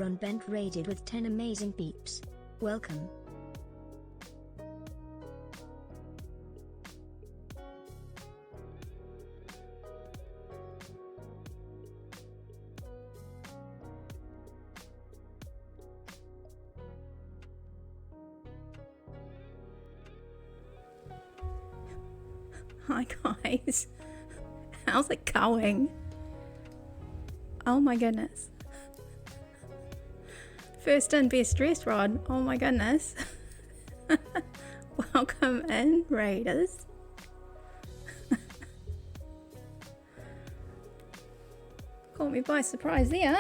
on Bent raided with 10 amazing peeps. Welcome. Hi guys, how's it going? Oh my goodness. First and best dressed Rod, oh my goodness. Welcome in, Raiders. Caught me by surprise there.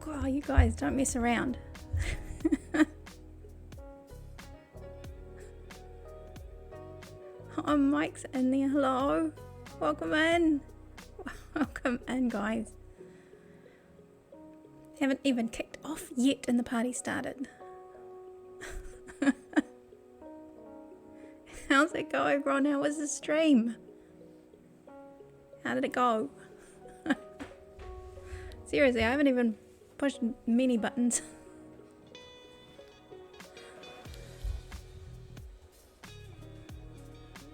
Wow, you guys don't mess around. Oh, Mike's in there. Hello. Welcome in. Welcome in, guys. Haven't even kicked off yet and the party started. How's it going, Ron? How was the stream? How did it go? Seriously, I haven't even pushed many buttons.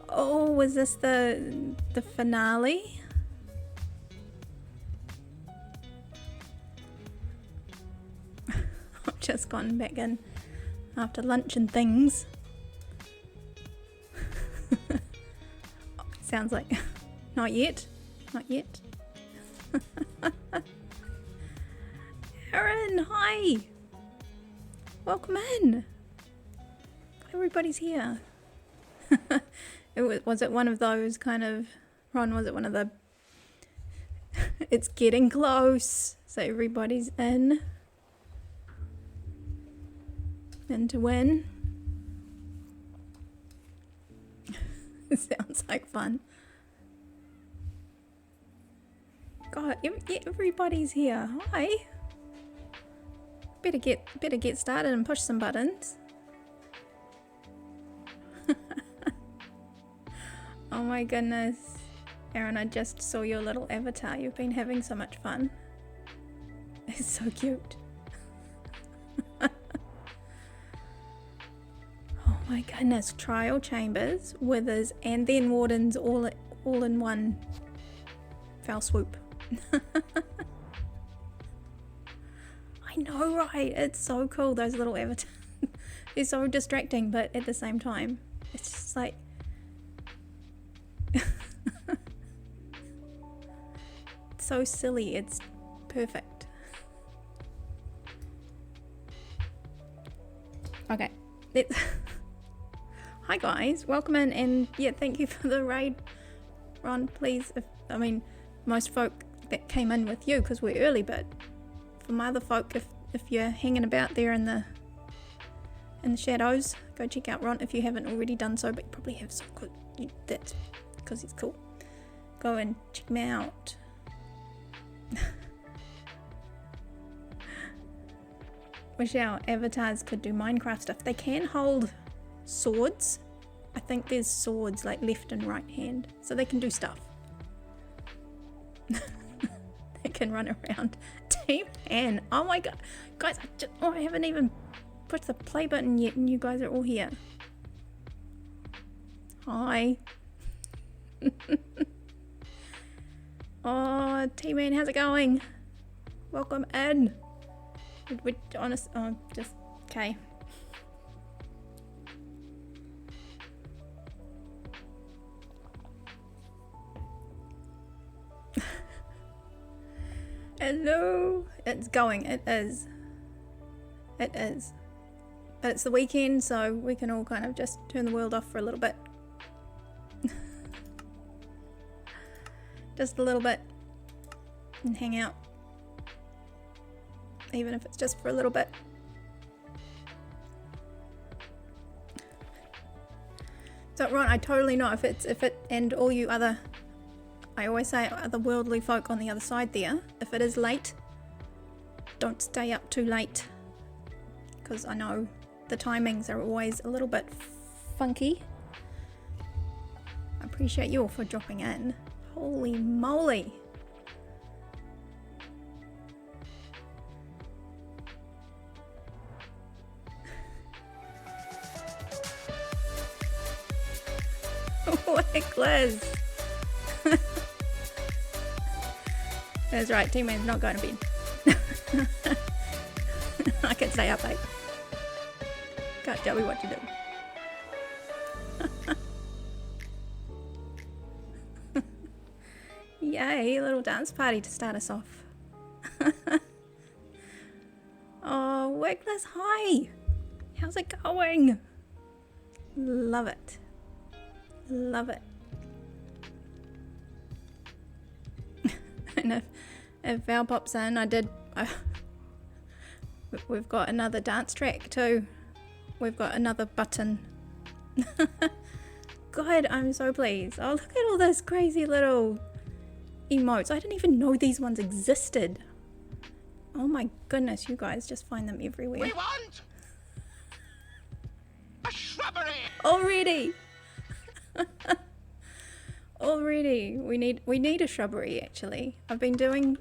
Oh, was this the finale? I've just gone back in after lunch and things. Sounds like not yet, not yet. Aaron, hi. Welcome in. Everybody's here. Was it one of those kind of, Ron, was it one of the, it's getting close, so everybody's in to win? It sounds like fun. God, everybody's here. Hi. Better get started and push some buttons. Oh my goodness. Aaron, I just saw your little avatar. You've been having so much fun. It's so cute. Oh my goodness. Trial chambers, withers, and then wardens all in one foul swoop. I know, right? It's so cool, those little avatars. They're so distracting, but at the same time, it's just like, so silly, it's perfect. Okay, hi guys, welcome in, and yeah, thank you for the raid, Ron. Please, I mean, most folk that came in with you because we're early, but for my other folk, if you're hanging about there in the shadows, go check out Ron if you haven't already done so, but you probably have, so that's because he's cool. Go and check him out. Wish our avatars could do Minecraft stuff. They can hold swords. I think there's swords like left and right hand, so they can do stuff. They can run around. Team Anne. Oh my god, guys! I haven't even pushed the play button yet, and you guys are all here. Hi. Oh, Team Anne, how's it going? Welcome in. We're honest. Oh, just okay. Hello. It's going. It is. It is. But it's the weekend, so we can all kind of just turn the world off for a little bit. Just a little bit. And hang out. Even if it's just for a little bit. So Ron, I totally know if it and all you other, I always say other worldly folk on the other side there, if it is late, don't stay up too late, because I know the timings are always a little bit funky. I appreciate you all for dropping in. Holy moly. Wake Liz. That's right, T-Man's not going to bed. I can stay up late. Can't tell me what to do. Yay, a little dance party to start us off. Oh, Wake Liz, hi! How's it going? Love it. Love it. And if Val pops in, we've got another dance track too. We've got another button. God, I'm so pleased. Oh, look at all those crazy little emotes. I didn't even know these ones existed. Oh my goodness, you guys just find them everywhere. We want a shrubbery. Already. Already, we need a shrubbery. Actually, I've been doing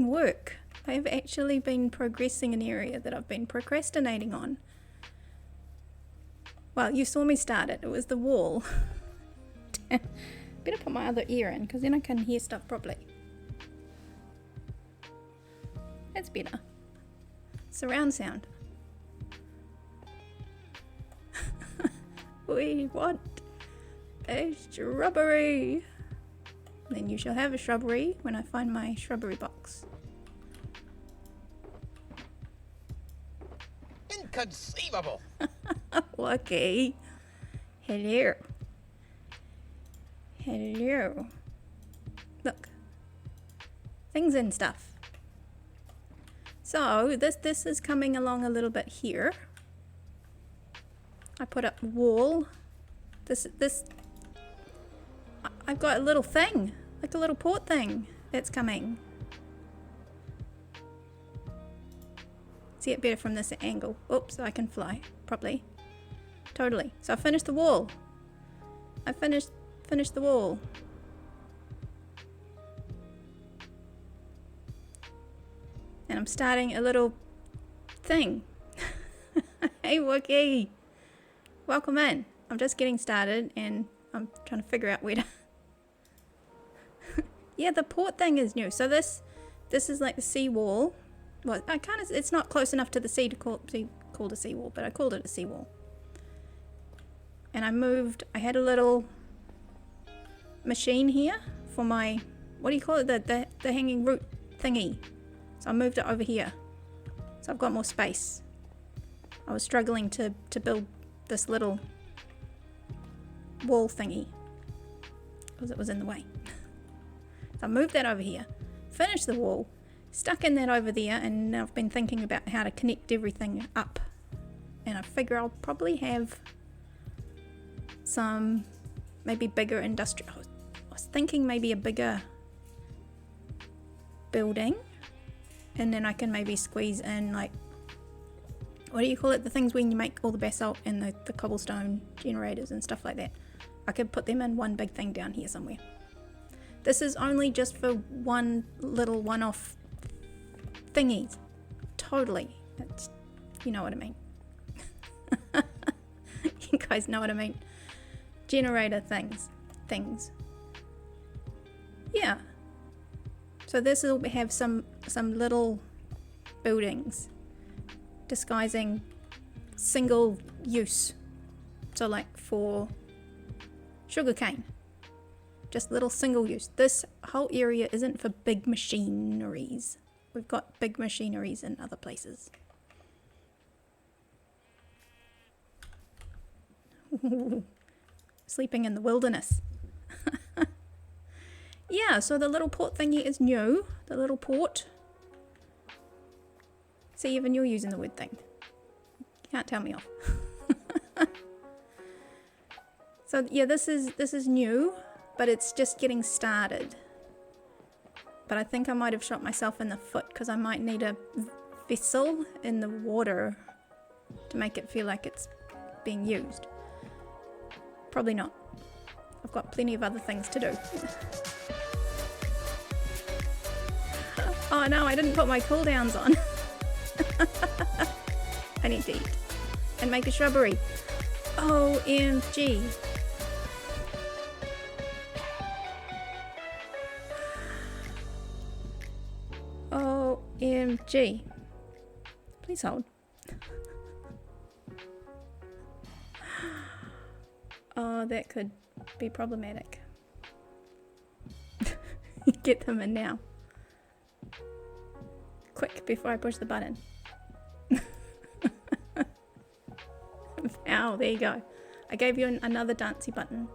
work. I have actually been progressing an area that I've been procrastinating on. Well, you saw me start it. It was the wall. Better put my other ear in, because then I can hear stuff properly. That's better. Surround sound. We want a shrubbery. Then you shall have a shrubbery when I find my shrubbery box. Inconceivable. Okay. Hello. Hello. Look. Things and stuff. So this is coming along a little bit here. I put up wall. I've got a little thing, like a little port thing that's coming. See it better from this angle. Oops, I can fly properly. Totally. So I finished the wall. I finished the wall. And I'm starting a little thing. Hey Wookie! Welcome in. I'm just getting started and I'm trying to figure out where to... Yeah, the port thing is new. So this is like the seawall. Well, it's not close enough to the sea to call a seawall, but I called it a seawall. And I had a little machine here for my, what do you call it? The hanging root thingy. So I moved it over here. So I've got more space. I was struggling to build this little wall thingy because it was in the way. So I moved that over here, finished the wall, stuck in that over there, and now I've been thinking about how to connect everything up. And I figure I'll probably have some maybe bigger industrial. I was thinking maybe a bigger building, and then I can maybe squeeze in, like, what do you call it? The things when you make all the basalt and the cobblestone generators and stuff like that. I could put them in one big thing down here somewhere. This is only just for one little one-off thingies. Totally. It's, you know what I mean. You guys know what I mean. Generator things. Yeah. So this will have some little buildings disguising single use. So like for sugarcane. Just little single use. This whole area isn't for big machineries. We've got big machineries in other places. Sleeping in the wilderness. Yeah, so the little port thingy is new. The little port. See, even you're using the word thing. You can't tell me off. So yeah, this is new, but it's just getting started. But I think I might have shot myself in the foot because I might need a vessel in the water to make it feel like it's being used. Probably not. I've got plenty of other things to do. Oh no, I didn't put my cooldowns on. I need to eat and make a shrubbery. OMG. Gee. Please hold. Oh, that could be problematic. Get them in now. Quick, before I push the button. Ow, there you go. I gave you another dancey button.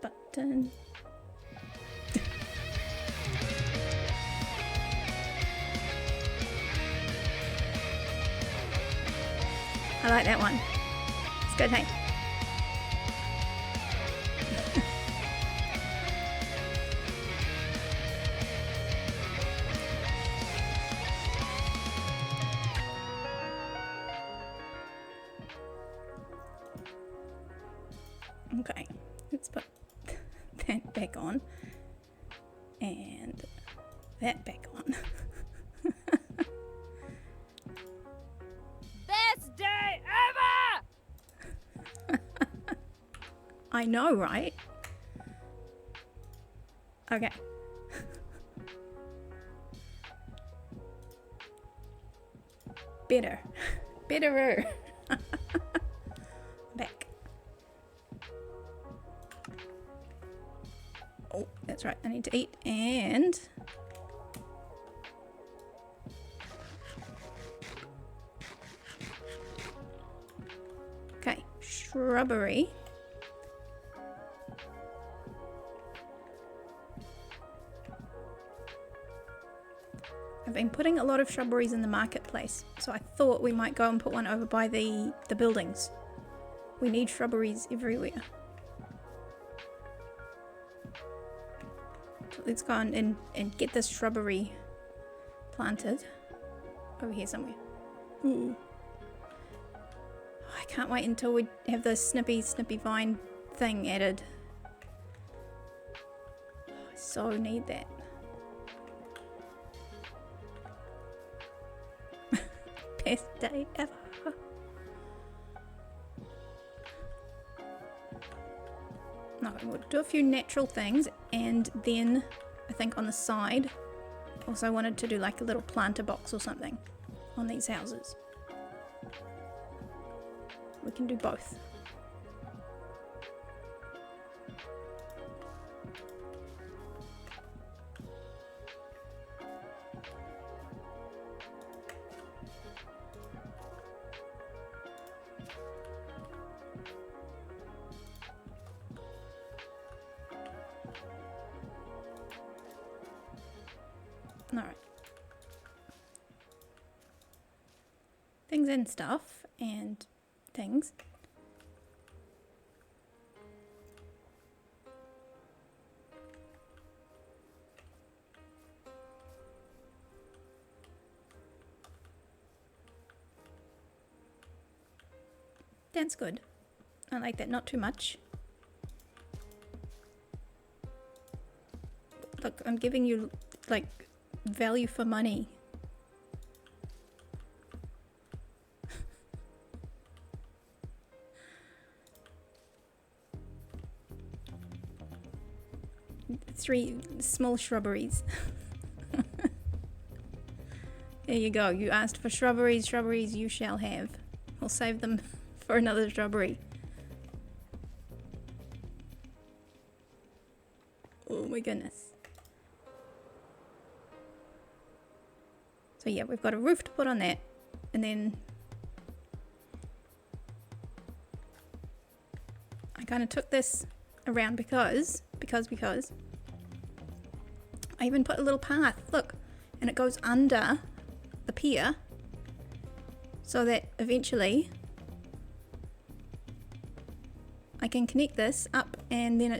Button. I like that one. It's good, hey? Okay, let's put that back on and that back on. Best day ever! I know, right? Okay. Betterer. Back. Oh, that's right. I need to eat and okay, shrubbery. I've been putting a lot of shrubberies in the marketplace, so I thought we might go and put one over by the buildings. We need shrubberies everywhere. So let's go and get this shrubbery planted over here somewhere. Ooh. I can't wait until we have the snippy vine thing added. I so need that. Best day ever. No, we'll do a few natural things, and then I think on the side also wanted to do like a little planter box or something on these houses. We can do both. Alright. Things and stuff and things. That's good. I like that, not too much. Look, I'm giving you like value for money. Three small shrubberies. There you go. You asked for shrubberies. Shrubberies you shall have. We'll save them for another shrubbery. Oh my goodness. So yeah, we've got a roof to put on that, and then I kind of took this around because I even put a little path, look, and it goes under the pier so that eventually I can connect this up, and then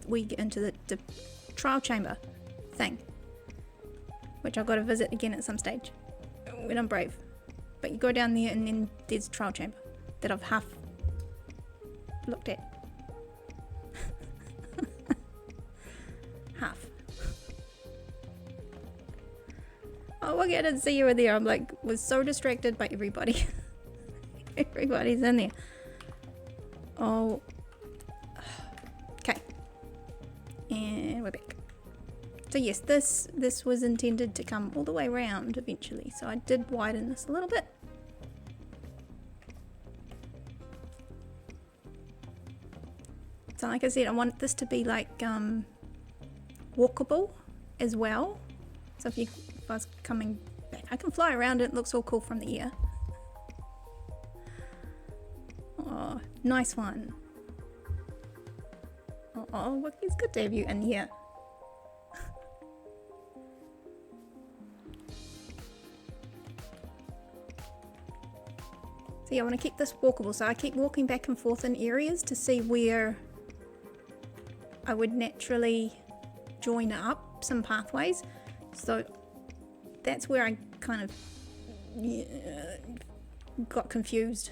we get into the trial chamber thing, which I've got to visit again at some stage when I'm brave. But you go down there and then there's a trial chamber that I've half looked at. Half. Oh, okay, I didn't see you in there. I'm like, was so distracted by everybody. Everybody's in there. Oh, And we're back. So yes, this was intended to come all the way around eventually. So I did widen this a little bit. So like I said, I want this to be like walkable as well. So if I was coming back, I can fly around it. It looks all cool from the air. Oh, nice one. Oh, look, it's good to have you in here. So yeah, I want to keep this walkable. So I keep walking back and forth in areas to see where I would naturally join up some pathways. So that's where I kind of got confused.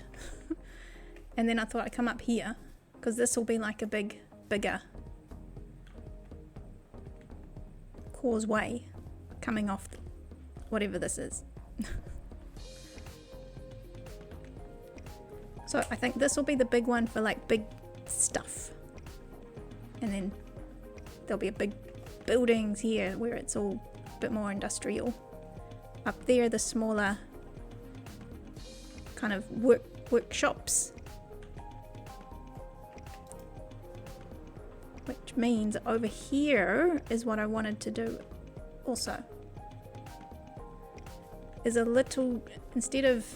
And then I thought I'd come up here because this will be like a bigger causeway coming off whatever this is. So I think this will be the big one for like big stuff. And then there'll be a big buildings here where it's all a bit more industrial. Up there, the smaller kind of workshops. Which means over here is what I wanted to do also. Is a little, instead of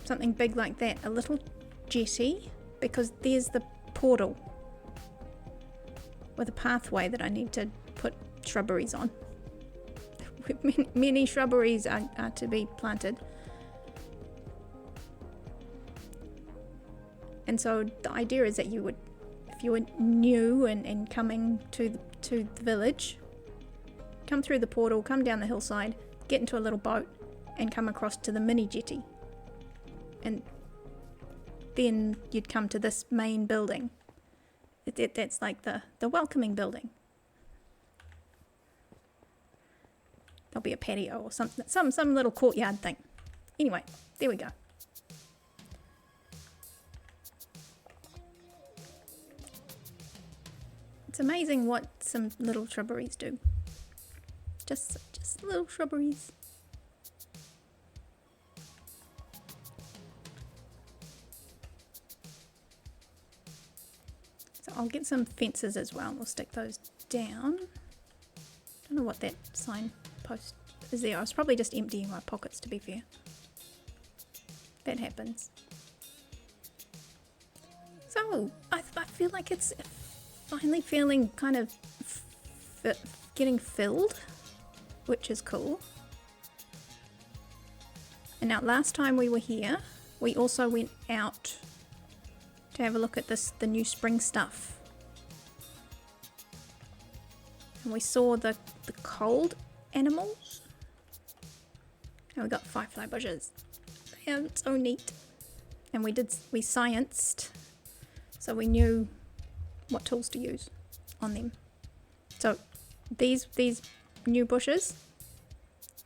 something big like that, a little jetty, because there's the portal with a pathway that I need to put shrubberies on. Many shrubberies are to be planted. And so the idea is that you would, if you were new and coming to the village, come through the portal, come down the hillside, get into a little boat and come across to the mini jetty. And then you'd come to this main building. That's like the welcoming building. There'll be a patio or something, some little courtyard thing. Anyway, there we go. It's amazing what some little shrubberies do. Just little shrubberies. So I'll get some fences as well. We'll stick those down. Don't know what that signpost is there. I was probably just emptying my pockets, to be fair. That happens. So I feel like it's finally feeling kind of getting filled, which is cool. And now last time we were here, we also went out to have a look at the new spring stuff. And we saw the cold animals. And we got firefly bushes. They are so neat. And we scienced, so we knew what tools to use on them. So these new bushes,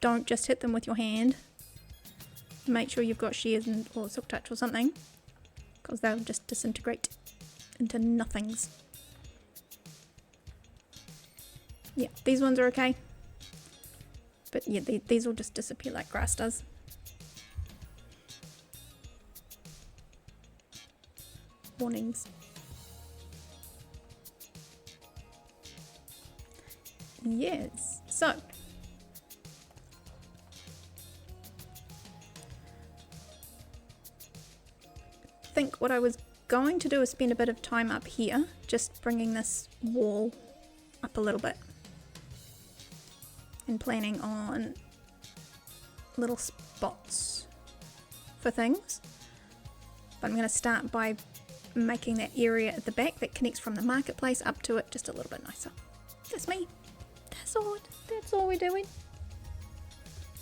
don't just hit them with your hand. Make sure you've got shears or silk touch or something, because they'll just disintegrate into nothings. Yeah, these ones are okay. But yeah, these will just disappear like grass does. Warnings. Yes, so I think what I was going to do is spend a bit of time up here, just bringing this wall up a little bit and planning on little spots for things. But I'm going to start by making that area at the back that connects from the marketplace up to it just a little bit nicer. That's me. That's all we're doing.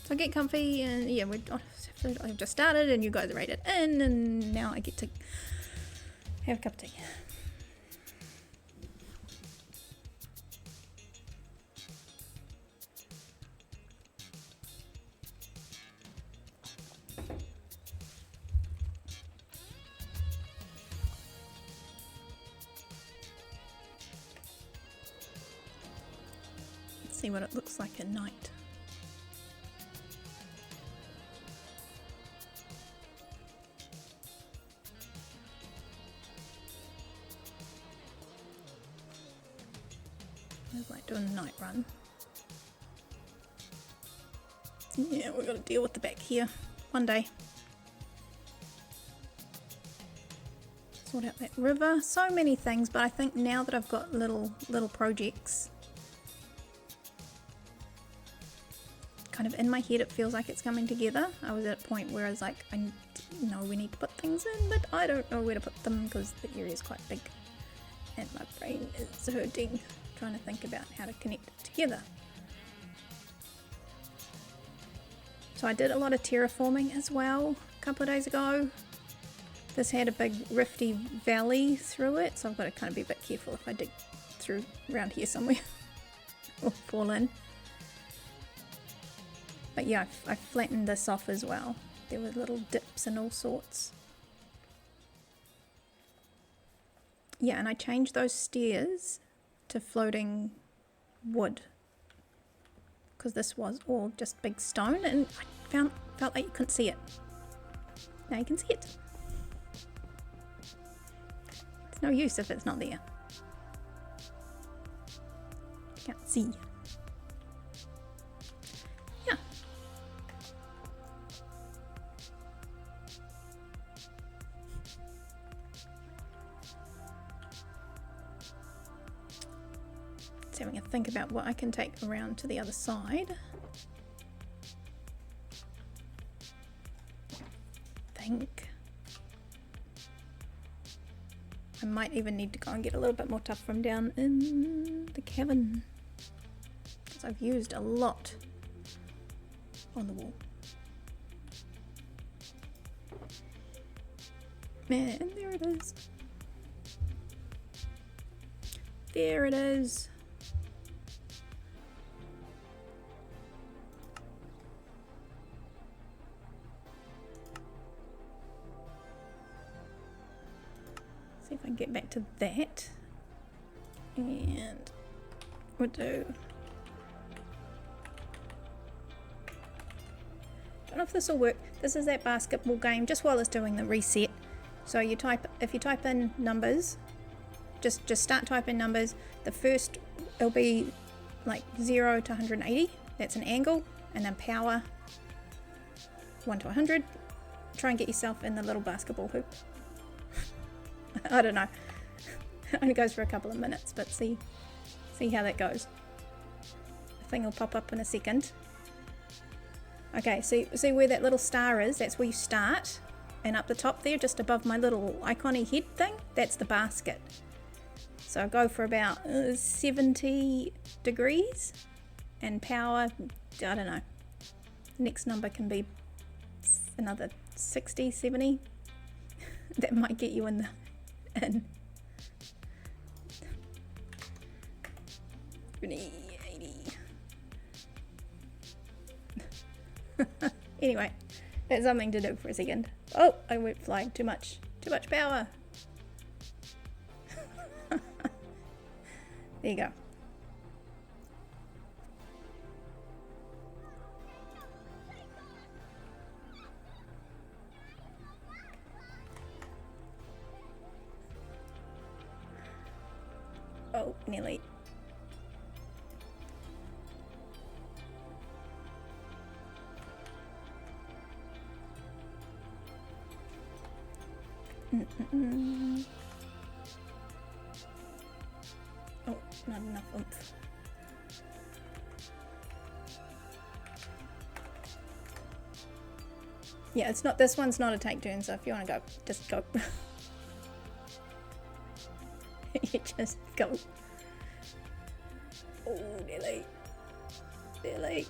So get comfy, and yeah, I've just started and you guys are rated in, and now I get to have a cup of tea. See what it looks like at night. It's like doing a night run. Yeah, we've got to deal with the back here one day. Sort out that river. So many things, but I think now that I've got little projects kind of in my head, it feels like it's coming together. I was at a point where I was like, I know we need to put things in, but I don't know where to put them because the area is quite big and my brain is hurting trying to think about how to connect it together. So I did a lot of terraforming as well a couple of days ago. This had a big rifty valley through it, so I've got to kind of be a bit careful if I dig through around here somewhere or fall in. But yeah, I flattened this off as well. There were little dips and all sorts. Yeah, and I changed those stairs to floating wood because this was all just big stone, and I felt like you couldn't see it. Now you can see it. It's no use if it's not there. You can't see. Yeah. Just having a think about what I can take around to the other side. I might even need to go and get a little bit more stuff from down in the cabin because I've used a lot on the wall. And there it is. There it is. See if I can get back to that. And we'll do. Don't know if this will work. This is that basketball game just while it's doing the reset. So you type, if you type in numbers, just start typing numbers. The first, it'll be like 0 to 180. That's an angle, and then power 1 to 100. Try and get yourself in the little basketball hoop. I don't know. It only goes for a couple of minutes, but see how that goes. The thing will pop up in a second. Okay, see where that little star is? That's where you start. And up the top there, just above my little icon-y head thing, that's the basket. So I go for about 70 degrees. And power, I don't know. Next number can be another 60, 70. That might get you in the... in. 70, 80. Anyway, that's something to do for a second. Oh, I went flying. Too much power. There you go. Oh, nearly. Oh, not enough oomph. Yeah, it's not. This one's not a take turn, so if you want to go, just go. You just go. Oh, nearly. Nearly.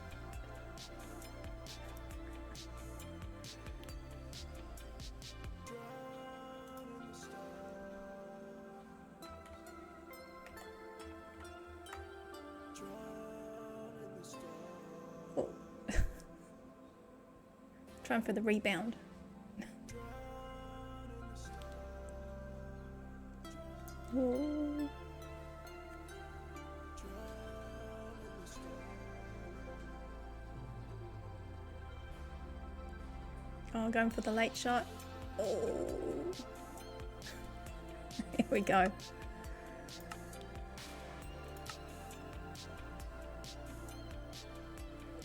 Oh. Trying for the rebound. Oh. Oh, going for the late shot. Oh. Here we go.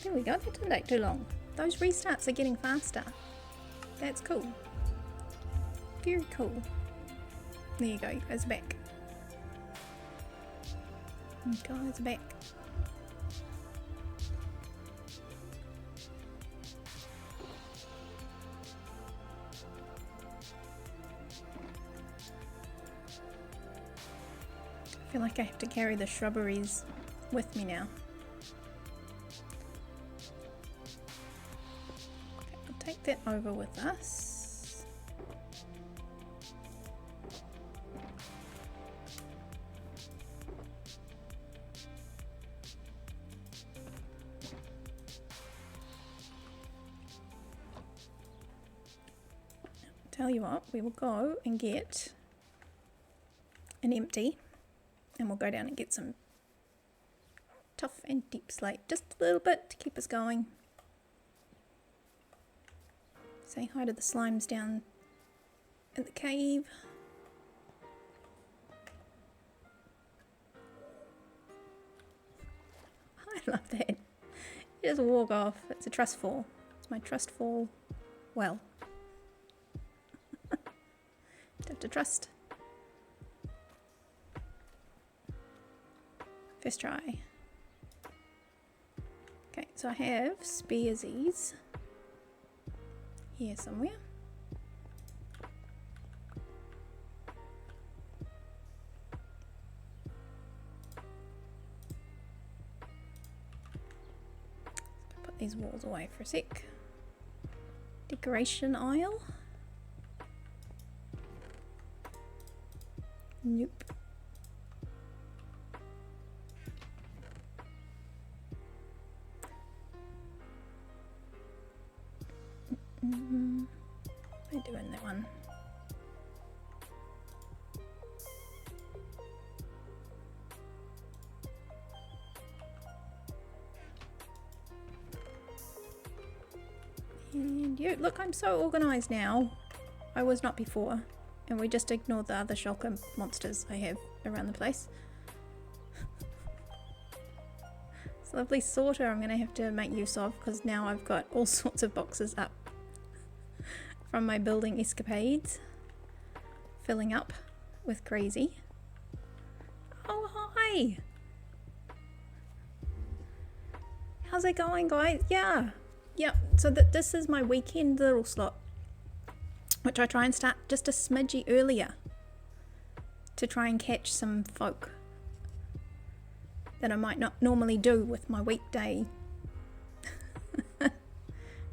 There we go, that didn't take too long. Those restarts are getting faster. That's cool. Very cool. There you go, you guys are back. You guys are back. I feel like I have to carry the shrubberies with me now. Okay, I'll take that over with us. Tell you what, we will go and get an empty. And we'll go down and get some tough and deep slate. Just a little bit to keep us going. Say hi to the slimes down in the cave. I love that. You just walk off. It's a trust fall. It's my trust fall well. Have to trust. First try. Okay, so I have spearsies here somewhere. Let's put these walls away for a sec. Decoration aisle. Nope. We're doing that one. And you look, I'm so organized now. I was not before. And we just ignore the other shulker monsters I have around the place. This lovely sorter I'm going to have to make use of because now I've got all sorts of boxes up from my building escapades, filling up with crazy. Oh, hi! How's it going, guys? Yeah, so this is my weekend little slot, which I try and start just a smidgy earlier to try and catch some folk that I might not normally do with my weekday,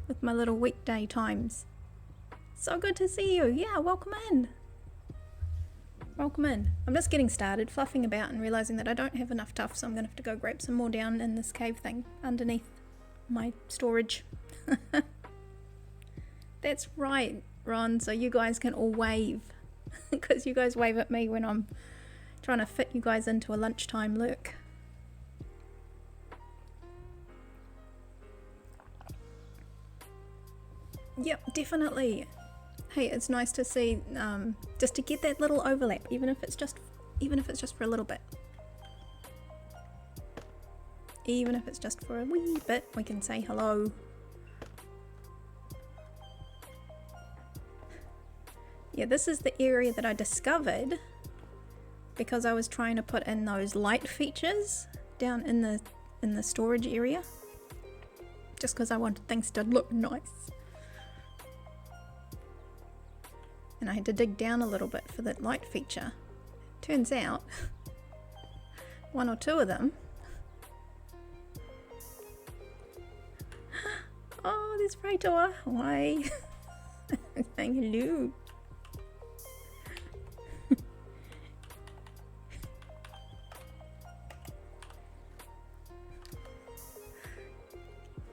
with my little weekday times. So good to see you. Yeah, welcome in. Welcome in. I'm just getting started, fluffing about and realizing that I don't have enough tuff, so I'm gonna have to go grab some more down in this cave thing underneath my storage. That's right, Ron, so you guys can all wave because you guys wave at me when I'm trying to fit you guys into a lunchtime lurk. Yep, definitely. Hey, it's nice to see, just to get that little overlap, even if it's just for a little bit. Even if it's just for a wee bit, we can say hello. Yeah, this is the area that I discovered because I was trying to put in those light features down in the storage area, just because I wanted things to look nice. And I had to dig down a little bit for that light feature. Turns out, one or two of them. Oh, there's Freitor. Why? Saying hello.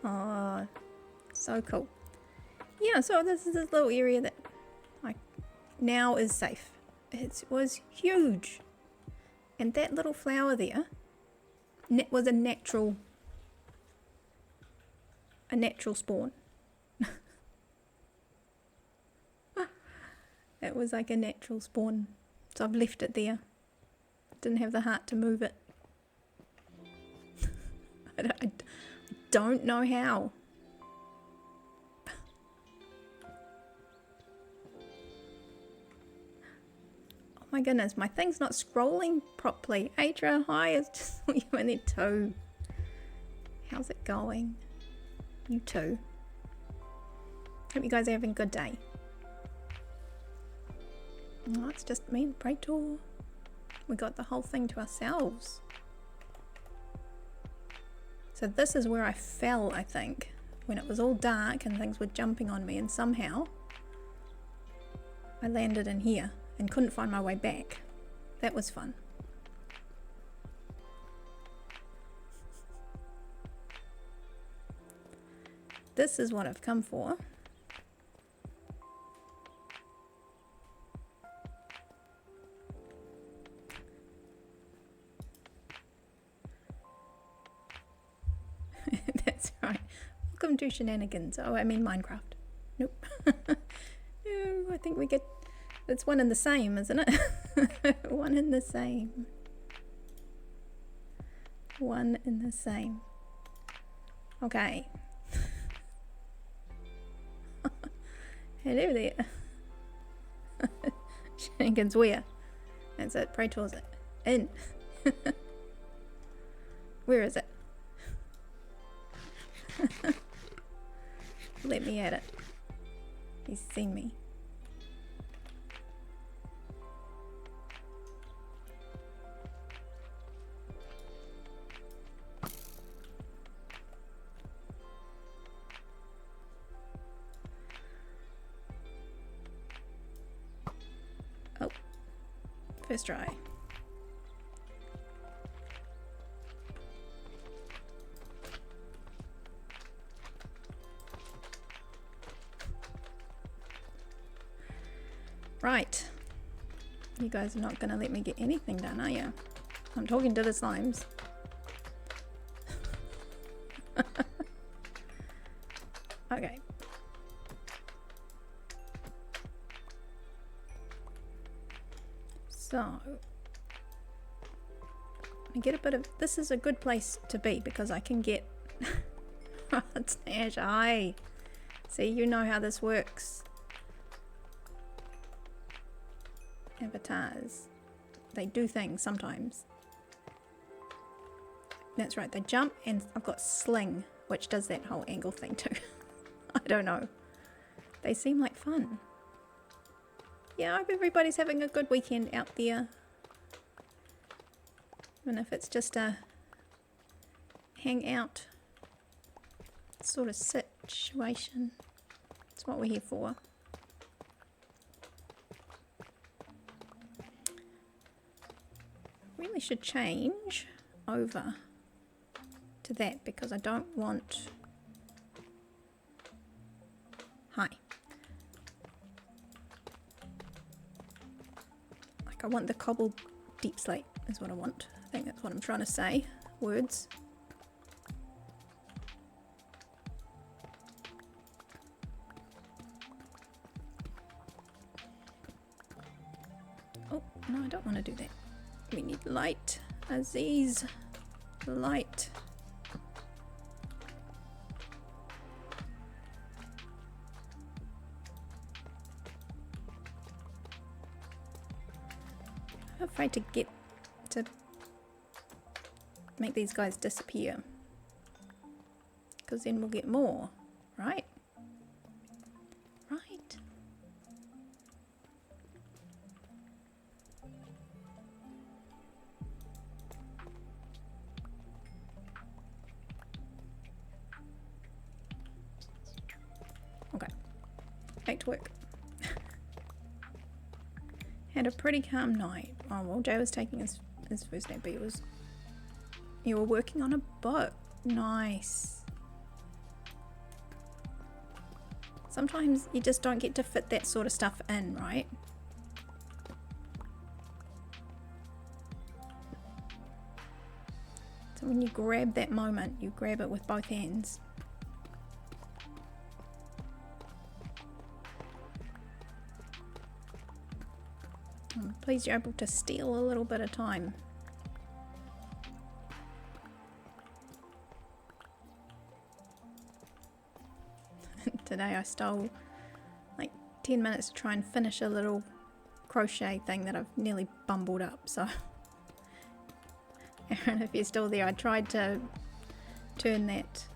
Oh, so cool. Yeah, so this is this little area that now is safe. It was huge, and that little flower there was a natural spawn. It was like a natural spawn. So I've left it there. Didn't have the heart to move it. I don't know how. Oh my goodness, my thing's not scrolling properly. Adra, hi, it's just you in there too. How's it going? You too. Hope you guys are having a good day. Oh, it's just me and Praetor. We got the whole thing to ourselves. So this is where I fell, I think, when it was all dark and things were jumping on me, and somehow I landed in here and couldn't find my way back. That was fun. This is what I've come for. That's right. Welcome to Shenanigans. Oh, I mean Minecraft. Nope. No, I think we get... It's one and the same, isn't it? One and the same. One and the same. Okay. Hello there. Shenanigans where? That's it. Praetor's in. Where is it? Let me at it. He's seen me. Oh, first try. Right, you guys are not going to let me get anything done, are you? I'm talking to the slimes. Okay. So, I get a bit of, this is a good place to be because I can get, it's Nash, aye. See, you know how this works. Avatars, they do things sometimes. That's right, they jump, and I've got sling, which does that whole angle thing too. I don't know, they seem like fun. Yeah, I hope everybody's having a good weekend out there, even if it's just a hangout sort of situation. That's what we're here for. Really should change over to that because I don't want... Hi. Like I want the cobbled deep slate is what I want. I think that's what I'm trying to say. Words. Oh, no, I don't want to do that. We need light. Aziz. Light. I'm afraid to make these guys disappear. Because then we'll get more, right? Right. Okay, back to work. Had a pretty calm night. Oh well, Jay was taking his first nap, but you were working on a book. Nice. Sometimes you just don't get to fit that sort of stuff in, right? So when you grab that moment, you grab it with both hands. Please, you're able to steal a little bit of time. Today I stole like 10 minutes to try and finish a little crochet thing that I've nearly bumbled up, so Aaron, if you're still there, I tried to turn that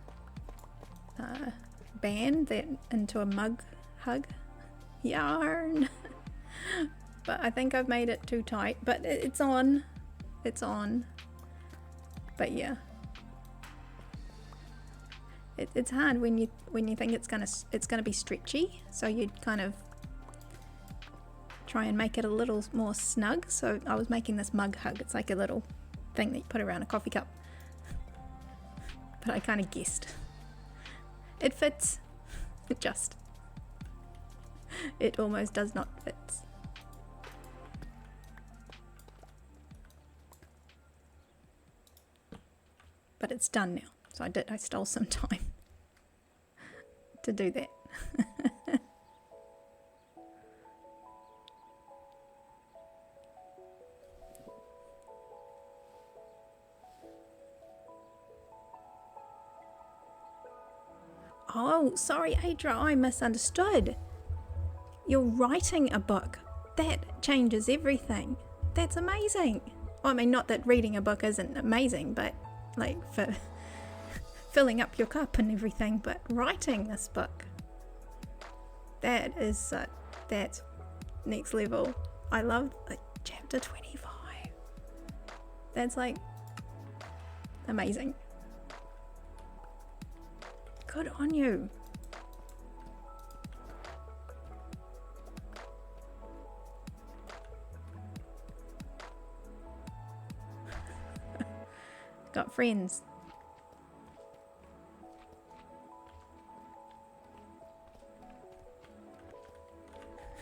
band into a mug hug yarn but I think I've made it too tight, but it's on, but yeah, it's hard when you think it's gonna be stretchy, so you'd kind of try and make it a little more snug. So I was making this mug hug. It's like a little thing that you put around a coffee cup, but I kind of guessed it fits. It almost does not fit. But it's done now, so I stole some time to do that. Oh, sorry, Adra, I misunderstood. You're writing a book. That changes everything. That's amazing. Well, I mean, not that reading a book isn't amazing, but like for filling up your cup and everything, but writing this book, that's next level. I love like chapter 25. That's like amazing. Good on you. Got friends.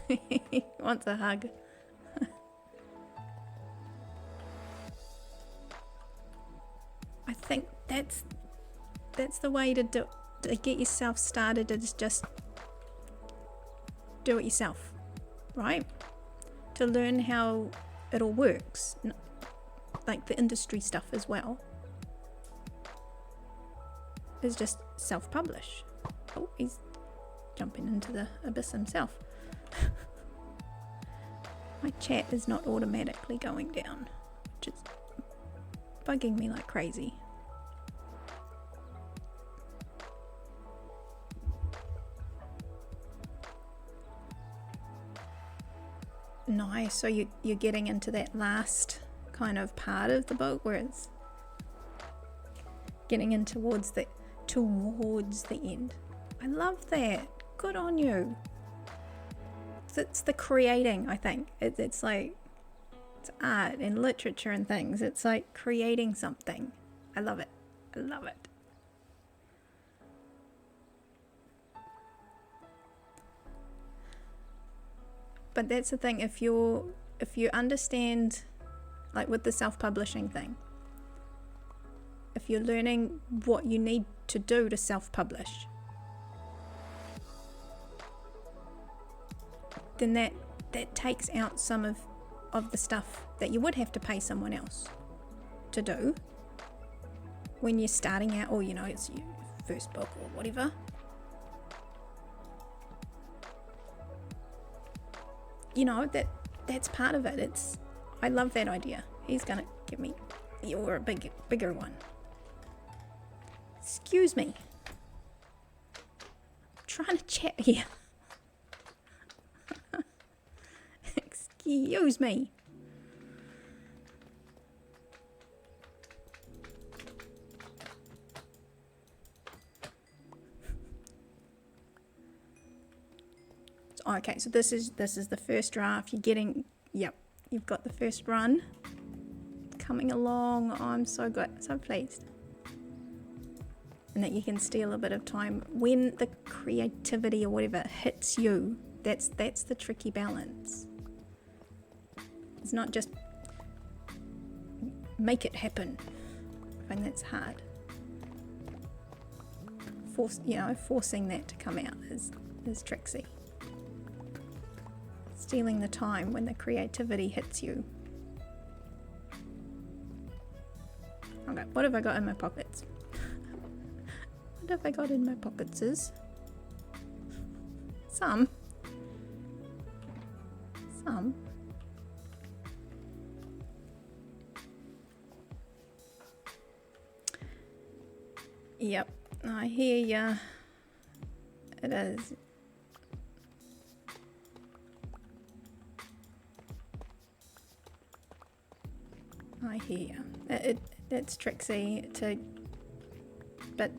He wants a hug. I think that's the way to get yourself started, is just do it yourself, right? To learn how it all works, like the industry stuff as well, is just self-publish. Oh, he's jumping into the abyss himself. My chat is not automatically going down, which is bugging me like crazy. Nice, so you're getting into that last kind of part of the book where it's getting in towards the end. I love that. Good on you. It's the creating, I think. It's like, it's art and literature and things. It's like creating something. I love it. I love it. But that's the thing, if you understand, like with the self-publishing thing, if you're learning what you need to do to self-publish, then that takes out some of the stuff that you would have to pay someone else to do when you're starting out, or you know, it's your first book or whatever. You know, that's part of it. I love that idea. He's gonna give me a bigger one. Excuse me. I'm trying to chat here. Excuse me. Okay, so this is the first draft. You're getting, yep, you've got the first run coming along. Oh, I'm so good, so pleased. And that you can steal a bit of time when the creativity or whatever hits you. That's the tricky balance. It's not just make it happen. I find that's hard. Forcing that to come out is tricksy. Stealing the time when the creativity hits you. Okay, what have I got in my pockets? What have I got in my pockets is some. Yep, I hear ya. It is. I hear ya. It's tricksy to, but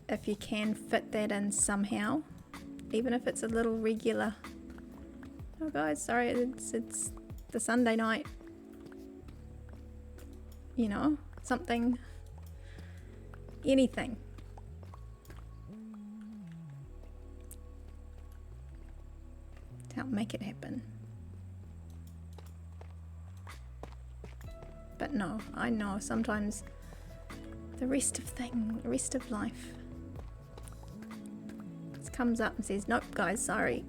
if you can fit that in somehow, even if it's a little regular. Oh guys, sorry, it's the Sunday night. You know, something, anything. To help make it happen. But no, I know sometimes the rest of life just comes up and says, nope guys, sorry.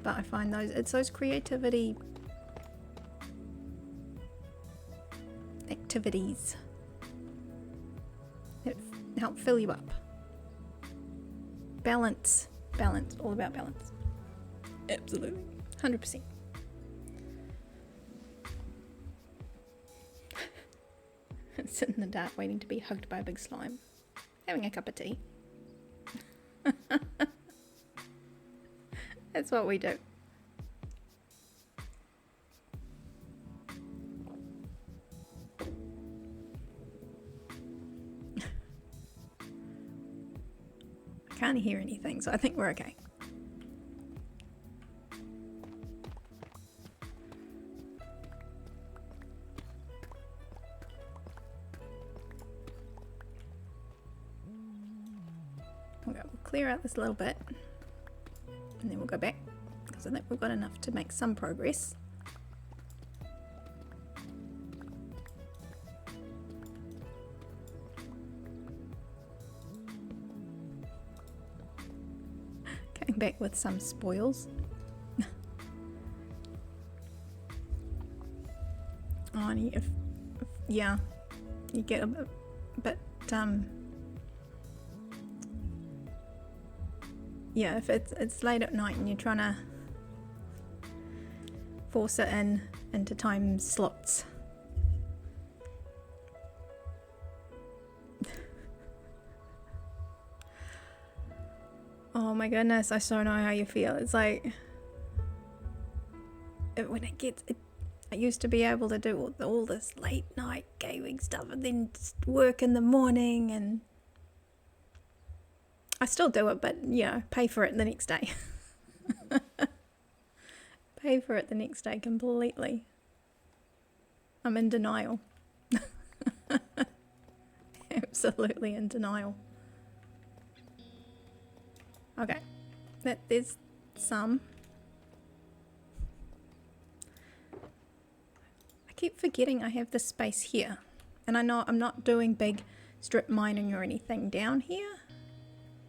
But I find it's those creativity activities that help fill you up. Balance, all about balance. Absolutely, 100%. Sit in the dark waiting to be hugged by a big slime. Having a cup of tea. That's what we do. I can't hear anything, so I think we're okay. Okay, we'll clear out this little bit and then we'll go back because I think we've got enough to make some progress. Going back with some spoils. Oh, and if yeah, you get a bit yeah, if it's late at night and you're trying to force it into time slots. Oh my goodness, I so know how you feel. It's like when it gets I used to be able to do all this late night gaming stuff and then just work in the morning, and I still do it, but you know, pay for it the next day. Pay for it the next day completely. I'm in denial. Absolutely in denial. Okay, there's some. I keep forgetting I have this space here, and I know I'm not doing big strip mining or anything down here.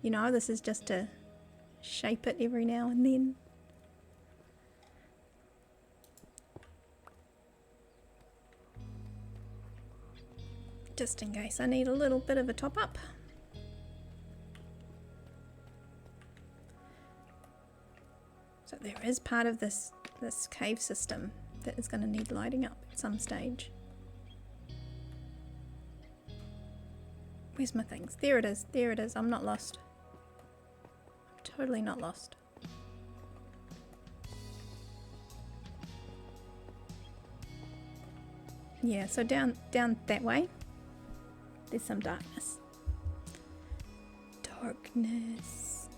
You know, this is just to shape it every now and then. Just in case I need a little bit of a top up. So there is part of this cave system that is going to need lighting up at some stage. Where's my things? There it is. There it is. I'm not lost. I'm totally not lost. Yeah, so down that way, there's some darkness. Darkness.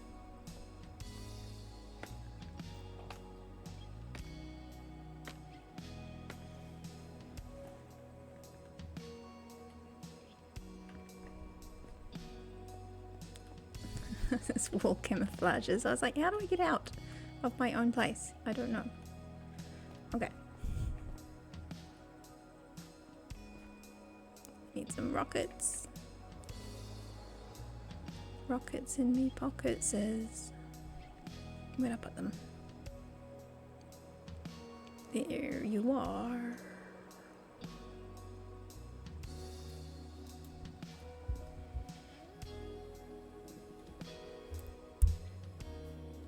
This wall camouflages. I was like, how do I get out of my own place? I don't know. Okay. Need some rockets. Rockets in me pockets is. Where'd I put them? There you are.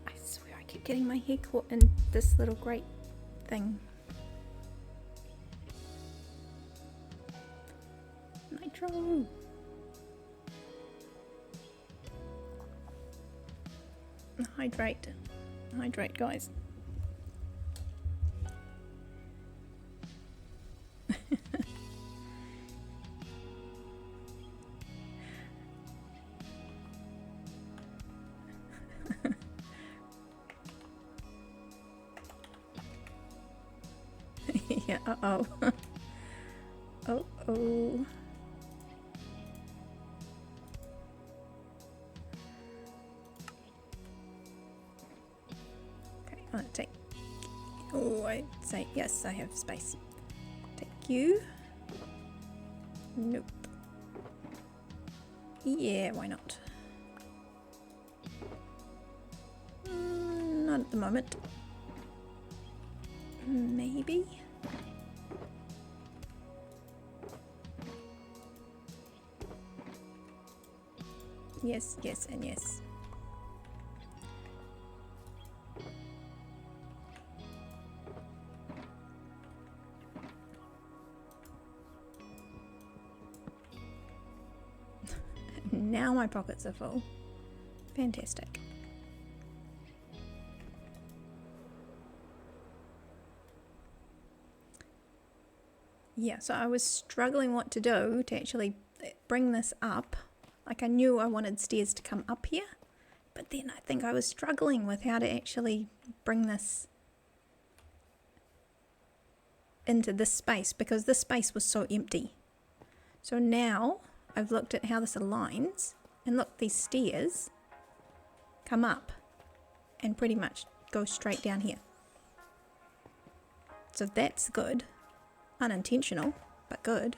I swear I keep getting my hair caught in this little grate thing. Nitro! Hydrate. Hydrate, guys. Yeah, uh-oh. Uh-oh. Okay, I'll take... Oh, I'd say yes, I have space. Take you. Nope. Yeah, why not? Not at the moment. Maybe? Yes, yes, and yes. Now my pockets are full. Fantastic. Yeah, so I was struggling what to do to actually bring this up. Like I knew I wanted stairs to come up here, but then I think I was struggling with how to actually bring this into this space because this space was so empty. So now I've looked at how this aligns and look, these stairs come up and pretty much go straight down here. So that's good. Unintentional, but good.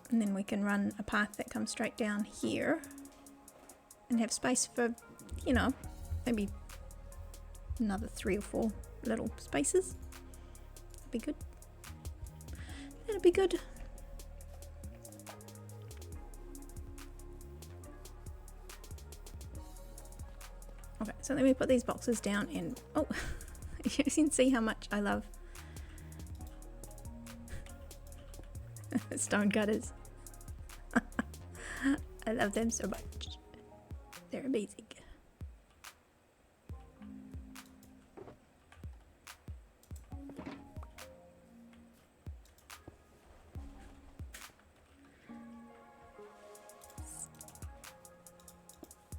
And then we can run a path that comes straight down here and have space for, you know, maybe another 3 or 4 little spaces. That'd be good. That'd be good. Okay, so let me put these boxes down and, oh, you can see how much I love stone cutters. I love them so much. They're amazing.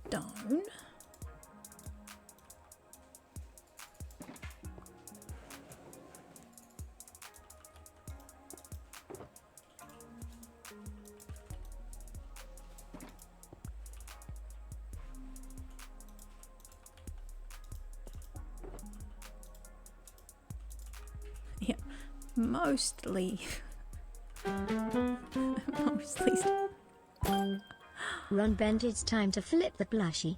Stone. Yeah, mostly. Mostly. Run, Bent, it's time to flip the plushie.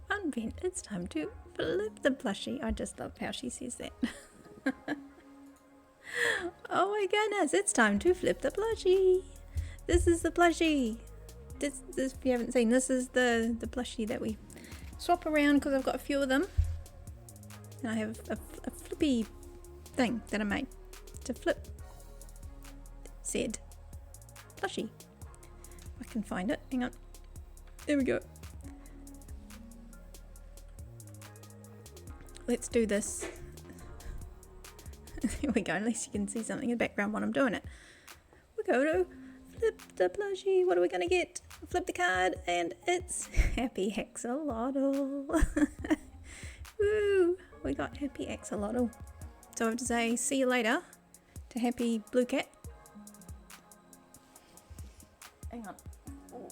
Run, Bent, it's time to flip the plushie. I just love how she says that. Oh my goodness, it's time to flip the plushie. This is the plushie. This if you haven't seen, this is the plushie that we swap around because I've got a few of them. And I have a flippy thing that I made to flip said plushie. I can find it. Hang on. There we go. Let's do this. There we go. At least you can see something in the background while I'm doing it. We're going to flip the plushie. What are we going to get? Flip the card and it's Happy Axolotl. Woo! We got Happy Axolotl. So I have to say see you later to Happy Blue Cat. Hang on. Ooh.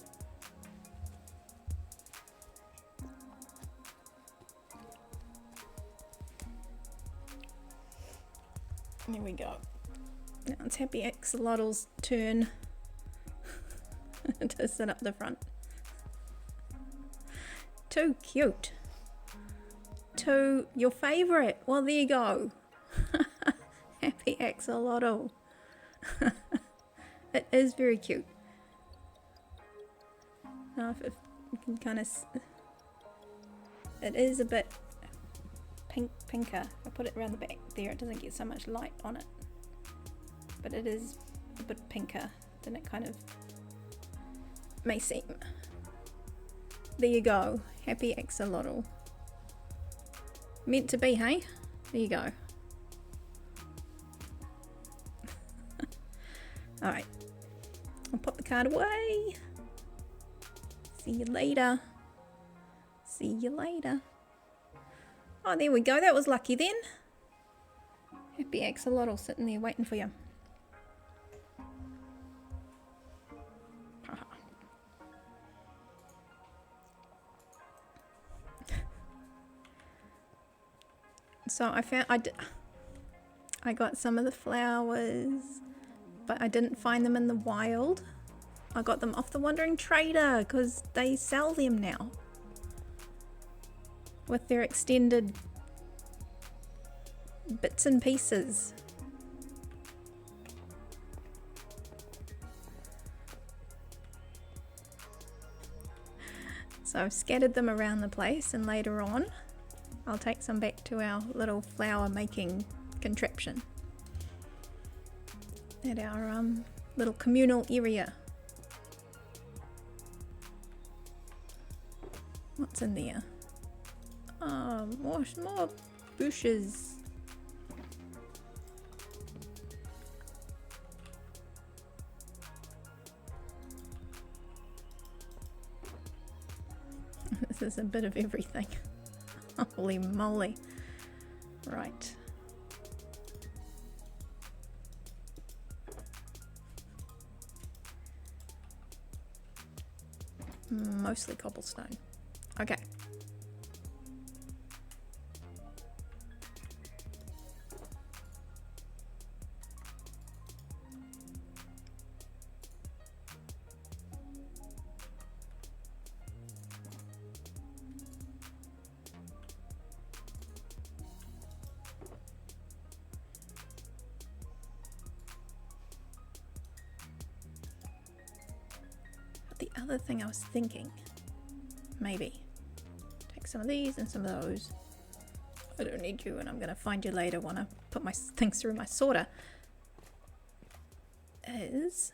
There we go. Now it's Happy Axolotl's turn to sit up the front. Too cute. To your favourite. Well, there you go. Happy axolotl. It is very cute. Now if you can kind of... It is a bit pinker. If I put it around the back there, it doesn't get so much light on it. But it is a bit pinker than it kind of may seem. There you go. Happy axolotl. Meant to be, hey? There you go. Alright. I'll pop the card away. See you later. See you later. Oh, there we go. That was lucky then. Happy axolotl sitting there waiting for you. So I got some of the flowers, but I didn't find them in the wild. I got them off the Wandering Trader because they sell them now with their extended bits and pieces. So I've scattered them around the place, and later on I'll take some back to our little flower making contraption at our little communal area. What's in there? Oh, more bushes. This is a bit of everything. Holy moly. Right. Mostly cobblestone. Okay. The other thing I was thinking, maybe take some of these and some of those. I don't need you, and I'm gonna find you later when I put my things through my sorter. Is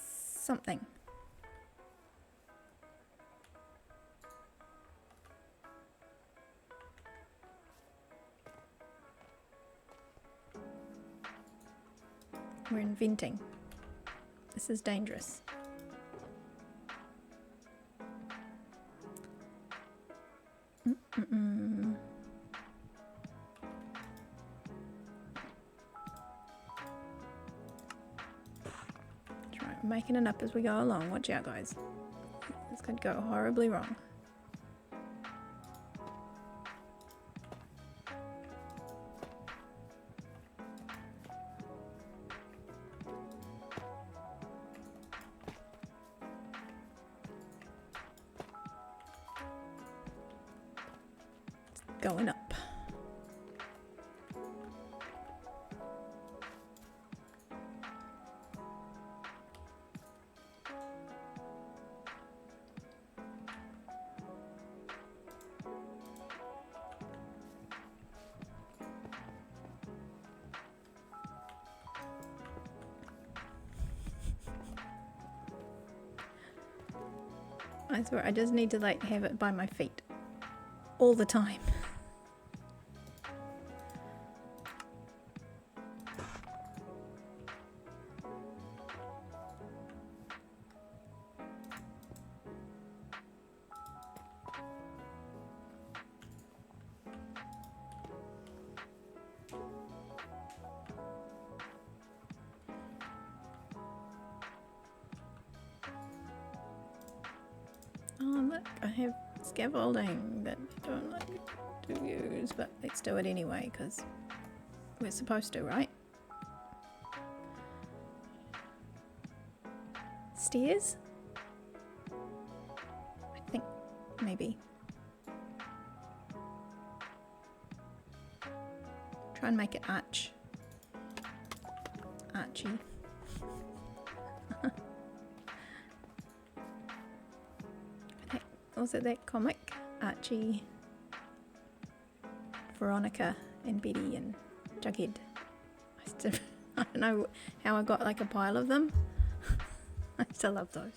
something. We're inventing. This is dangerous. Try making it up as we go along. Watch out, guys. This could go horribly wrong. Going up. I swear, I just need to like have it by my feet all the time. Oh look, I have scaffolding that I don't like to use, but let's do it anyway because we're supposed to, right? Stairs? I think maybe. Try and make it archy. Was it that comic? Archie, Veronica, and Betty, and Jughead. I don't know how I got like a pile of them. I still love those.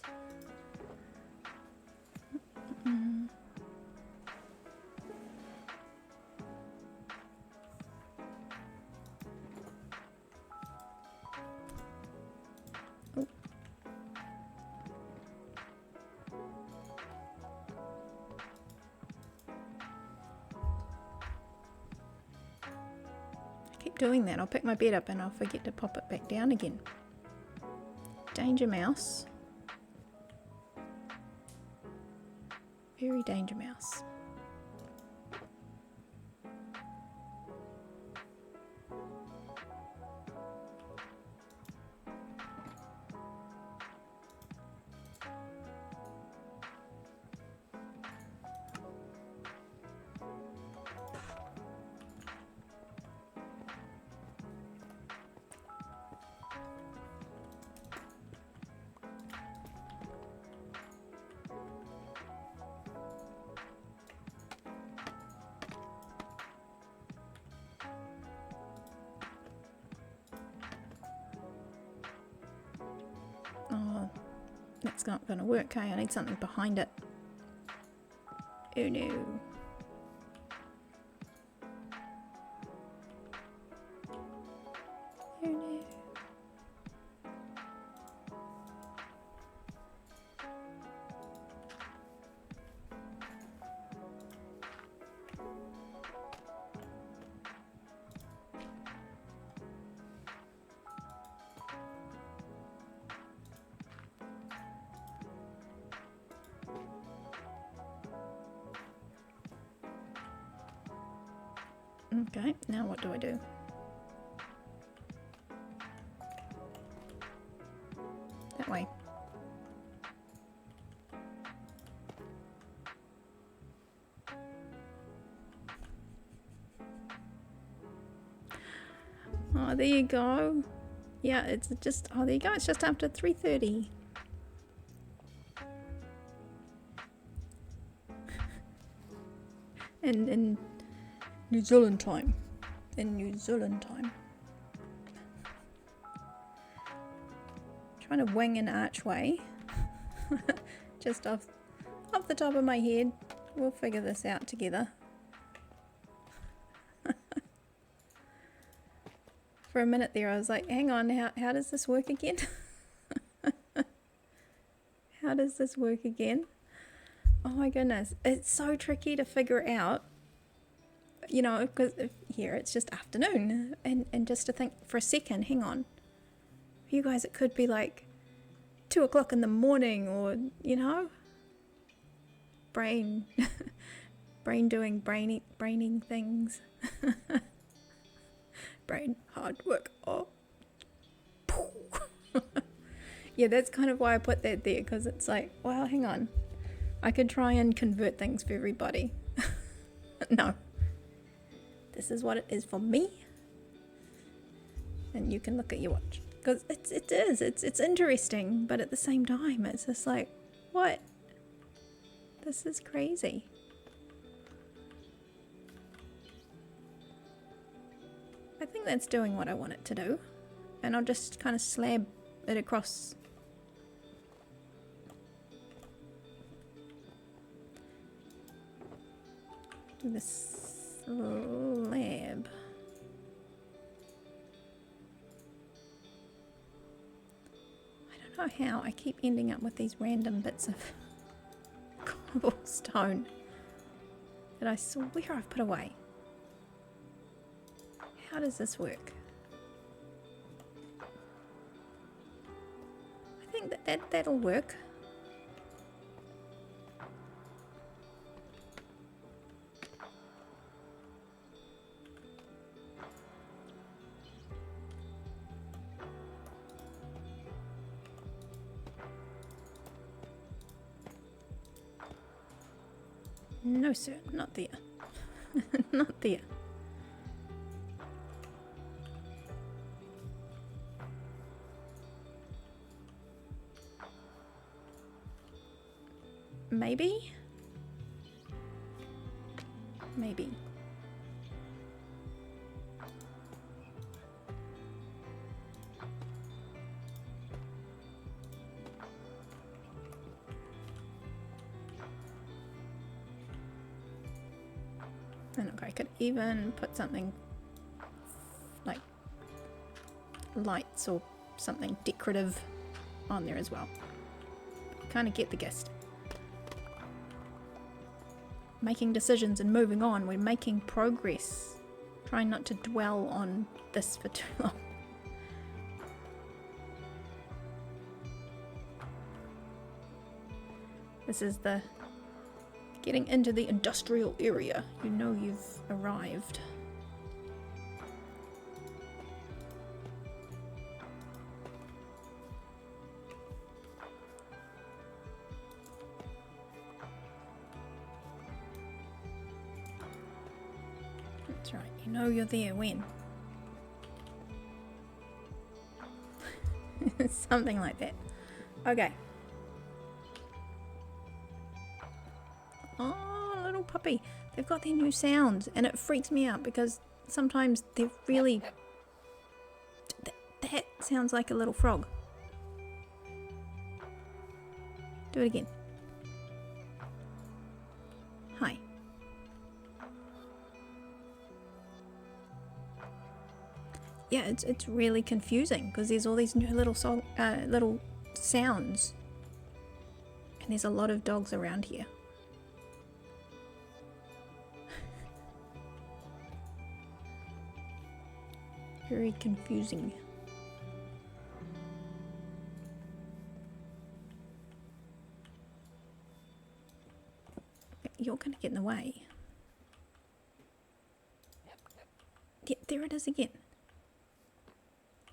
Doing that, I'll pick my bed up and I'll forget to pop it back down again. Danger mouse. Very danger mouse. Oh, that's not going to work, okay? I need something behind it. Oh no. Oh no. Okay, now what do I do? That way. Oh, there you go. Yeah, it's just, oh, there you go. It's just after 3:30. And New Zealand time. In New Zealand time. Trying to wing an archway. Just off the top of my head. We'll figure this out together. For a minute there I was like, hang on, how does this work again? How does this work again? Oh my goodness. It's so tricky to figure out. You know, because here it's just afternoon, and just to think for a second, hang on, for you guys it could be like 2 o'clock in the morning, or you know, brain doing braining things. Brain hard work. Oh. Yeah, that's kind of why I put that there, because it's like, well, hang on, I could try and convert things for everybody. No. This is what it is for me, and you can look at your watch, because it's interesting, but at the same time it's just like, what? This is crazy. I think that's doing what I want it to do, and I'll just kind of slab it across. Do this slab. I don't know how I keep ending up with these random bits of cobblestone that I swear I've put away. How does this work? I think that'll work. No, sir, not there. Not there. Maybe? Maybe. And look, I could even put something like lights or something decorative on there as well. Kind of get the gist. Making decisions and moving on. We're making progress. Trying not to dwell on this for too long. This is the getting into the industrial area. You know you've arrived. That's right, you know you're there when. Something like that. Okay. Oh, little puppy. They've got their new sounds and it freaks me out because sometimes they're really... That sounds like a little frog. Do it again. Hi. Yeah, it's really confusing because there's all these new little sounds. And there's a lot of dogs around here. Very confusing. You're gonna get in the way. Yeah, there it is again.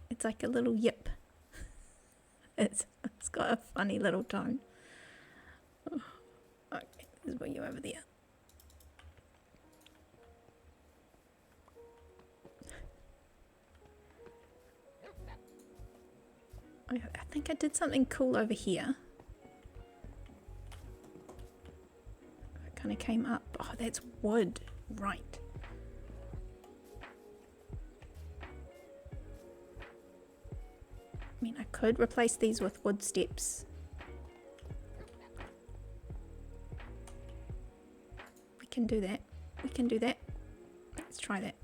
It's like a little yip. It's got a funny little tone. Oh, okay, this is you over there. I think I did something cool over here. It kind of came up. Oh, that's wood. Right. I mean, I could replace these with wood steps. We can do that. We can do that. Let's try that.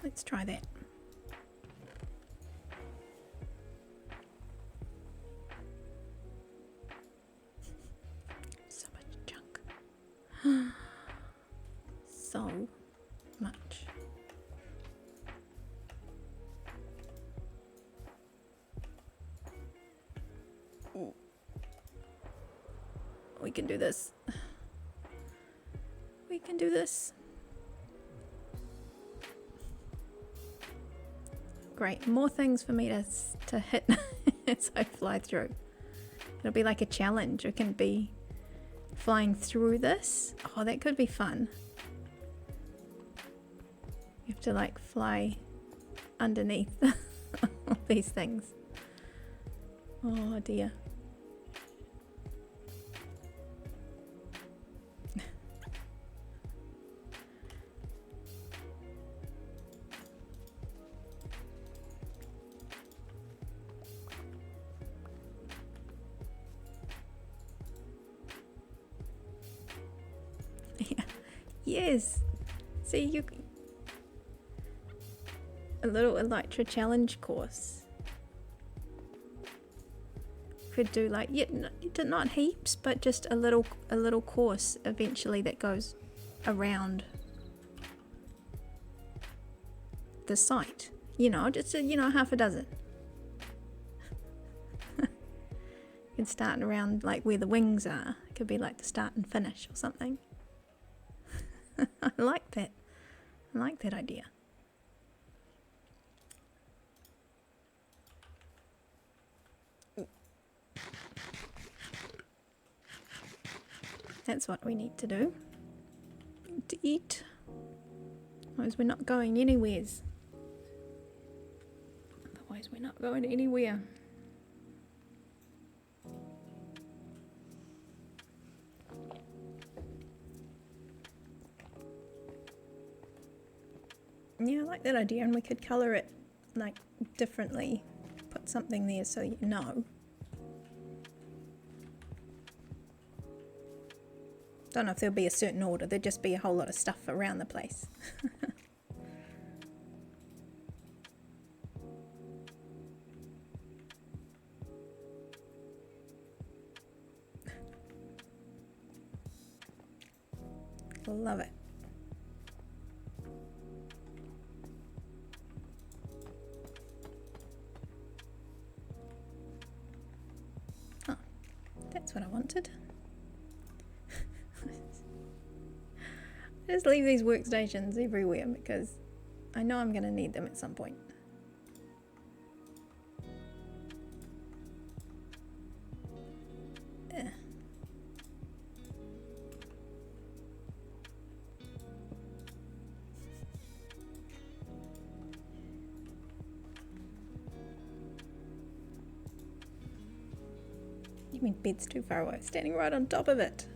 Let's try that. So much junk. So much. Ooh. We can do this. We can do this. Great, more things for me to hit as I fly through. It'll be like a challenge. It can be flying through this. Oh, that could be fun. You have to like fly underneath all these things. Oh dear. Yes. See, you a little Elytra challenge course. Could do like not heaps, but just a little course eventually that goes around the site. You know, just half a dozen. You can start around like where the wings are. It could be like the start and finish or something. I like that. I like that idea. That's what we need to do. Need to eat. Otherwise we're not going anywheres. Otherwise we're not going anywhere. Yeah, I like that idea, and we could colour it like differently. Put something there so you know. Don't know if there'll be a certain order, there'd just be a whole lot of stuff around the place. Love it. Oh, that's what I wanted. I just leave these workstations everywhere because I know I'm going to need them at some point. You mean bed's too far away? Standing right on top of it.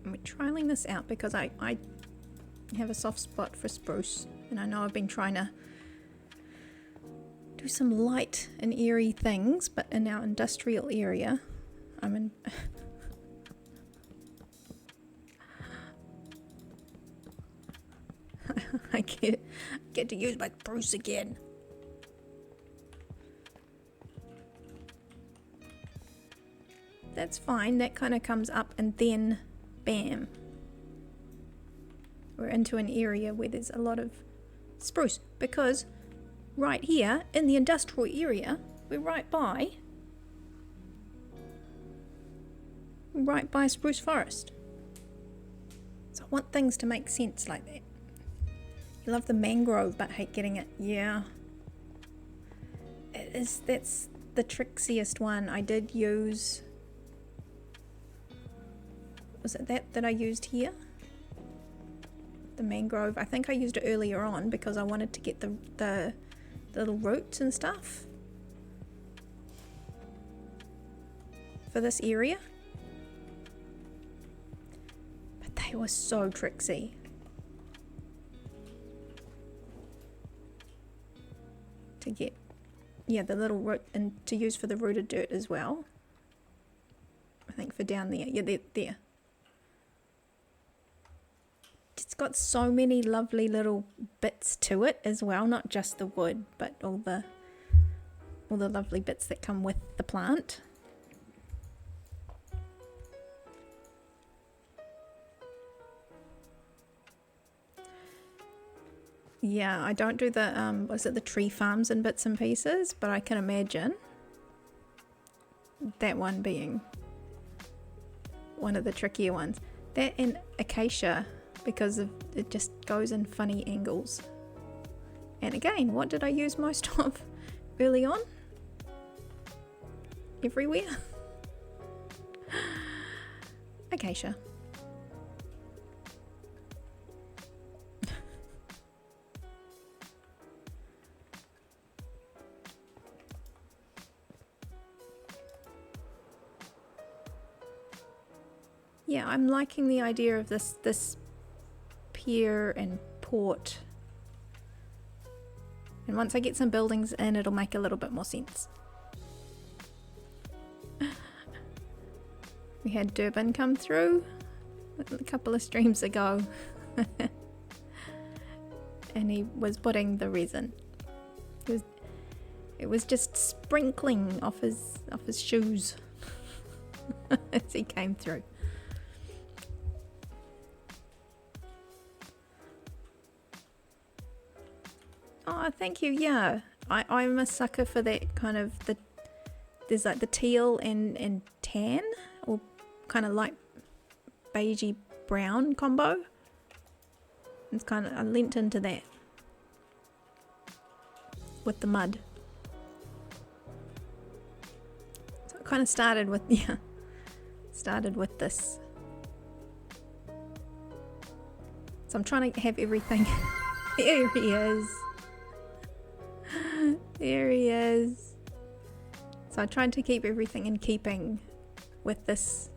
I'm trialing this out because I have a soft spot for spruce, and I know I've been trying to do some light and airy things, but in our industrial area, I'm in. I get to use my spruce again. That's fine. That kind of comes up, and then, bam, we're into an area where there's a lot of spruce, because right here in the industrial area, we're right by spruce forest. So I want things to make sense like that. You love the mangrove but hate getting it. Yeah, that's the trixiest one. I did use, was it that I used here? The mangrove. I think I used it earlier on because I wanted to get the little roots and stuff for this area, but they were so tricksy. To get, yeah, the little root, and to use for the rooted dirt as well. I think for down there, yeah, there. It's got so many lovely little bits to it as well, not just the wood, but all the lovely bits that come with the plant. Yeah, I don't do the was it the tree farms and bits and pieces, but I can imagine that one being one of the trickier ones. That and acacia, because it just goes in funny angles. And again, what did I use most of early on? Everywhere. Acacia. Yeah, I'm liking the idea of this pier and port, and once I get some buildings in, it'll make a little bit more sense. We had Durban come through a couple of streams ago and he was putting the resin. It was just sprinkling off his shoes as he came through. Oh, thank you. Yeah, I'm a sucker for that kind of the there's like the teal and tan, or kind of like beigey brown combo. It's kind of, I leant into that with the mud. So it kind of started with, yeah, started with this. So I'm trying to have everything. There he is. There he is. So I tried to keep everything in keeping with this.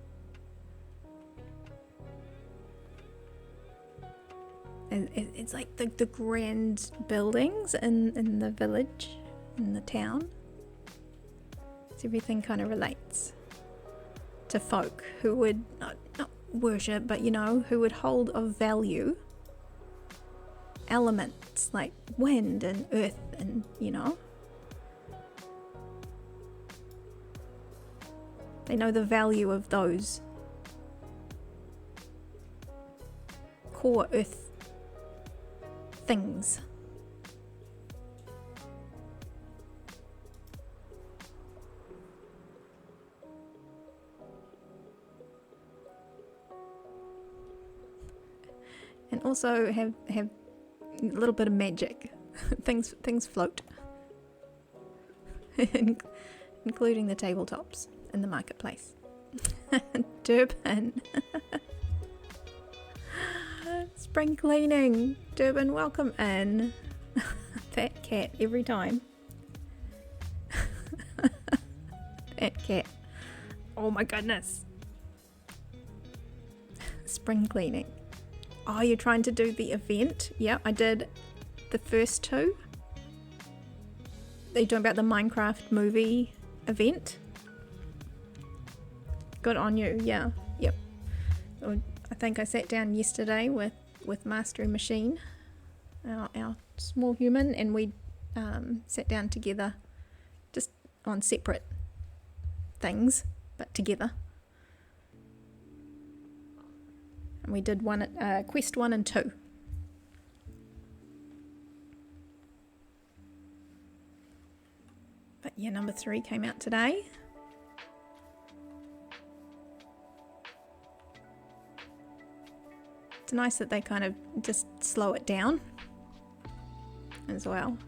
And it's like the grand buildings in the village, in the town. So everything kind of relates to folk who would not worship, but you know, who would hold of value elements like wind and earth, and you know, they know the value of those core earth things. And also have a little bit of magic. things float. Including the tabletops in the marketplace. Durban. Spring cleaning. Durban, welcome in. That cat every time. That cat. Oh my goodness. Spring cleaning. Oh, you're trying to do the event? Yeah, I did the first two. Are you talking about the Minecraft movie event? Good on you, yeah. Yep. I think I sat down yesterday with Mastery Machine, our small human, and we sat down together just on separate things, but together. And we did one at Quest 1 and 2. But yeah, number 3 came out today. It's nice that they kind of just slow it down as well.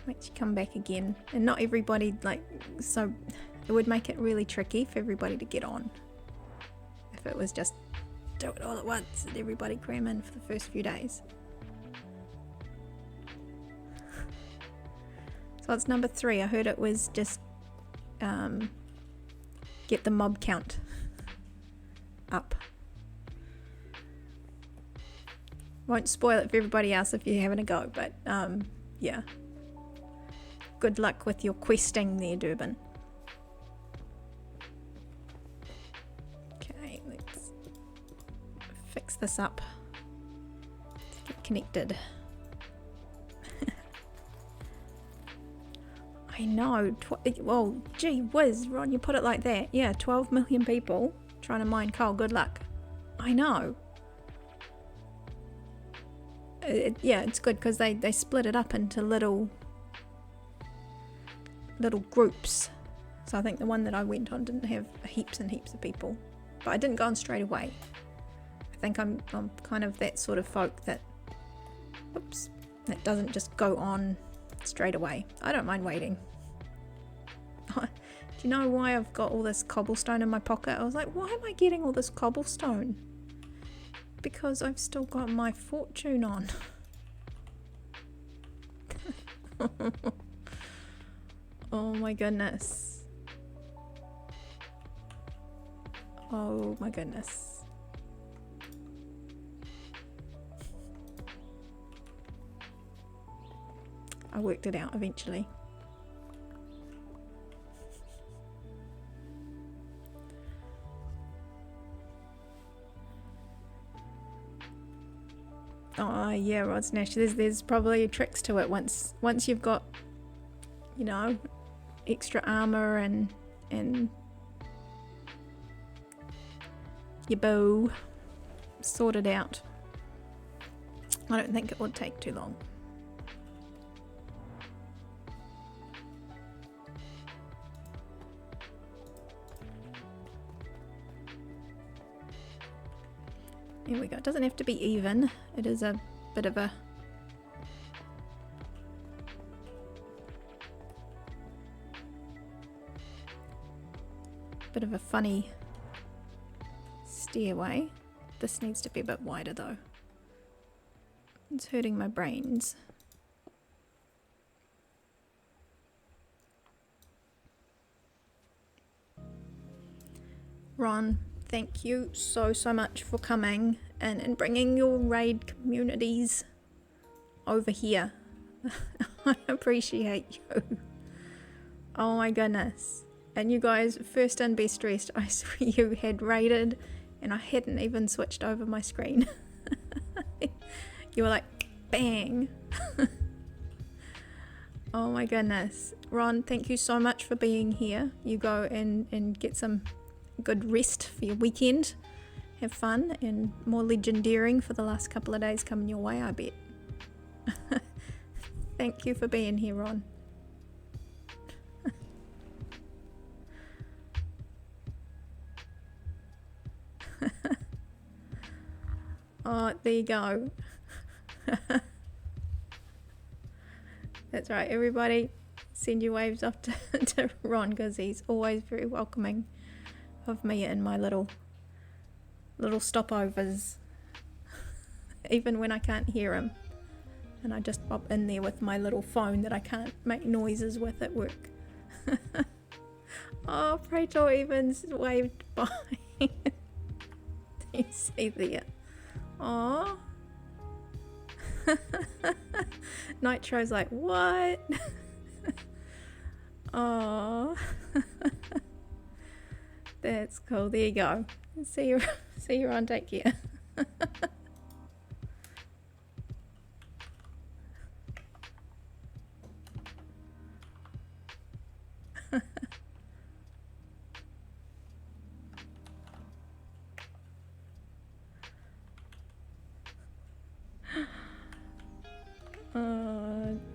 Makes you come back again. And not everybody, like, so it would make it really tricky for everybody to get on. If it was just do it all at once and everybody cram in for the first few days. So it's number 3. I heard it was just get the mob count up. Won't spoil it for everybody else if you're having a go, but yeah. Good luck with your questing there, Durban. Okay, let's fix this up. Let's get connected. I know. Well, gee whiz, Ron, you put it like that. Yeah, 12 million people trying to mine coal. Good luck. I know. Yeah, it's good because they split it up into little groups. So I think the one that I went on didn't have heaps and heaps of people, but I didn't go on straight away. I think I'm kind of that sort of folk that, oops, that doesn't just go on straight away. I don't mind waiting. Do you know why I've got all this cobblestone in my pocket? I was like, why am I getting all this cobblestone? Because I've still got my fortune on. Oh my goodness. Oh my goodness. I worked it out eventually. Oh yeah, Rod Snash. There's probably tricks to it once you've got, you know, extra armor and your bow sorted out. I don't think it would take too long. Here we go. It doesn't have to be even. It is a bit of a funny stairway. This needs to be a bit wider though. It's hurting my brains. Ron, thank you so much for coming and bringing your raid communities over here. I appreciate you. Oh my goodness. And you guys, first and best dressed, I swear you had raided and I hadn't even switched over my screen. You were like, bang. Oh my goodness. Ron, thank you so much for being here. You go and get some good rest for your weekend. Have fun and more legendaring for the last couple of days coming your way, I bet. Thank you for being here, Ron. Oh, there you go. That's right, everybody. Send your waves up to Ron because he's always very welcoming of me and my little stopovers. Even when I can't hear him. And I just pop in there with my little phone that I can't make noises with at work. Oh, Praetor Evans waved by. You see there. Aww. Nitro's like, what? Oh. That's cool. There you go. See you on. Take care.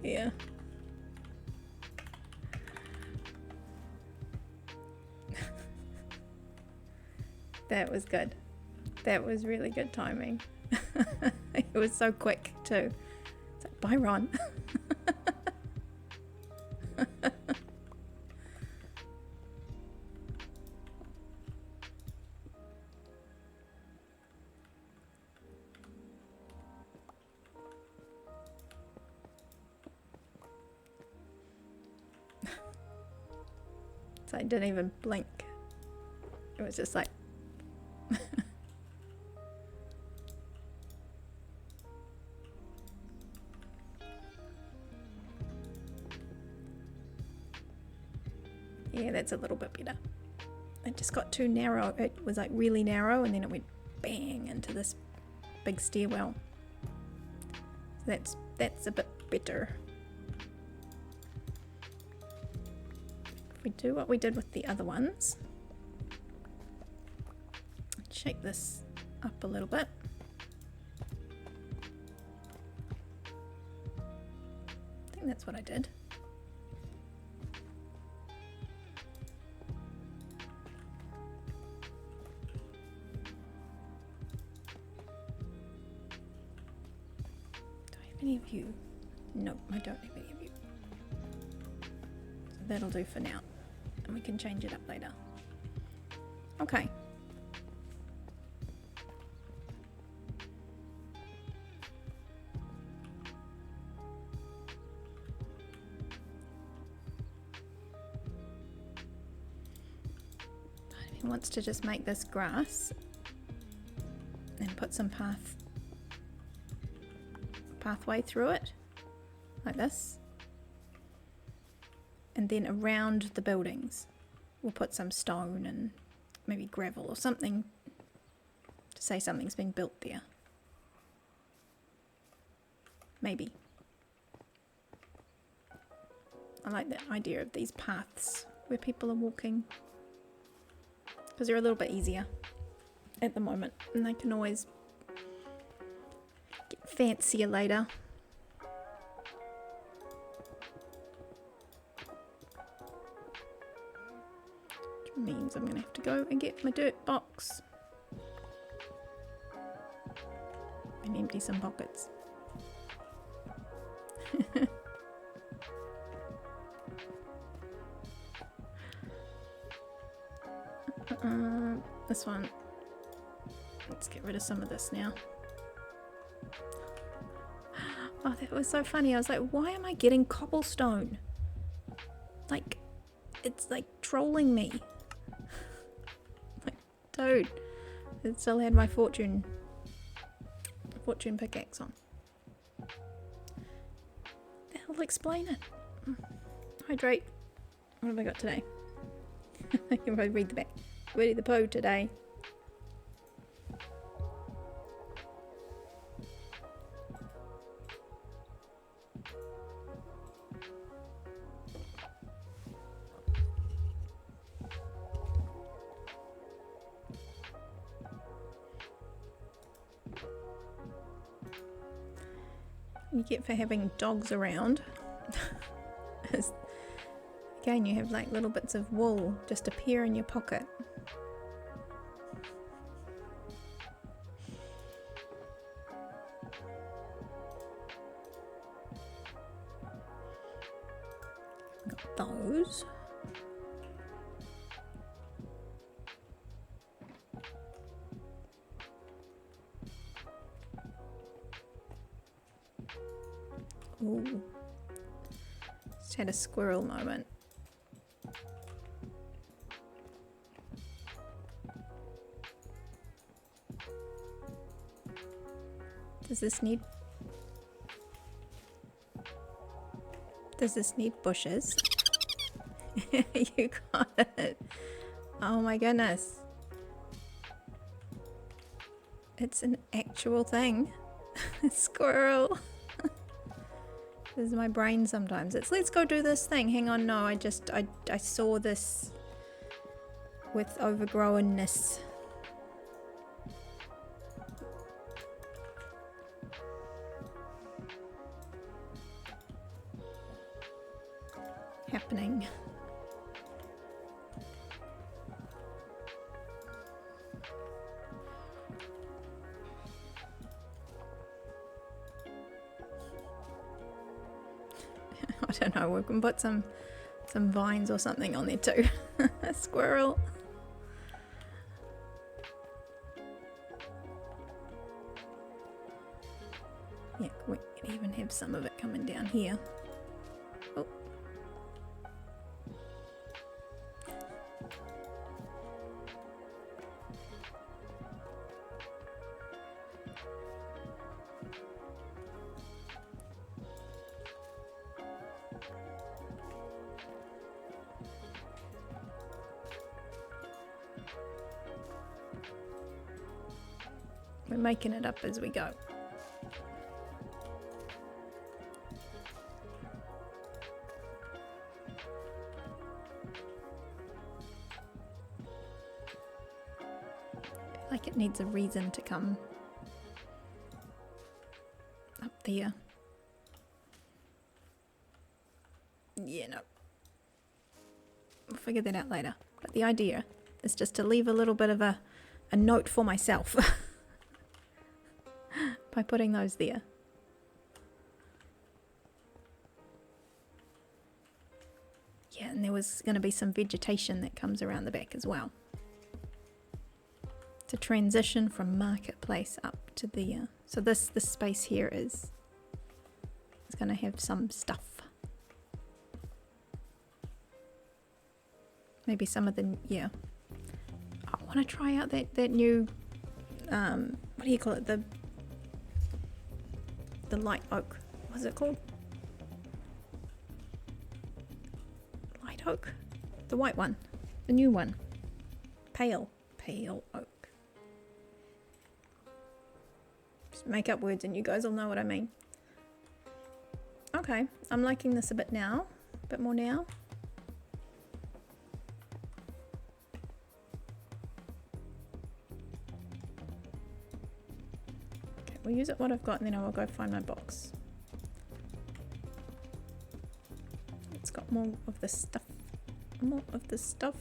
Yeah. That was good. That was really good timing. It was so quick too. It's like, bye, Ron. So I didn't even blink. It was just like yeah, that's a little bit better. It just got too narrow. It was like really narrow and then it went bang into this big stairwell. So that's a bit better. If we do what we did with the other ones, shake this up a little bit. I think that's what I did. Do I have any of you? No, I don't have any of you. So that'll do for now. And we can change it up later. Okay. He wants to just make this grass and put some pathway through it like this, and then around the buildings we'll put some stone and maybe gravel or something to say something's been built there. Maybe. I like the idea of these paths where people are walking, because they're a little bit easier at the moment and they can always get fancier later. Which means I'm going to have to go and get my dirt box. empty some pockets. This one. Let's get rid of some of this now. Oh, that was so funny. I was like, why am I getting cobblestone? Like, it's like trolling me. Like, dude. It still had my fortune pickaxe on. I'll explain it. Hydrate. What have I got today? I can probably read the back. Ready the Poe today. You get for having dogs around is, again, you have like little bits of wool just appear in your pocket. Got those. Ooh. Just had a squirrel moment. Does this need bushes? You got it. Oh my goodness. It's an actual thing. Squirrel. This is my brain sometimes. It's let's go do this thing. Hang on, no, I saw this with overgrownness. Happening. I don't know, we can put some vines or something on there too. A squirrel. Yeah, we can even have some of it coming down here. Oh. We're making it up as we go. I feel like it needs a reason to come up there. Yeah, no. We'll figure that out later. But the idea is just to leave a little bit of a note for myself. By putting those there. Yeah, and there was going to be some vegetation that comes around the back as well. To transition from marketplace up to there. So this space here is going to have some stuff. Maybe some of the, yeah. I want to try out that new, what do you call it? The light oak. What's it called? Light oak? The white one. The new one. Pale oak. Just make up words and you guys will know what I mean. Okay, I'm liking this a bit now. A bit more now. We'll use it what I've got and then I will go find my box. It's got more of the stuff. More of the stuff.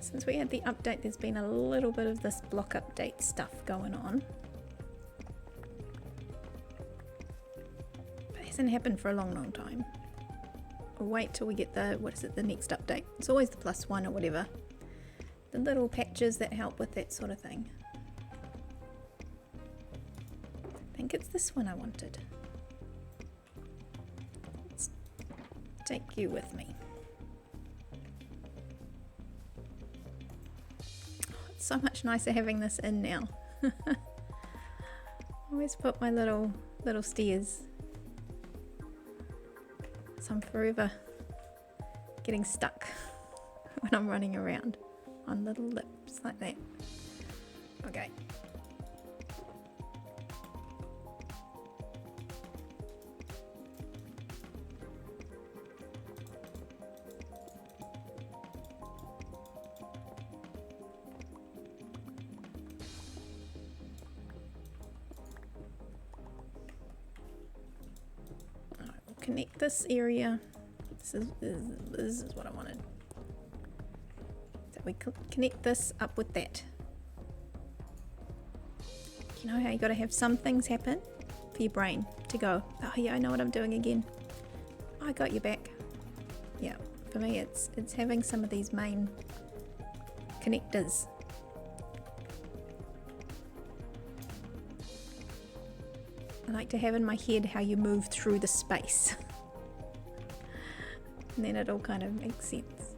Since we had the update, there's been a little bit of this block update stuff going on. But it hasn't happened for a long time. We'll wait till we get the, what is it, the next update. It's always the +1 or whatever. The little patches that help with that sort of thing. I think it's this one I wanted. Let's take you with me. So much nicer having this in now. Always put my little stairs. So I'm forever getting stuck when I'm running around on little lips like that. Okay. Connect this area. This is what I wanted. So we connect this up with that. You know how you got to have some things happen for your brain to go, oh yeah, I know what I'm doing again. I got your back. Yeah, for me it's having some of these main connectors. I like to have in my head how you move through the space. And then it all kind of makes sense.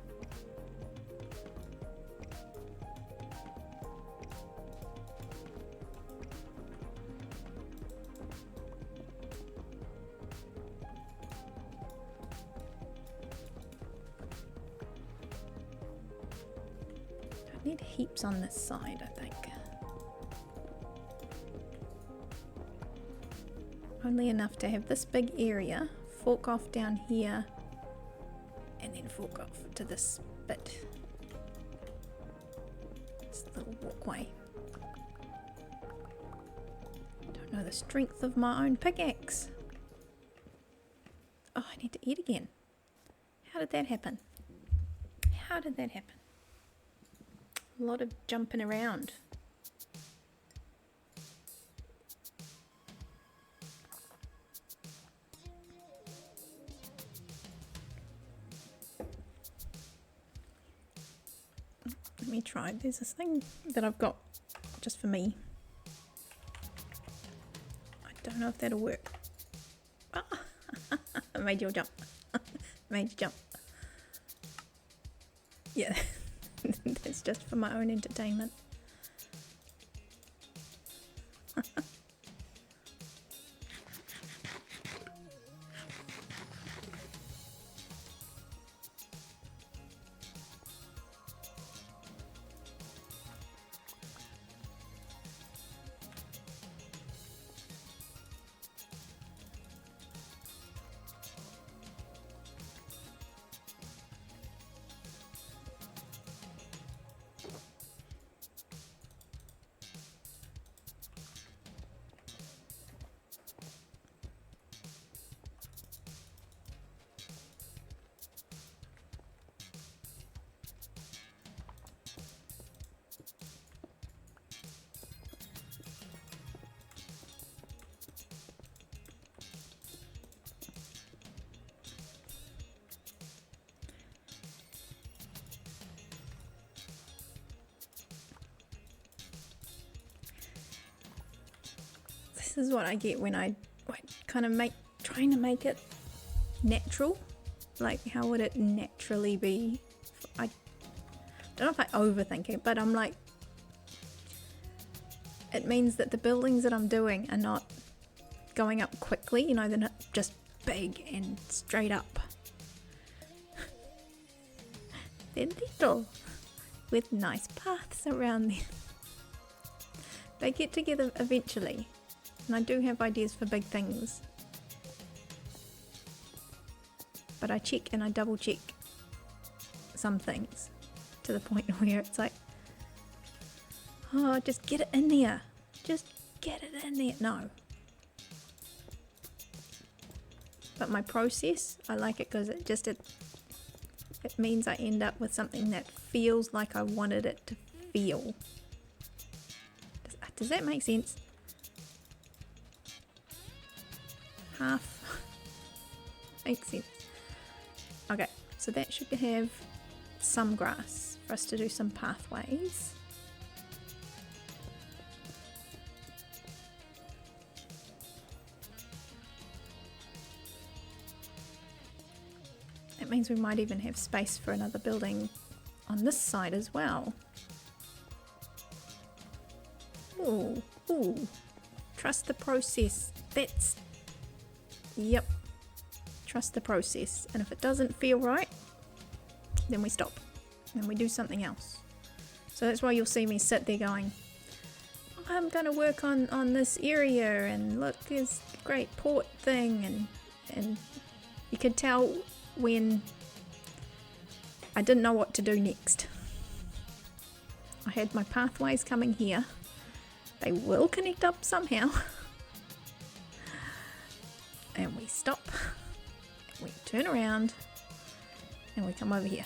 I need heaps on this side, I think. Only enough to have this big area, fork off down here, and then fork off to this bit. This little walkway. Don't know the strength of my own pickaxe. Oh, I need to eat again. How did that happen? How did that happen? A lot of jumping around. Let me try. There's this thing that I've got just for me. I don't know if that'll work. Ah! I made you jump. Made you jump. Yeah, that's just for my own entertainment. This is what I get when I kind of trying to make it natural. Like, how would it naturally be? I don't know if I overthink it, but I'm like, it means that the buildings that I'm doing are not going up quickly, you know, they're not just big and straight up. They're little, with nice paths around them. They get together eventually. And I do have ideas for big things. But I check and I double check some things to the point where it's like, oh, just get it in there. Just get it in there. No. But my process, I like it because it it means I end up with something that feels like I wanted it to feel. Does that make sense? Half makes sense. Okay, so that should have some grass for us to do some pathways. That means we might even have space for another building on this side as well. Ooh, ooh. Trust the process. That's... Yep. Trust the process. And if it doesn't feel right, then we stop. And we do something else. So that's why you'll see me sit there going, I'm going to work on this area, and look, there's a great port thing. And you could tell when I didn't know what to do next. I had my pathways coming here. They will connect up somehow. And we stop. We turn around. And we come over here.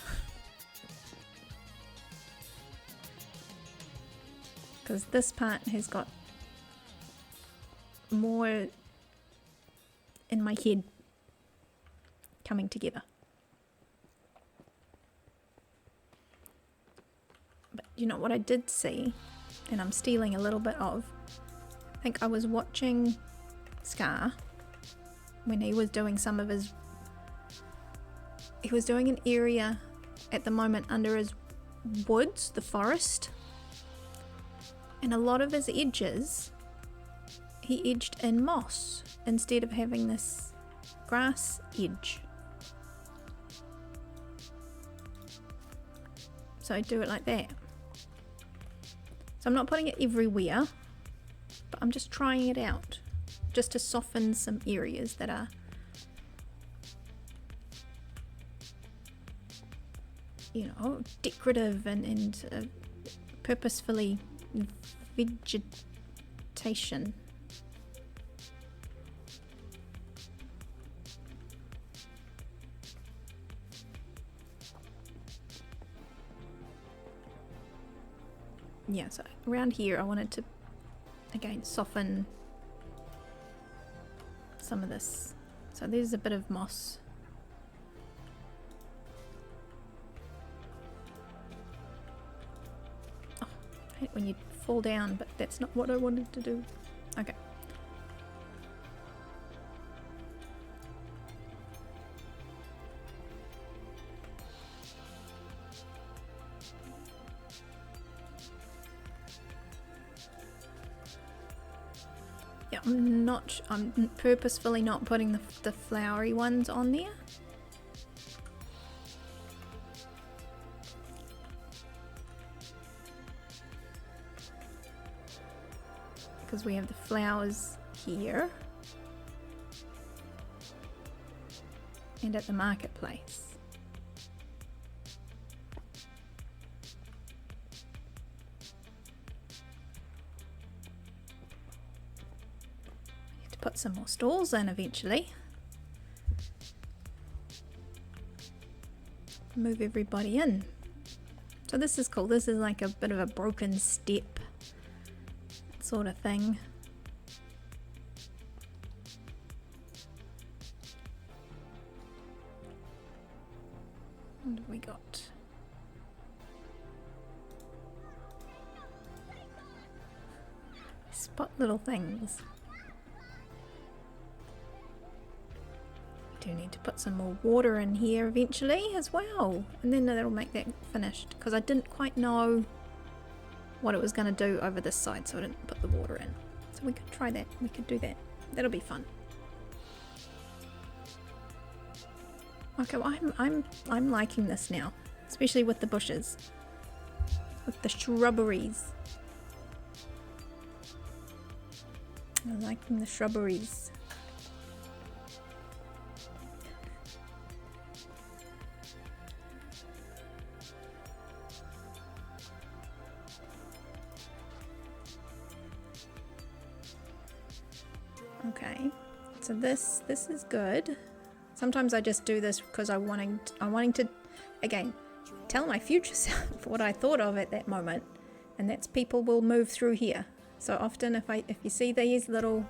Because this part has got more in my head coming together. But you know what I did see, and I'm stealing a little bit of, I think I was watching Scar when he was doing some of his, he was doing an area at the moment under his woods, the forest, and a lot of his edges he edged in moss instead of having this grass edge. So I do it like that. So I'm not putting it everywhere, but I'm just trying it out, just to soften some areas that are, you know, decorative and purposefully vegetation. Yeah, so around here I wanted to, again, soften some of this. So there's a bit of moss. Oh, I hate when you fall down, but that's not what I wanted to do. Okay. Yeah, I'm purposefully not putting the flowery ones on there. Because we have the flowers here. And at the marketplace. Put some more stalls in eventually. Move everybody in. So this is cool. This is like a bit of a broken step sort of thing. What have we got? Spot little things. Do need to put some more water in here eventually as well, and then that'll make that finished, because I didn't quite know what it was going to do over this side, so I didn't put the water in. So we could try that. We could do that. That'll be fun. Okay, well, I'm liking this now, especially with the bushes, with the shrubberies. I'm liking the shrubberies. Okay, so this is good. Sometimes I just do this because I'm wanting to again, tell my future self what I thought of at that moment, and that's people will move through here. So often if you see these little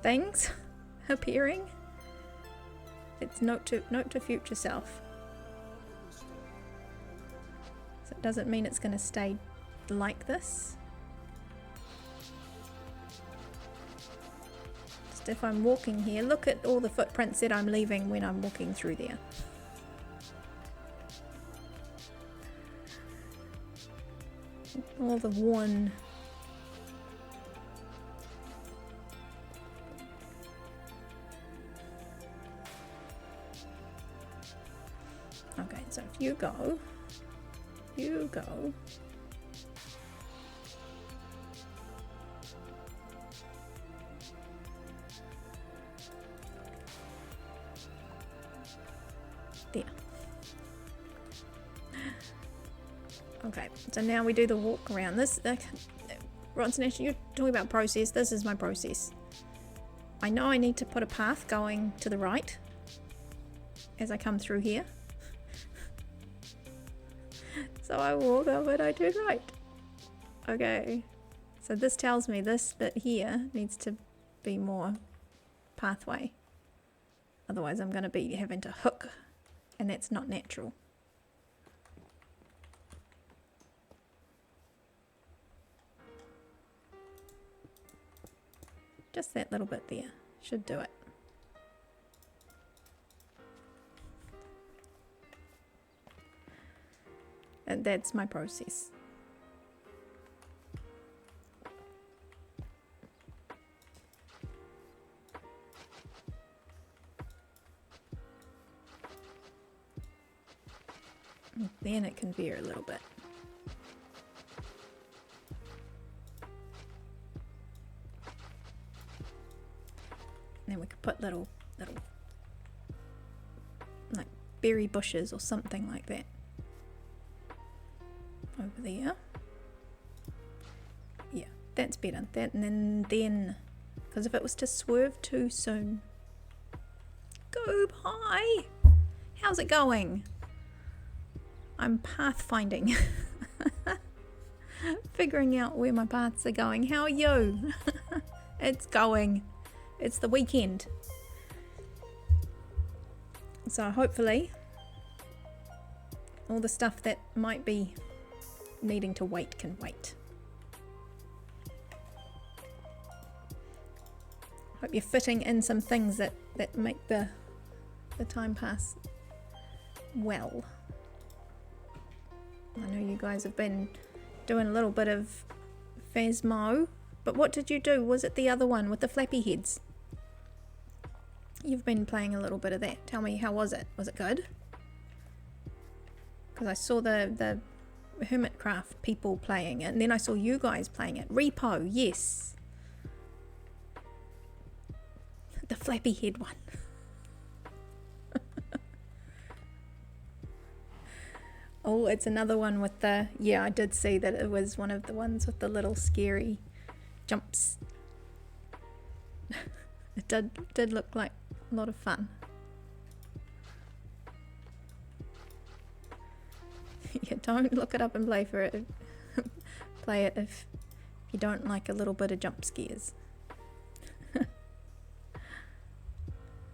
things appearing, it's note to future self. So it doesn't mean it's going to stay like this. Just if I'm walking here, look at all the footprints that I'm leaving when I'm walking through there. All the worn. Okay, so if you go there. Okay, so now we do the walk around. This, Ronson, you're talking about process. This is my process. I know I need to put a path going to the right as I come through here. So I walk up and I turn right. Okay, so this tells me this bit here needs to be more pathway. Otherwise I'm going to be having to hook, and that's not natural. Just that little bit there should do it. And that's my process. And then it can veer a little bit. And then we could put little like berry bushes or something like that over there. Yeah, that's better. That, and then because if it was to swerve too soon. Go by. How's it going? I'm pathfinding. Figuring out where my paths are going. How are you? It's going. It's the weekend. So hopefully all the stuff that might be needing to wait can wait. Hope you're fitting in some things that make the time pass well. I know you guys have been doing a little bit of Phasmo, but what did you do? Was it the other one with the flappy heads? You've been playing a little bit of that. Tell me, how was it? Was it good? Because I saw the Hermitcraft people playing it, and then I saw you guys playing it. Repo, yes. The flappy head one. Oh, it's another one with the... Yeah, I did see that it was one of the ones with the little scary jumps. It did look like a lot of fun. Yeah, don't look it up and play for it. Play it if you don't like a little bit of jump scares.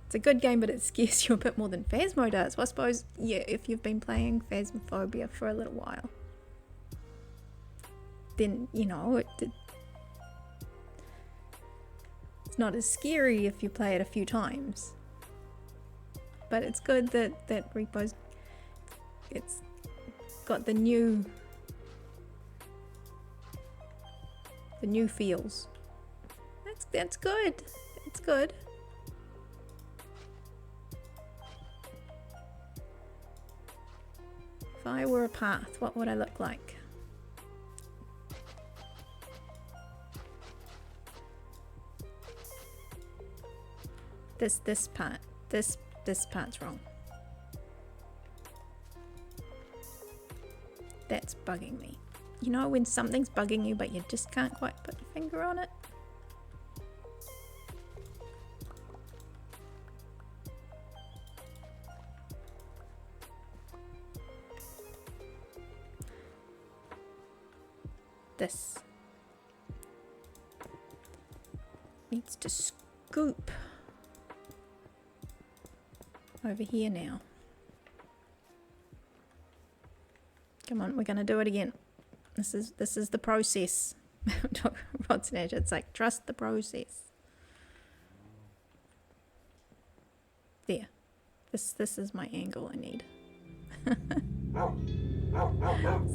It's a good game, but it scares you a bit more than Phasmo does. Well, I suppose, yeah, if you've been playing Phasmophobia for a little while, then, you know, it's not as scary if you play it a few times. But it's good that Repo's, it's got the new feels. That's good. It's good. If I were a path, what would I look like? This part's wrong. That's bugging me. You know when something's bugging you but you just can't quite put your finger on it? This needs to scoop over here now. Come on, we're gonna do it again. This is the process. Rod Snatch, it's like trust the process. There. This is my angle I need.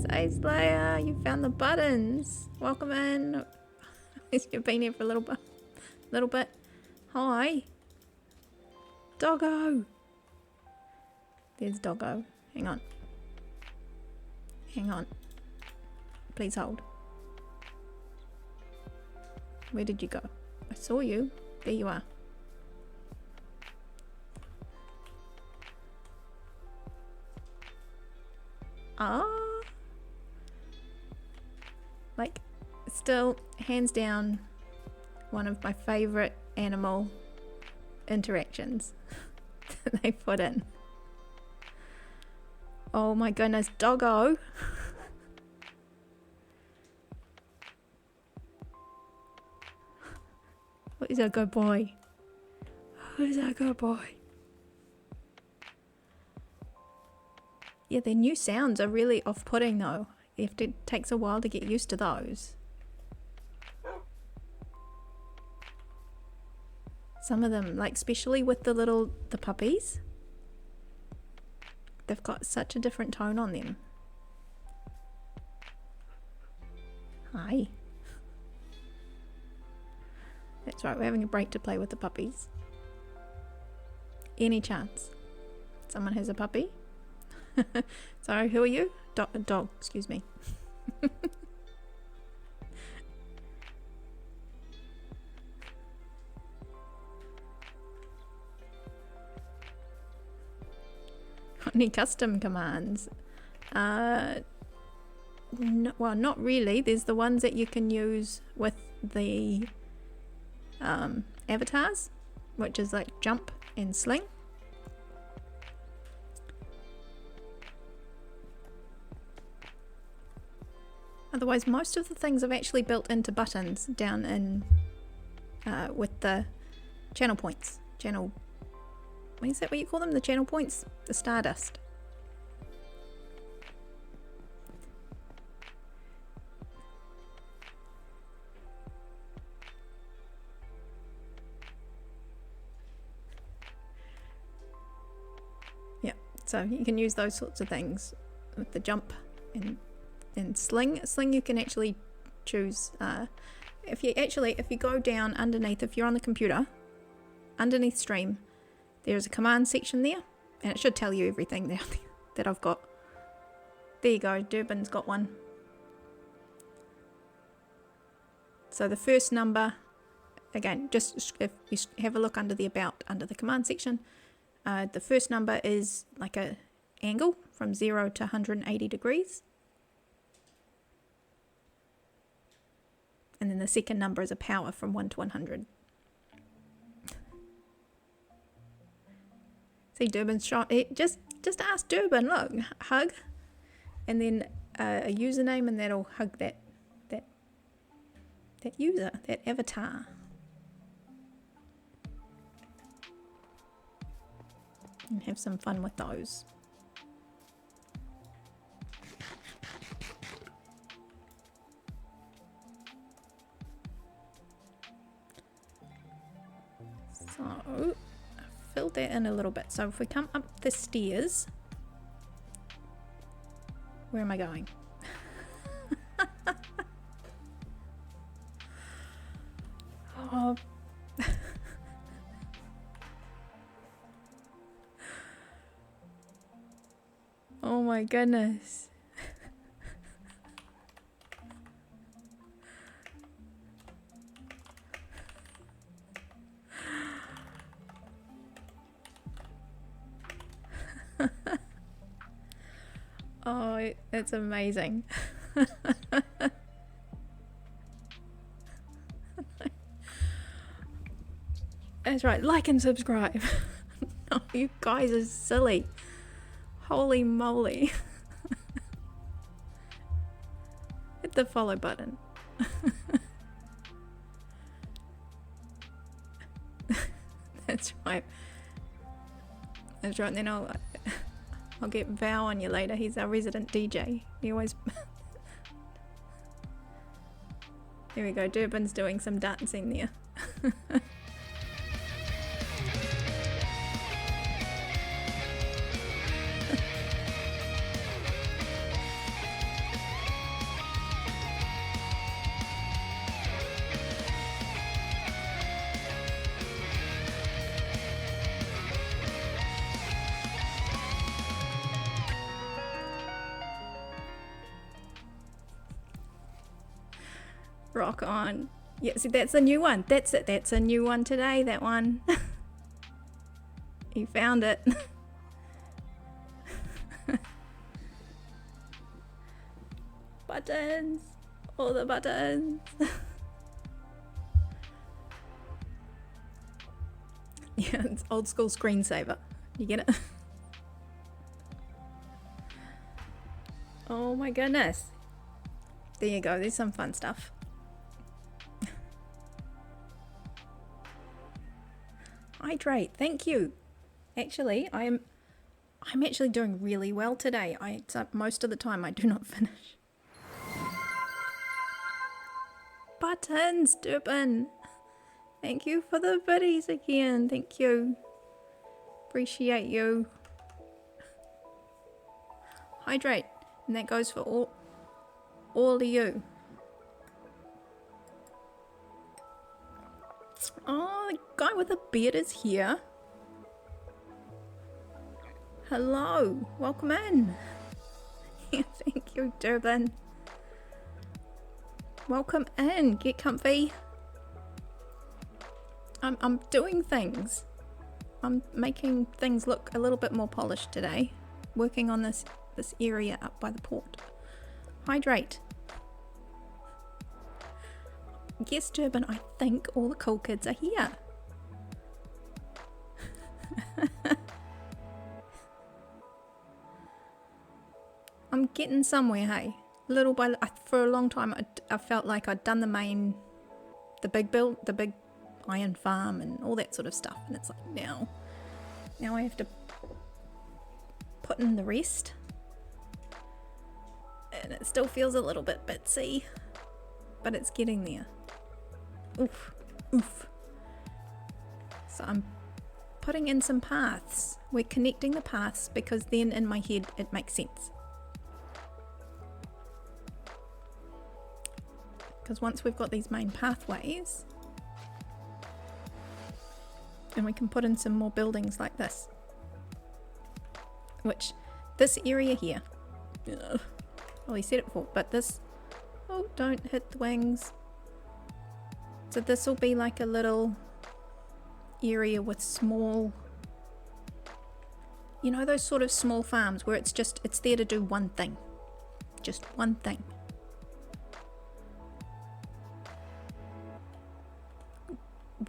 Say Slayer, you found the buttons. Welcome in. You've been here for a little bit. Hi. Doggo. There's Doggo. Hang on. Hang on. Please hold. Where did you go? I saw you. There you are. Ah. Like, still, hands down, one of my favourite animal interactions that they put in. Oh my goodness, Doggo. Who's a good boy? Who's a good boy? Yeah, their new sounds are really off-putting though. It takes a while to get used to those. Some of them, like especially with the puppies, they've got such a different tone on them. Hi. That's right, we're having a break to play with the puppies. Any chance someone has a puppy? Sorry, who are you? Dog, excuse me. Any custom commands? No, well, not really. There's the ones that you can use with the avatars, which is like jump and sling. Otherwise, most of the things I've actually built into buttons down in with the channel points. What is that what you call them? The channel points? The stardust. Yeah, so you can use those sorts of things with the jump and sling. Sling you can actually choose if you go down underneath, if you're on the computer underneath stream, there's a command section there and it should tell you everything there that I've got. There you go, Durban's got one. So the first number, again, just if you have a look under the about, under the command section, the first number is like a angle from 0 to 180 degrees. And then the second number is a power from 1 to 100. See, Durban's shot. Just ask Durban, look, hug. And then a username, and that'll hug that user, that avatar. And have some fun with those. So, I filled that in a little bit. So if we come up the stairs, where am I going? Oh. Oh my goodness. Oh, it's amazing. That's right, like and subscribe. Oh, you guys are silly. Holy moly. the follow button. That's right. That's right. Then I'll get Val on you later. He's our resident DJ. He always. There we go. Durban's doing some dancing there. Rock on. Yeah, see, that's a new one. That's it. That's a new one today, that one. You found it. Buttons. All the buttons. Yeah, it's old school screensaver. You get it? Oh my goodness. There you go. There's some fun stuff. Hydrate, thank you. Actually, I'm actually doing really well today. Most of the time I do not finish. Buttons, Durban. Thank you for the biddies again. Thank you. Appreciate you. Hydrate, and that goes for all of you. Oh, the guy with the beard is here. Hello, welcome in. Yeah, thank you, Durban. Welcome in, get comfy. I'm doing things. I'm making things look a little bit more polished today. Working on this area up by the port. Hydrate. Yes, Durban, I think all the cool kids are here. I'm getting somewhere, hey. Little by little, for a long time, I felt like I'd done the big iron farm and all that sort of stuff. And it's like, now I have to put in the rest. And it still feels a little bit bitsy, but it's getting there. Oof, oof. So I'm putting in some paths. We're connecting the paths because then in my head it makes sense. Because once we've got these main pathways, then we can put in some more buildings like this. Which, this area here, well, he said it before, but this, oh, don't hit the wings. So this will be like a little area with small, you know, those sort of small farms where it's there to do one thing. Just one thing.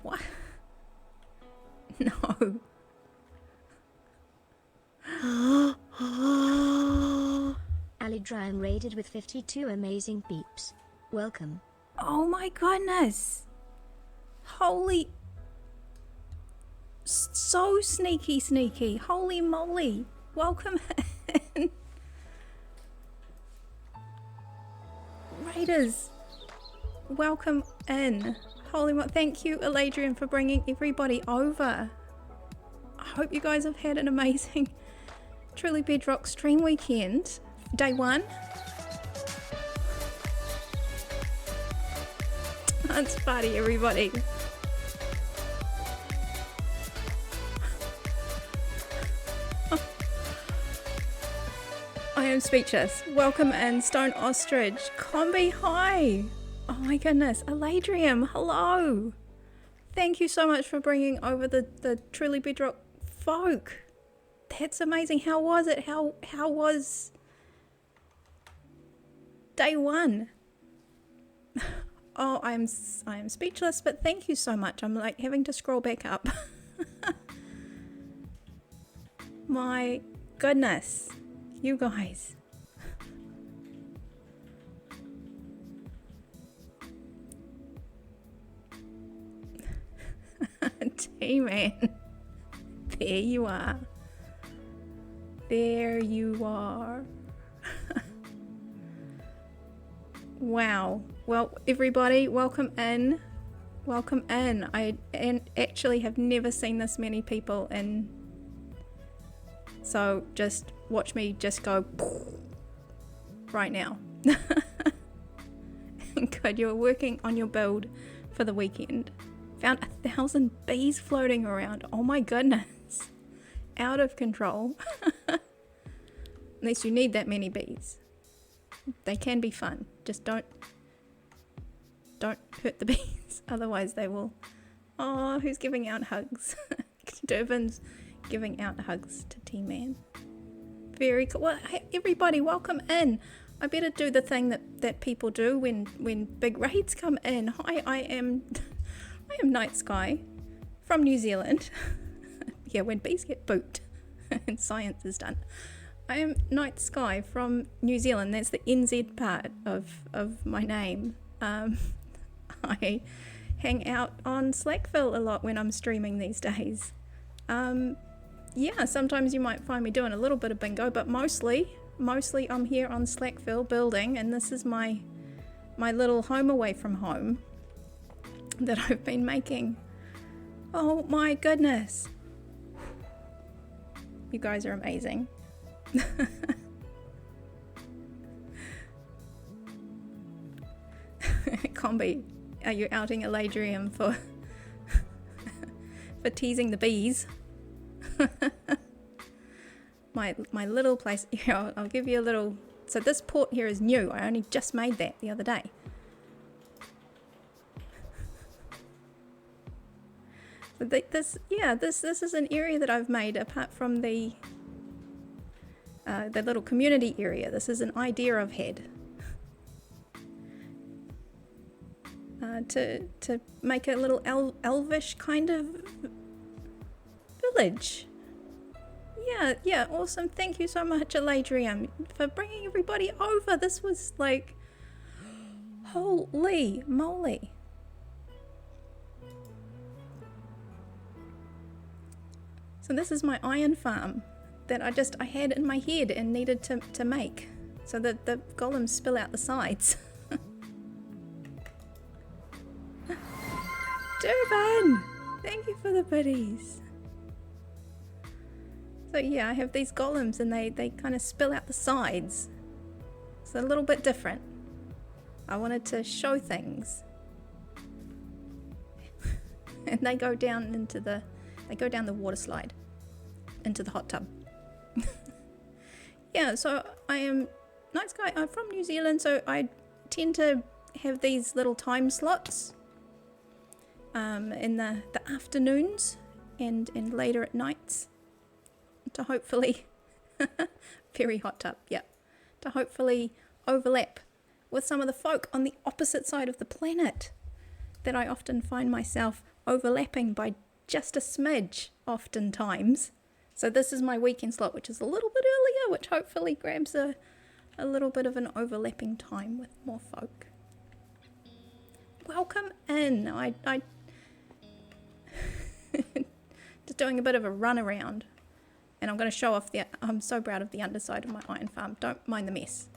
What? No. Alidrian raided with 52 amazing beeps. Welcome. Oh my goodness. Holy. So sneaky. Holy moly. Welcome in. Raiders. Welcome in. Holy moly. Thank you, Aladrian, for bringing everybody over. I hope you guys have had an amazing Truly Bedrock stream weekend. Day one. Let's party, everybody. I am speechless. Welcome in, Stone Ostrich. Combi, hi. Oh my goodness. Aladrium, hello. Thank you so much for bringing over the Truly Bedrock folk. That's amazing. How was it? How was day one? Oh, I am speechless, but thank you so much. I'm like having to scroll back up. My goodness, you guys. T-Man. There you are. There you are. Wow. Well, everybody, welcome in. Welcome in. I actually have never seen this many people in. So just watch me just go right now. Good, you're working on your build for the weekend. Found 1,000 bees floating around. Oh my goodness. Out of control. Unless you need that many bees. They can be fun. Just don't hurt the bees. Otherwise they will. Oh, who's giving out hugs? Durban's giving out hugs to T-Man. Very cool. Well, hey, everybody, welcome in. I better do the thing that people do when big raids come in. Hi, I am Night Sky from New Zealand. Yeah, when bees get booped and science is done. I am Night Sky from New Zealand. That's the NZ part of my name. I hang out on Slackville a lot when I'm streaming these days. Yeah, sometimes you might find me doing a little bit of bingo, but mostly I'm here on Slackville building, and this is my little home away from home that I've been making. Oh my goodness. You guys are amazing. Combi, are you outing Eladrium for for teasing the bees? my little place here, I'll give you a little. So this port here is new. I only just made that the other day. So this is an area that I've made apart from the little community area. This is an idea I've had to make a little elvish kind of village. Yeah, awesome. Thank you so much, Eladrium, for bringing everybody over. This was like, holy moly. So this is my iron farm that I had in my head and needed to make so that the golems spill out the sides. Durban! Thank you for the biddies. So yeah, I have these golems and they kind of spill out the sides. It's a little bit different. I wanted to show things. And they go down the water slide into the hot tub. Yeah, so I am Night Sky. I'm from New Zealand, so I tend to have these little time slots in the afternoons and later at nights to hopefully very hot tub, yeah, to hopefully overlap with some of the folk on the opposite side of the planet that I often find myself overlapping by just a smidge oftentimes. So this is my weekend slot, which is a little bit earlier, which hopefully grabs a little bit of an overlapping time with more folk. Welcome in. I just doing a bit of a run around, and I'm going to show off I'm so proud of the underside of my iron farm. Don't mind the mess.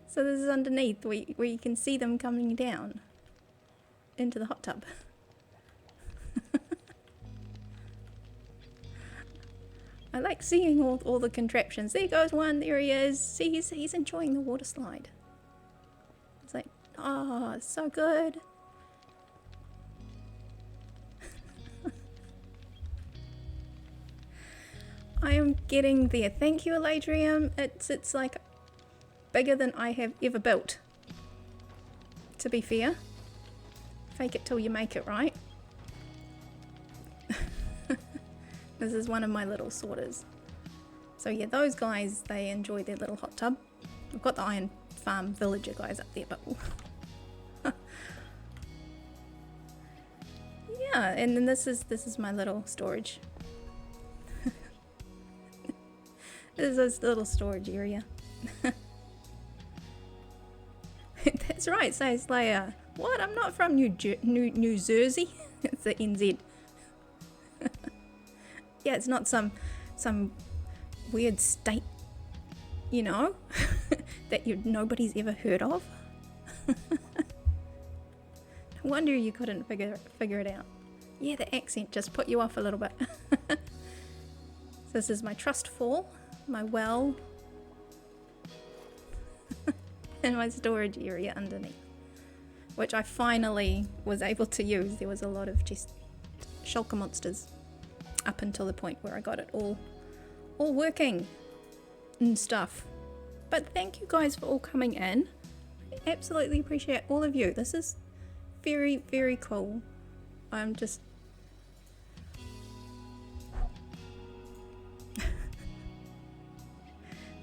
So this is underneath where you can see them coming down into the hot tub. I like seeing all the contraptions. There goes one, there he is. See, he's enjoying the water slide. It's like, oh, it's so good. I am getting there. Thank you, Eladrium. It's like bigger than I have ever built. To be fair. Fake it till you make it, right? This is one of my little sorters. So yeah, those guys, they enjoy their little hot tub. I've got the iron farm villager guys up there, but yeah, and then this is my little storage. This is a little storage area. That's right, says Slayer. What? I'm not from New Jersey. It's the NZ. Yeah, it's not some weird state, you know, that nobody's ever heard of. No wonder you couldn't figure it out. Yeah, the accent just put you off a little bit. So this is my trust fall, my well, and my storage area underneath, which I finally was able to use. There was a lot of just shulker monsters up until the point where I got it all working and stuff. But thank you guys for all coming in. I absolutely appreciate all of you. This is very, very cool. I'm just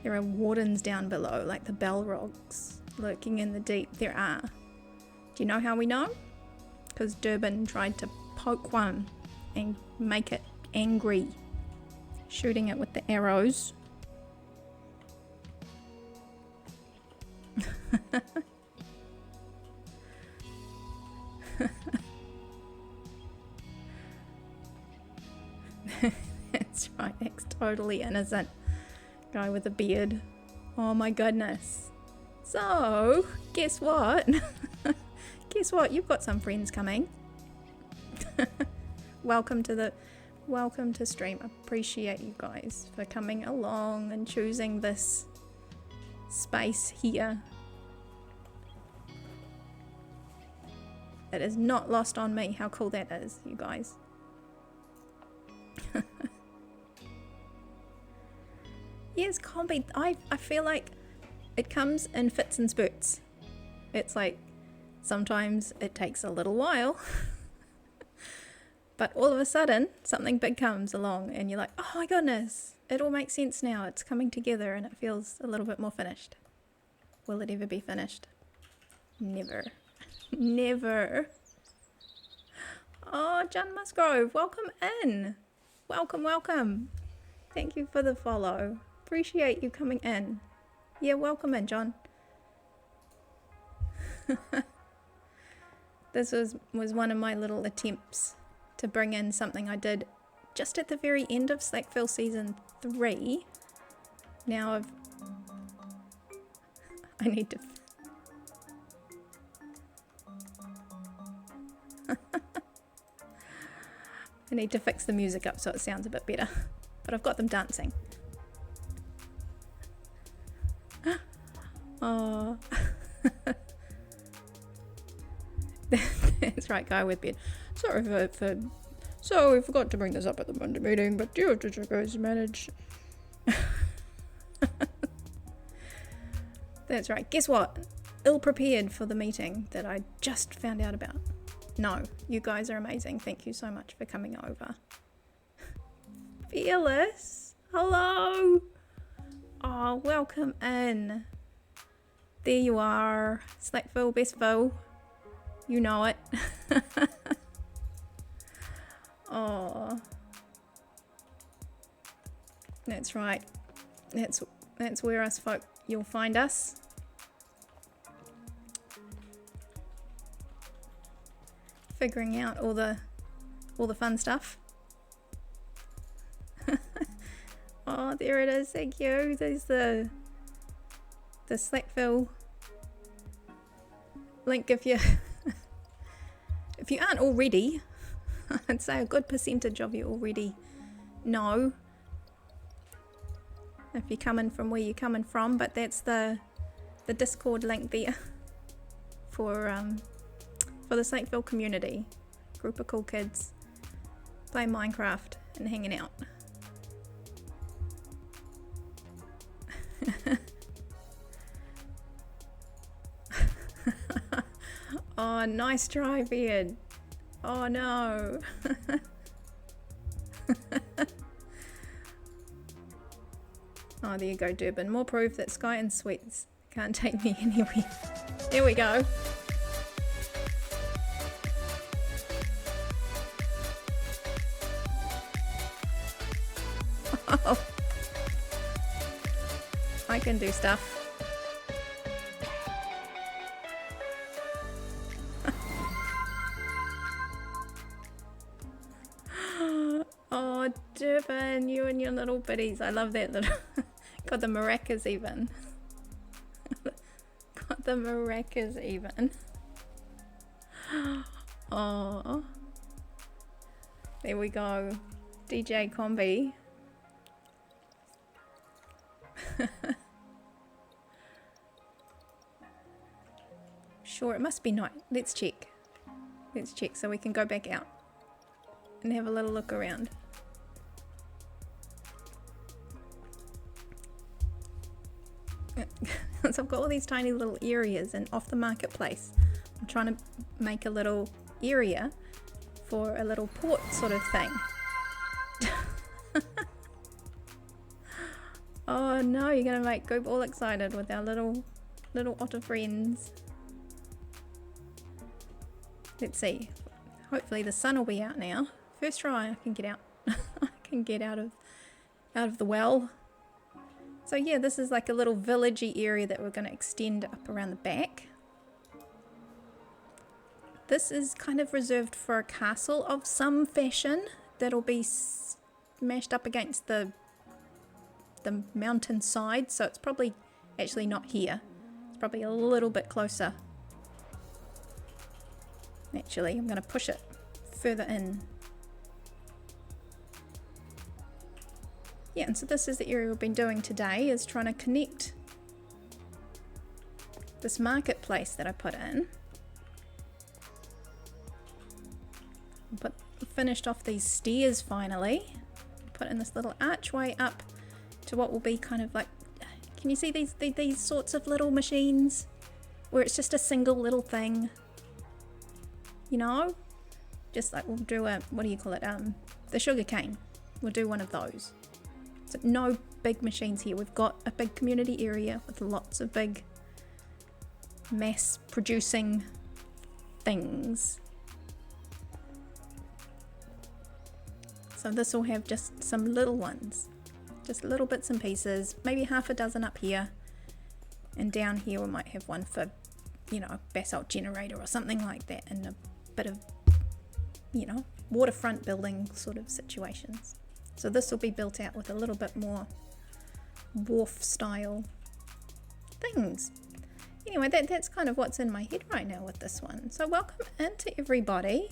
there are wardens down below, like the Balrogs lurking in the deep. There are. Do you know how we know? Because Durbin tried to poke one and make it angry, shooting it with the arrows. That's right, X totally innocent. Guy with a beard. Oh my goodness. So, guess what? Guess what? You've got some friends coming. Welcome to stream. Appreciate you guys for coming along and choosing this space here. It is not lost on me how cool that is, you guys. Yes, combi. I feel like it comes in fits and spurts. It's like sometimes it takes a little while, but all of a sudden something big comes along and you're like, oh my goodness, it all makes sense now. It's coming together and it feels a little bit more finished. Will it ever be finished? Never. Never. Oh, John Musgrove, welcome in. Welcome, welcome. Thank you for the follow. Appreciate you coming in. Yeah, welcome in, John. This was one of my little attempts to bring in something I did just at the very end of Slackville Season 3. Now I need to... I need to fix the music up so it sounds a bit better. But I've got them dancing. Oh. That's right, guy with beard. Sorry for so we forgot to bring this up at the Monday meeting, but you guys manage. That's right. Guess what? Ill prepared for the meeting that I just found out about. No, you guys are amazing. Thank you so much for coming over. Fearless, hello. Oh, welcome in. There you are, Slackville, best foe. You know it. Oh, that's right. That's where us folk. You'll find us. Figuring out all the fun stuff. Oh, there it is. Thank you. There's the Slackville link. If you aren't already, I'd say a good percentage of you already know. If you're coming from where you're coming from, but that's the Discord link there for the Slackville community. Group of cool kids playing Minecraft and hanging out. Oh, nice try, Beard. Oh no. Oh, there you go, Durbin. More proof that Sky and Sweets can't take me anywhere. There we go. Oh. I can do stuff. Durban, you and your little biddies. I love that little... Got the maracas even. Got the maracas even. Oh. There we go. DJ Combi. Sure, it must be night. Let's check. Let's check so we can go back out and have a little look around. So I've got all these tiny little areas, and off the marketplace I'm trying to make a little area for a little port sort of thing. Oh no, you're gonna make Goop all excited with our little otter friends. Let's see. Hopefully the sun will be out now. First try I can get out. I can get out of the well. So yeah, this is like a little villagey area that we're going to extend up around the back. This is kind of reserved for a castle of some fashion that'll be smashed up against the mountain side, so it's probably actually not here. It's probably a little bit closer. Actually, I'm going to push it further in. Yeah, and so this is the area we've been doing today, is trying to connect this marketplace that I put in. Finished off these stairs finally. Put in this little archway up to what will be kind of like, can you see these sorts of little machines where it's just a single little thing, you know, just like we'll do a, what do you call it, the sugar cane. We'll do one of those. So no big machines here. We've got a big community area with lots of big mass producing things. So this will have just some little ones, just little bits and pieces, maybe half a dozen up here, and down here we might have one for, you know, basalt generator or something like that, and a bit of, you know, waterfront building sort of situations. So this will be built out with a little bit more wharf style things. Anyway, that's kind of what's in my head right now with this one. So welcome into everybody.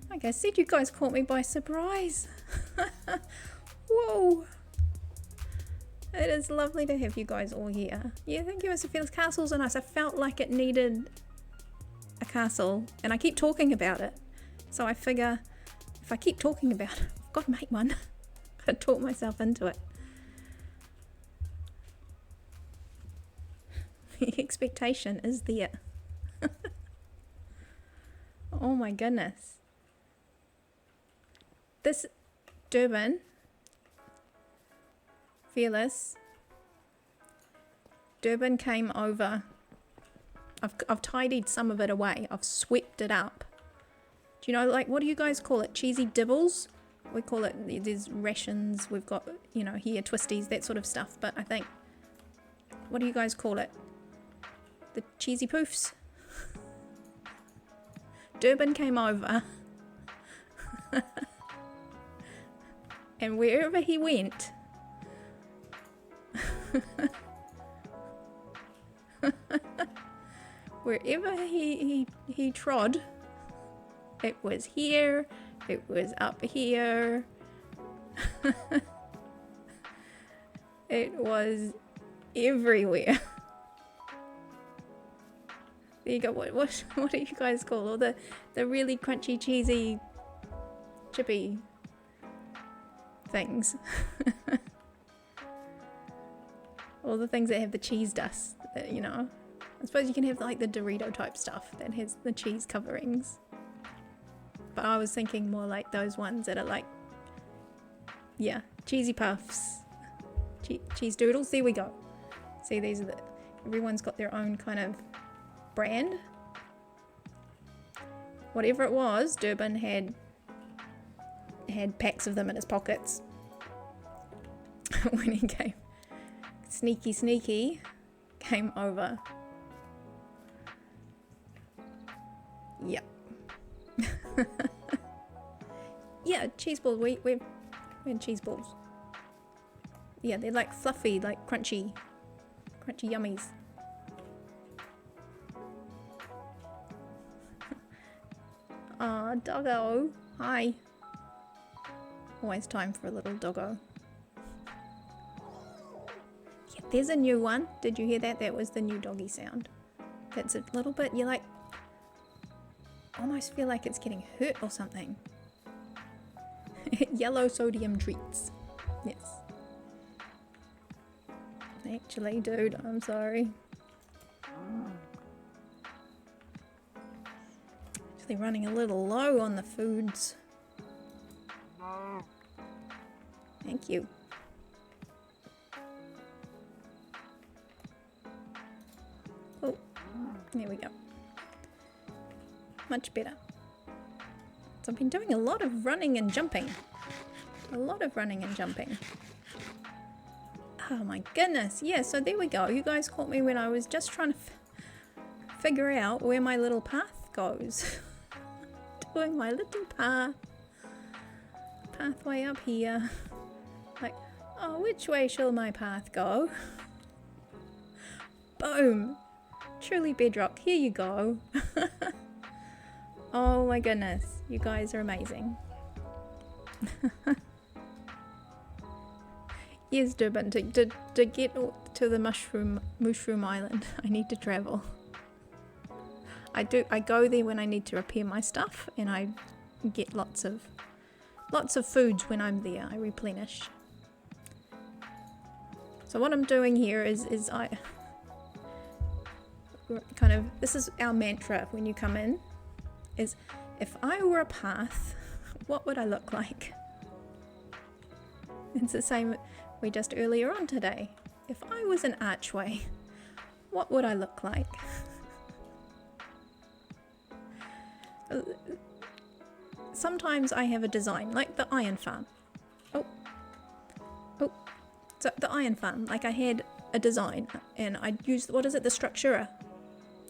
Like I said, you guys caught me by surprise. Whoa. It is lovely to have you guys all here. Yeah, thank you, Mr. Felix. Castles are nice. I felt like it needed a castle, and I keep talking about it. So I figure, if I keep talking about it, I've got to make one. I've got to talk myself into it. The expectation is there. Oh my goodness. This Durban, Fearless, Durban came over. I've tidied some of it away. I've swept it up. Do you know, like, what do you guys call it? Cheesy dibbles? We call it, there's rations, we've got, you know, here twisties, that sort of stuff. But I think, what do you guys call it? The cheesy poofs? Durban came over. And wherever he went, wherever he trod, it was here, it was up here, it was everywhere. There you go. What do you guys call all the really crunchy, cheesy, chippy things? All the things that have the cheese dust, that, you know. I suppose you can have like the Dorito type stuff that has the cheese coverings. But I was thinking more like those ones that are like, yeah, cheesy puffs, cheese doodles. There we go. See, these are everyone's got their own kind of brand. Whatever it was, Durban had packs of them in his pockets when he came. Sneaky came over. Yep. Yeah, Yeah, cheese balls. We had cheese balls. Yeah, they're like fluffy, like crunchy yummies. Aw, doggo. Hi. Always time for a little doggo. Yeah, there's a new one. Did you hear that? That was the new doggy sound. That's a little bit, you like, almost feel like it's getting hurt or something. Yellow sodium treats. Yes. Actually, dude, I'm sorry. Actually running a little low on the foods. Thank you. Oh, there we go. Much better. So I've been doing a lot of running and jumping. A lot of running and jumping. Oh my goodness. Yeah, so there we go. You guys caught me when I was just trying to figure out where my little path goes. Doing my little pathway up here. Like, oh, which way shall my path go? Boom. Truly Bedrock. Here you go. Oh my goodness. You guys are amazing. Yes, Durban, to get to the mushroom island, I need to travel. I go there when I need to repair my stuff, and I get lots of foods when I'm there. I replenish. So what I'm doing here is I kind of, this is our mantra when you come in, is if I were a path, what would I look like? It's the same we just earlier on today. If I was an archway, what would I look like? Sometimes I have a design, like the iron farm. Oh, so the iron farm, like I had a design, and I used, what is it, the structurer.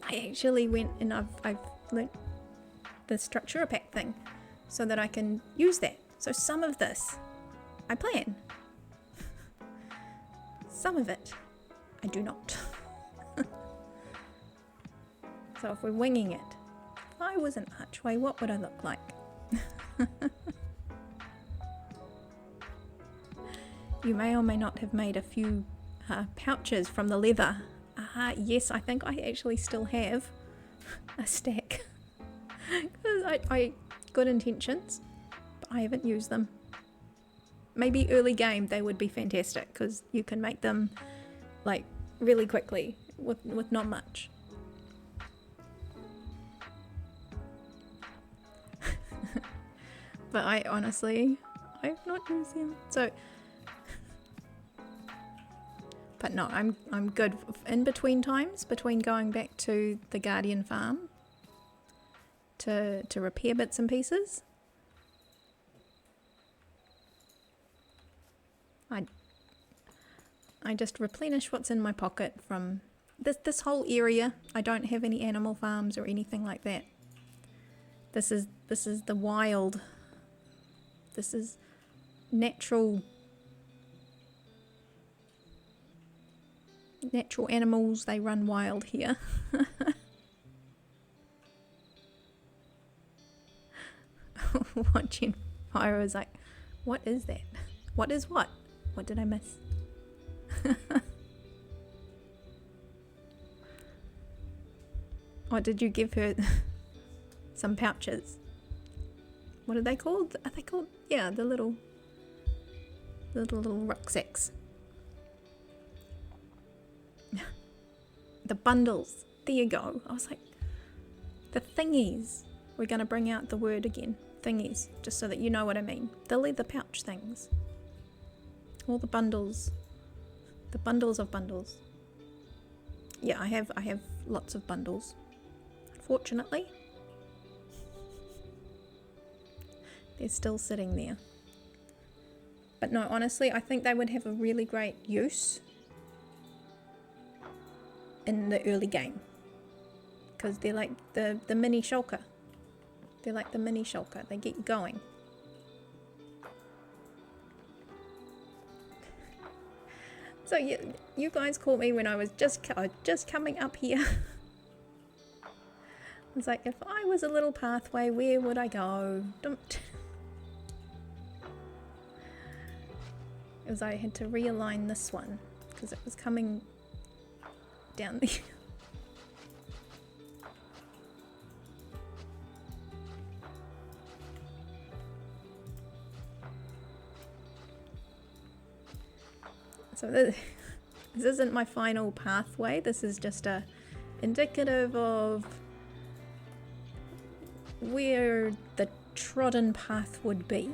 I actually went and I've learnt the structurer pack thing, so that I can use that. So some of this, I plan. Some of it, I do not. So if we're winging it, if I was an archway, what would I look like? You may or may not have made a few pouches from the leather. Yes, I think I actually still have a stack. Because I good intentions, but I haven't used them. Maybe early game they would be fantastic, because you can make them like really quickly with not much. But I honestly, I've not used them. So, but no, I'm good in between times, between going back to the Guardian farm to repair bits and pieces. I just replenish what's in my pocket from this whole area. I don't have any animal farms or anything like that. This is the wild. This is natural animals. They run wild here. What JenFIREr is like, what is that? What is what? What did I miss? Or did you give her some pouches? What are they called? Are they called? Yeah, the little rucksacks. The bundles. There you go. I was like, the thingies. We're going to bring out the word again. Thingies. Just so that you know what I mean. The leather pouch things. All the bundles. The bundles of bundles. Yeah, I have lots of bundles. Unfortunately. They're still sitting there. But no, honestly, I think they would have a really great use in the early game. Because they're like the mini shulker. They're like the mini shulker. They get you going. So you guys caught me when I was just coming up here. It's like, if I was a little pathway, where would I go? Don't. It was I had to realign this one because it was coming down the. So this isn't my final pathway. This is just a indicative of where the trodden path would be.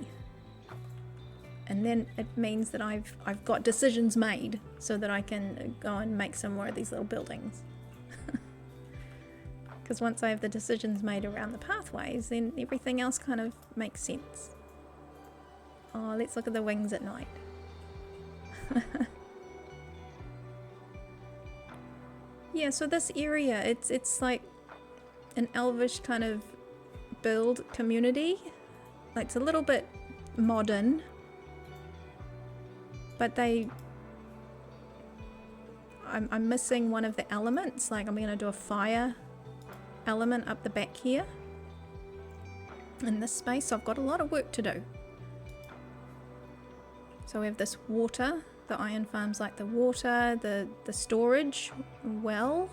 And then it means that I've got decisions made so that I can go and make some more of these little buildings. Because once I have the decisions made around the pathways, then everything else kind of makes sense. Oh, let's look at the wings at night. Yeah, so this area, it's like an elvish kind of build community. Like, it's a little bit modern, but I'm missing one of the elements. Like, I'm going to do a fire element up the back here in this space, so I've got a lot of work to do. So we have this water. The iron farms like the water, the storage well.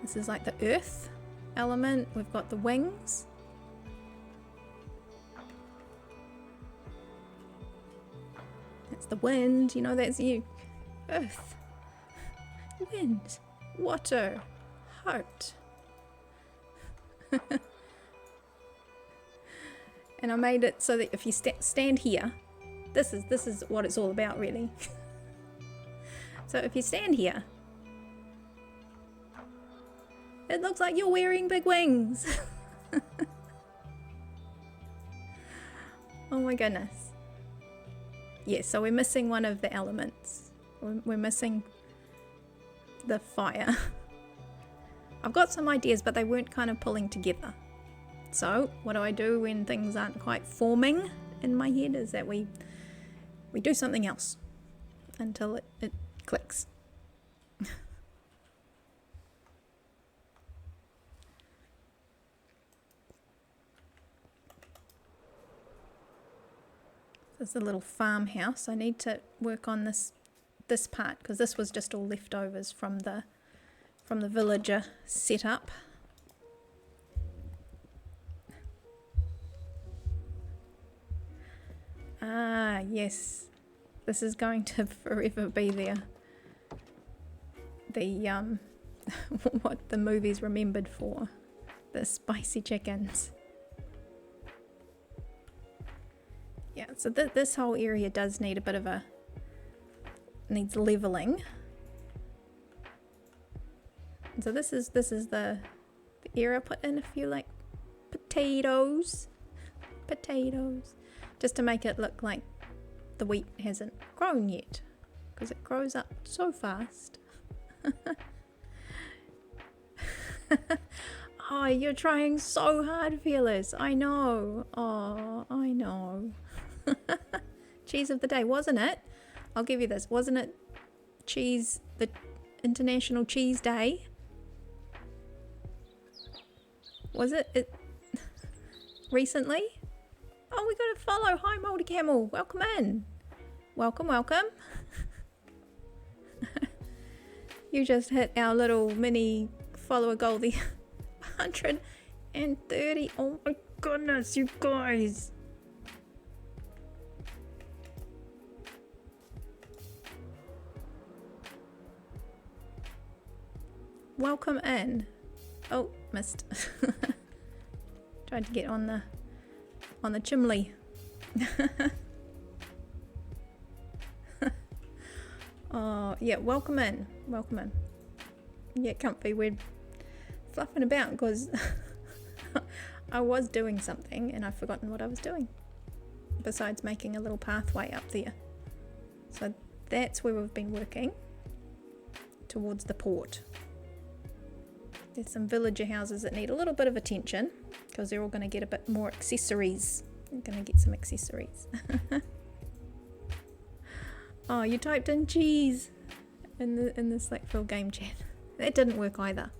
This is like the earth element. We've got the wings. That's the wind, you know, that's you. Earth, wind, water, heart. And I made it so that if you stand here, this is what it's all about, really. So if you stand here, it looks like you're wearing big wings. Oh my goodness. Yes, so we're missing one of the elements. We're missing the fire. I've got some ideas, but they weren't kind of pulling together. So what do I do when things aren't quite forming in my head is that we do something else until it clicks. This is a little farmhouse. I need to work on this part because this was just all leftovers from the villager setup. Ah, yes. This is going to forever be there. The what the movie's remembered for. The spicy chickens. Yeah, so this whole area does need a bit of needs leveling. So this is the area I put in a few like potatoes, just to make it look like the wheat hasn't grown yet, because it grows up so fast. Oh, you're trying so hard, Fearless. I know. Oh, I know. Cheese of the day, wasn't it? I'll give you this. Wasn't it cheese, the International Cheese Day? Was it recently? Oh, we got to follow. Hi, Moldy Camel. Welcome in. Welcome. You just hit our little mini follower goal, the 130. Oh my goodness, you guys. Welcome in. Oh, missed. Tried to get on the chimney. Oh, yeah, welcome in. Yeah, comfy. We're fluffing about because I was doing something and I've forgotten what I was doing. Besides making a little pathway up there. So that's where we've been working. Towards the port. There's some villager houses that need a little bit of attention because they're all going to get a bit more accessories. I'm going to get some accessories. Oh, you typed in cheese in the Slackville game chat. That didn't work either.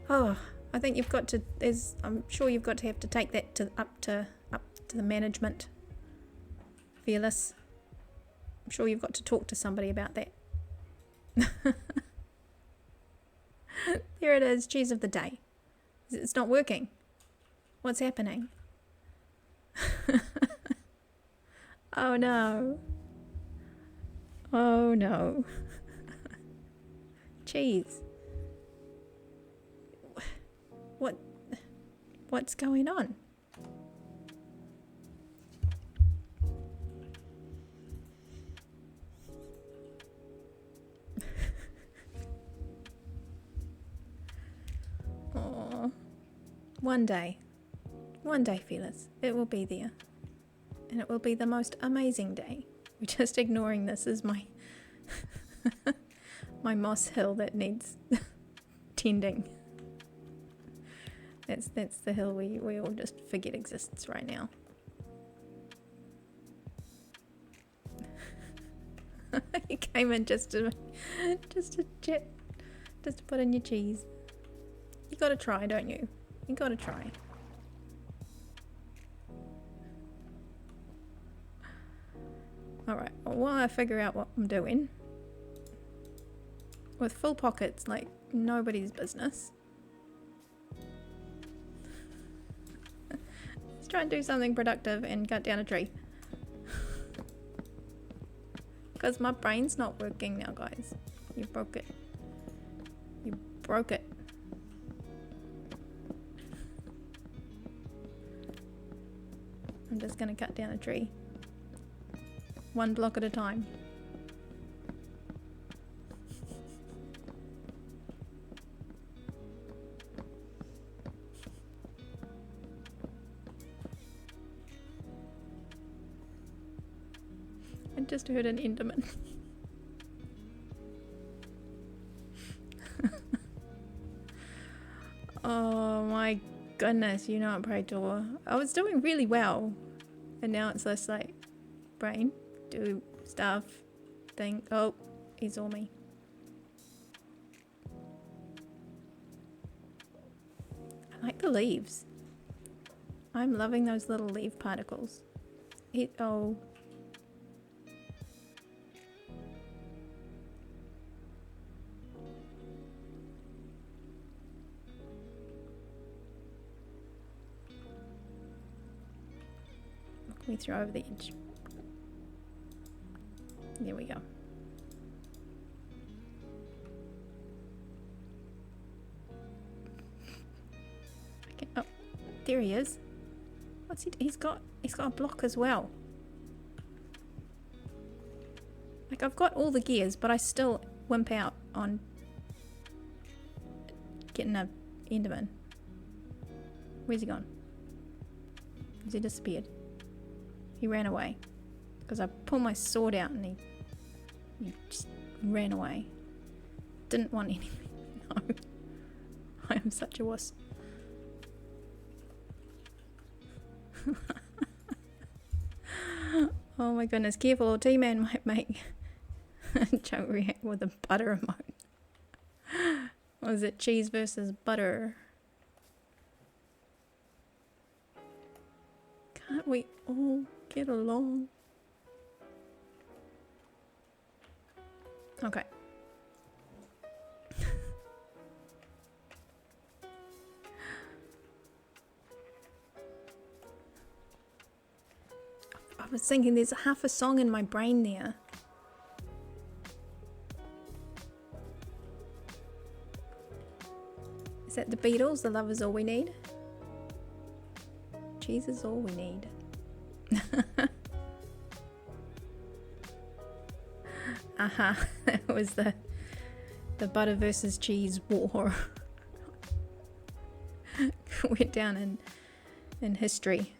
Oh, I think you've got to. I'm sure you've got to have to take that up to the management. Fearless. I'm sure you've got to talk to somebody about that. There it is, cheese of the day. It's not working. What's happening? Oh no. Oh no. Cheese. What's going on? Oh, one day, Fearless, it will be there, and it will be the most amazing day. We're just ignoring this as my my moss hill that needs tending. That's the hill we all just forget exists right now. You came in just to chat, just to put in your cheese. You gotta try, don't you? You gotta try. Alright, well, while I figure out what I'm doing, with full pockets like nobody's business, let's try and do something productive and cut down a tree. Because my brain's not working now, guys. You broke it. You broke it. I'm just gonna cut down a tree. One block at a time. I just heard an Enderman. Oh my goodness, you know what, Praetor. I was doing really well. And now it's just like, brain, do stuff, think, oh, he's on me. I like the leaves. I'm loving those little leaf particles. Oh. We throw over the edge. There we go. Okay. Oh, there he is. What's he? He's got a block as well. Like, I've got all the gears, but I still wimp out on getting a Enderman. Where's he gone? Has he disappeared? He ran away. Because I pulled my sword out and he just ran away. Didn't want anything. No. I am such a wuss. Oh my goodness, careful, T-Man might make Joke react with a butter emote. What is it? Cheese versus butter. Can't we all get along? Okay. I was thinking there's half a song in my brain there. Is that the Beatles? The love is all we need? Cheese is all we need. Aha, that was the butter versus cheese war. Went down in history.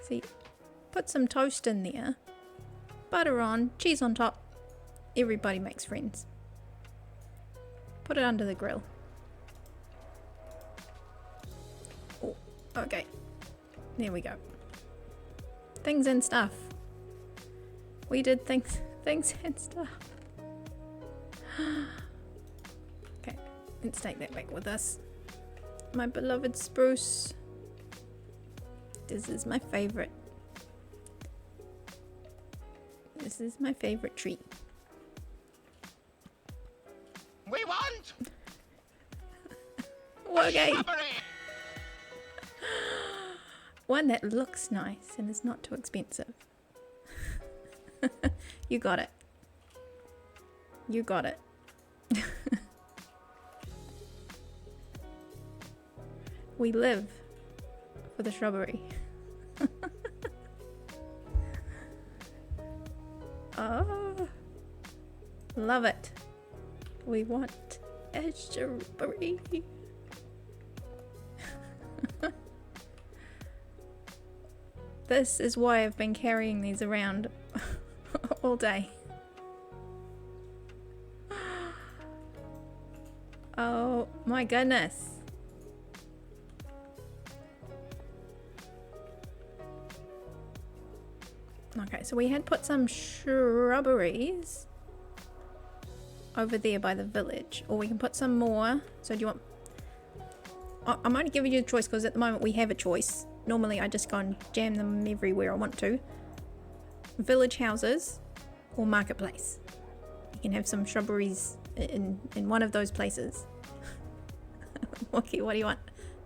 See, put some toast in there, butter on, cheese on top. Everybody makes friends. Put it under the grill. Oh, okay. There we go. Things and stuff. We did things and stuff. Okay, let's take that back with us. My beloved spruce. This is my favorite. This is my favorite tree. We want Okay. shrubbery. One that looks nice and is not too expensive. You got it. You got it. We live for the shrubbery. Oh, love it. We want a shrubbery. This is why I've been carrying these around all day. Oh my goodness. Okay, so we had put some shrubberies over there by the village, or we can put some more. So do you want... I'm only giving you a choice because at the moment we have a choice. Normally I just go and jam them everywhere I want to. Village houses or marketplace. You can have some shrubberies in one of those places. Wookie, what do you want?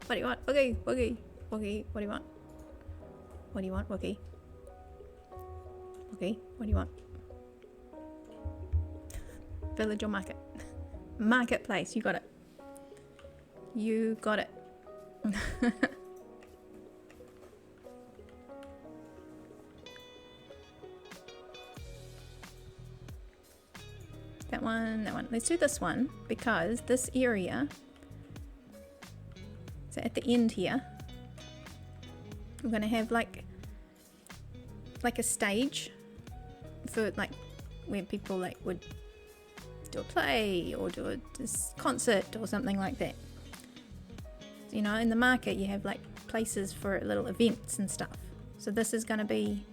What do you want? Wookie, Wookie, Wookie, what do you want? What do you want, Wookie? Wookie, what do you want? Village or market? Marketplace, you got it. You got it. That one, that one. Let's do this one because this area, so at the end here, we're going to have like a stage for like where people like would do a play or do a concert or something like that. So, you know, in the market you have like places for little events and stuff. So this is going to be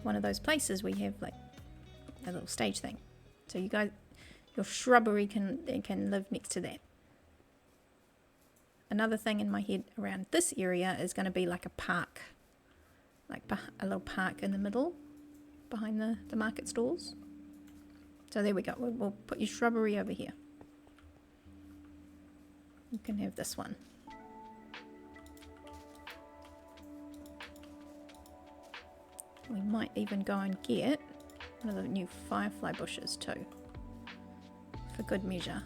one of those places where you have like a little stage thing. So you guys, your shrubbery can live next to that. Another thing in my head around this area is going to be like a park, like a little park in the middle behind the market stalls. So there we go. We'll put your shrubbery over here. You can have this one. We might even go and get one of the new firefly bushes too, for good measure.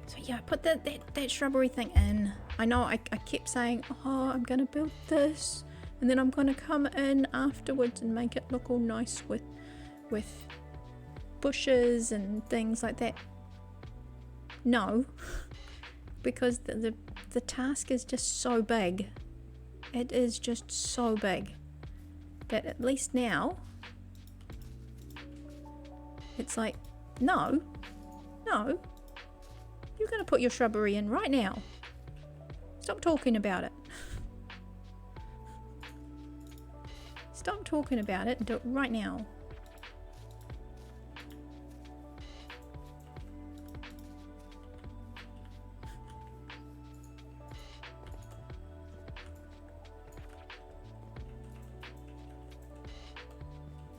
So yeah, I put that shrubbery thing in. I know I kept saying, oh, I'm gonna build this and then I'm gonna come in afterwards and make it look all nice with bushes and things like that. No, because the task is just so big. It is just so big that at least now it's like, no, you're going to put your shrubbery in right now. Stop talking about it. Stop talking about it and do it right now.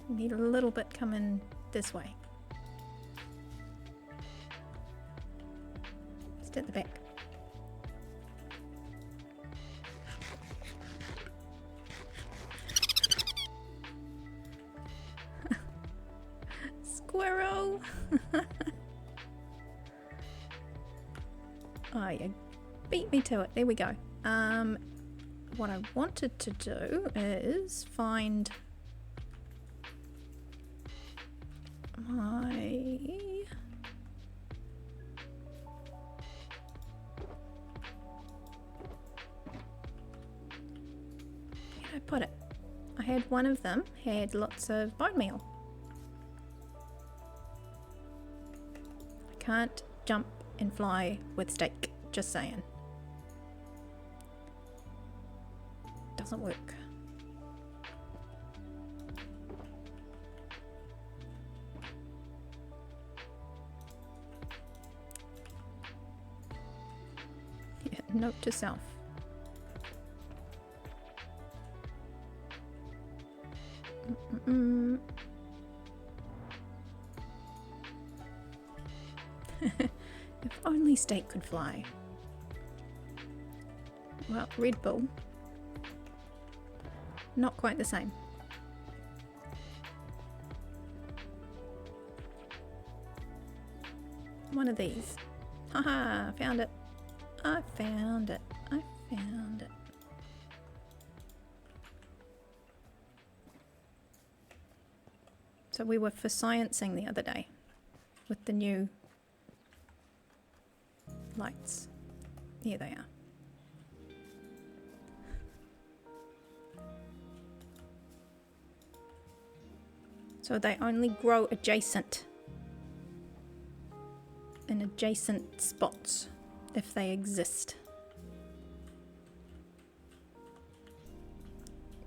Need a little bit coming this way. Just at the back. Squirrel! Oh, you beat me to it. There we go. What I wanted to do is find my... Where did I put it? I had one of them, had lots of bone meal. I can't jump and fly with stake. Just saying. Doesn't work. Yeah, note to self. If only Steak could fly. Well, Red Bull. Not quite the same. One of these. Haha, found it. I found it. I found it. So we were for sciencing the other day with the new lights. Here they are. So they only grow adjacent in adjacent spots if they exist.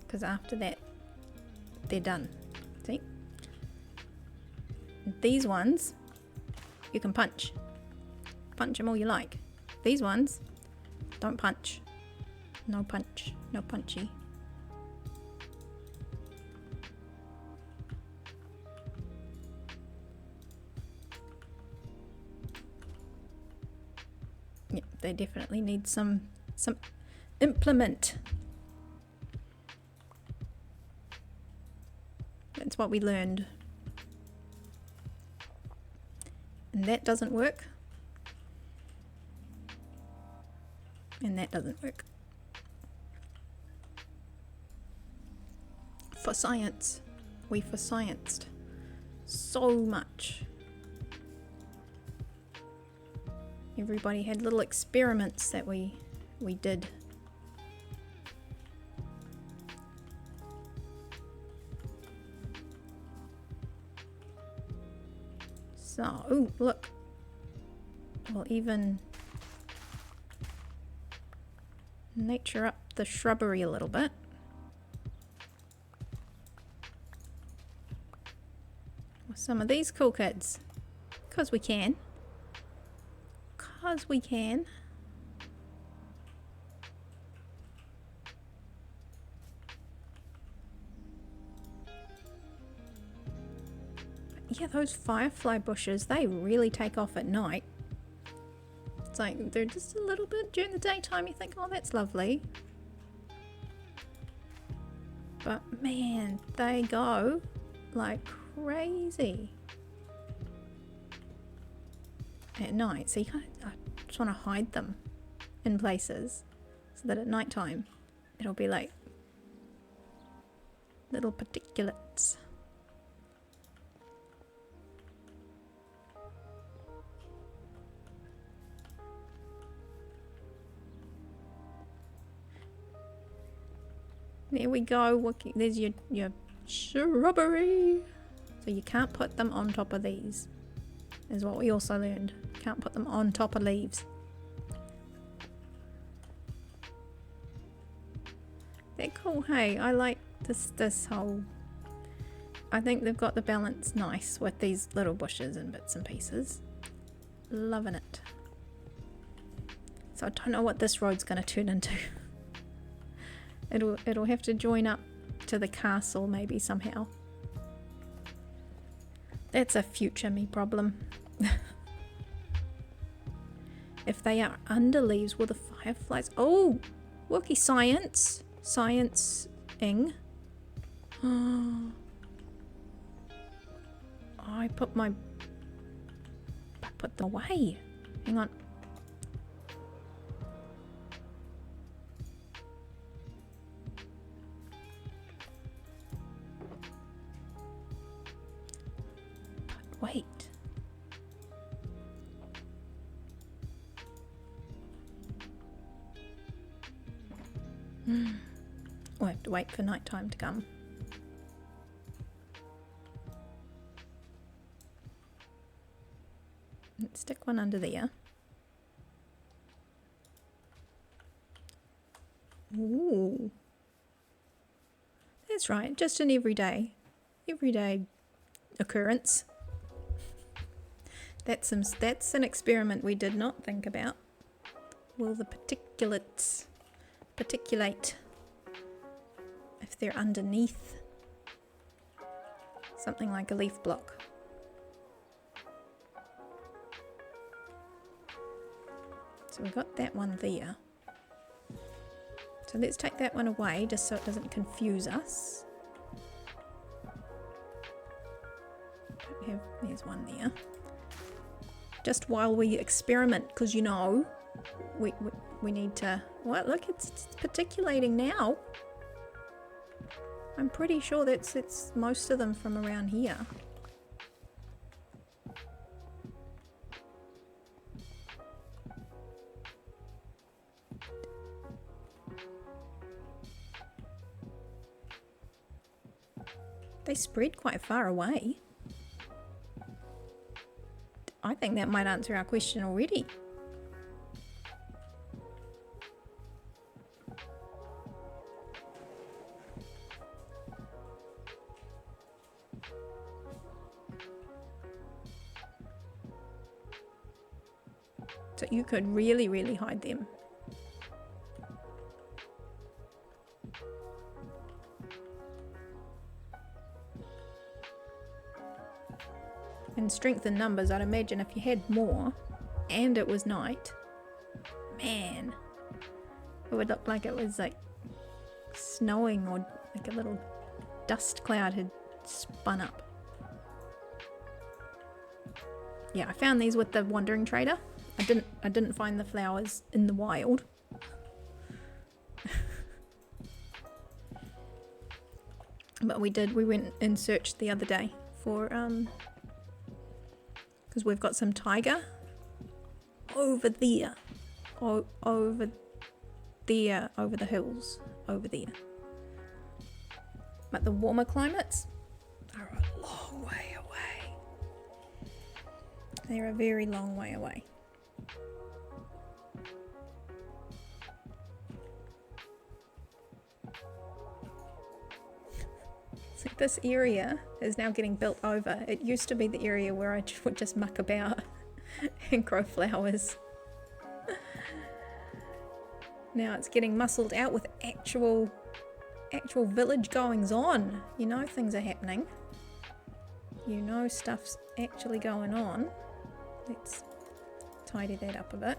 Because after that, they're done. See? These ones, you can punch. Punch them all you like. These ones, don't punch. No punch. No punchy. Yeah, they definitely need some implement. That's what we learned. And that doesn't work. And that doesn't work. For science. We for scienced so much. Everybody had little experiments that we did. So, ooh, look. We'll even nature up the shrubbery a little bit. With some of these cool kids. 'Cause we can. 'Cause we can. Yeah, those firefly bushes, they really take off at night. It's like they're just a little bit during the daytime. You think, oh, that's lovely. But man, they go like crazy at night. So you kind of, I just want to hide them in places so that at night time it'll be like little particulates. There we go. There's your shrubbery. So you can't put them on top of these. Is what we also learned. Can't put them on top of leaves. They're cool, hey. I like this whole... I think they've got the balance nice with these little bushes and bits and pieces. Loving it. So I don't know what this road's going to turn into. It'll have to join up to the castle maybe somehow. That's a future me problem. If they are under leaves, will the fireflies... Oh! Wookie science! Science-ing. Oh. I put them away. Hang on. Wait. We'll have to wait for night time to come. Let's stick one under there. That's right, just an everyday occurrence. That's an experiment we did not think about. Will the particulates particulate if they're underneath something like a leaf block? So we've got that one there. So let's take that one away just so it doesn't confuse us. There's one there. Just while we experiment, because you know, we need to... What? Look, it's particulating now. I'm pretty sure it's most of them from around here. They spread quite far away. I think that might answer our question already. So you could really, really hide them. In strength in numbers, I'd imagine if you had more and it was night, man, it would look like it was like snowing or like a little dust cloud had spun up. Yeah, I found these with the wandering trader. I didn't find the flowers in the wild. But we went and searched the other day for because we've got some tiger over there, over the hills over there. But the warmer climates are a long way away. They're a very long way away. So this area is now getting built over. It used to be the area where I would just muck about and grow flowers. Now it's getting muscled out with actual village goings on. You know things are happening. You know stuff's actually going on. Let's tidy that up a bit.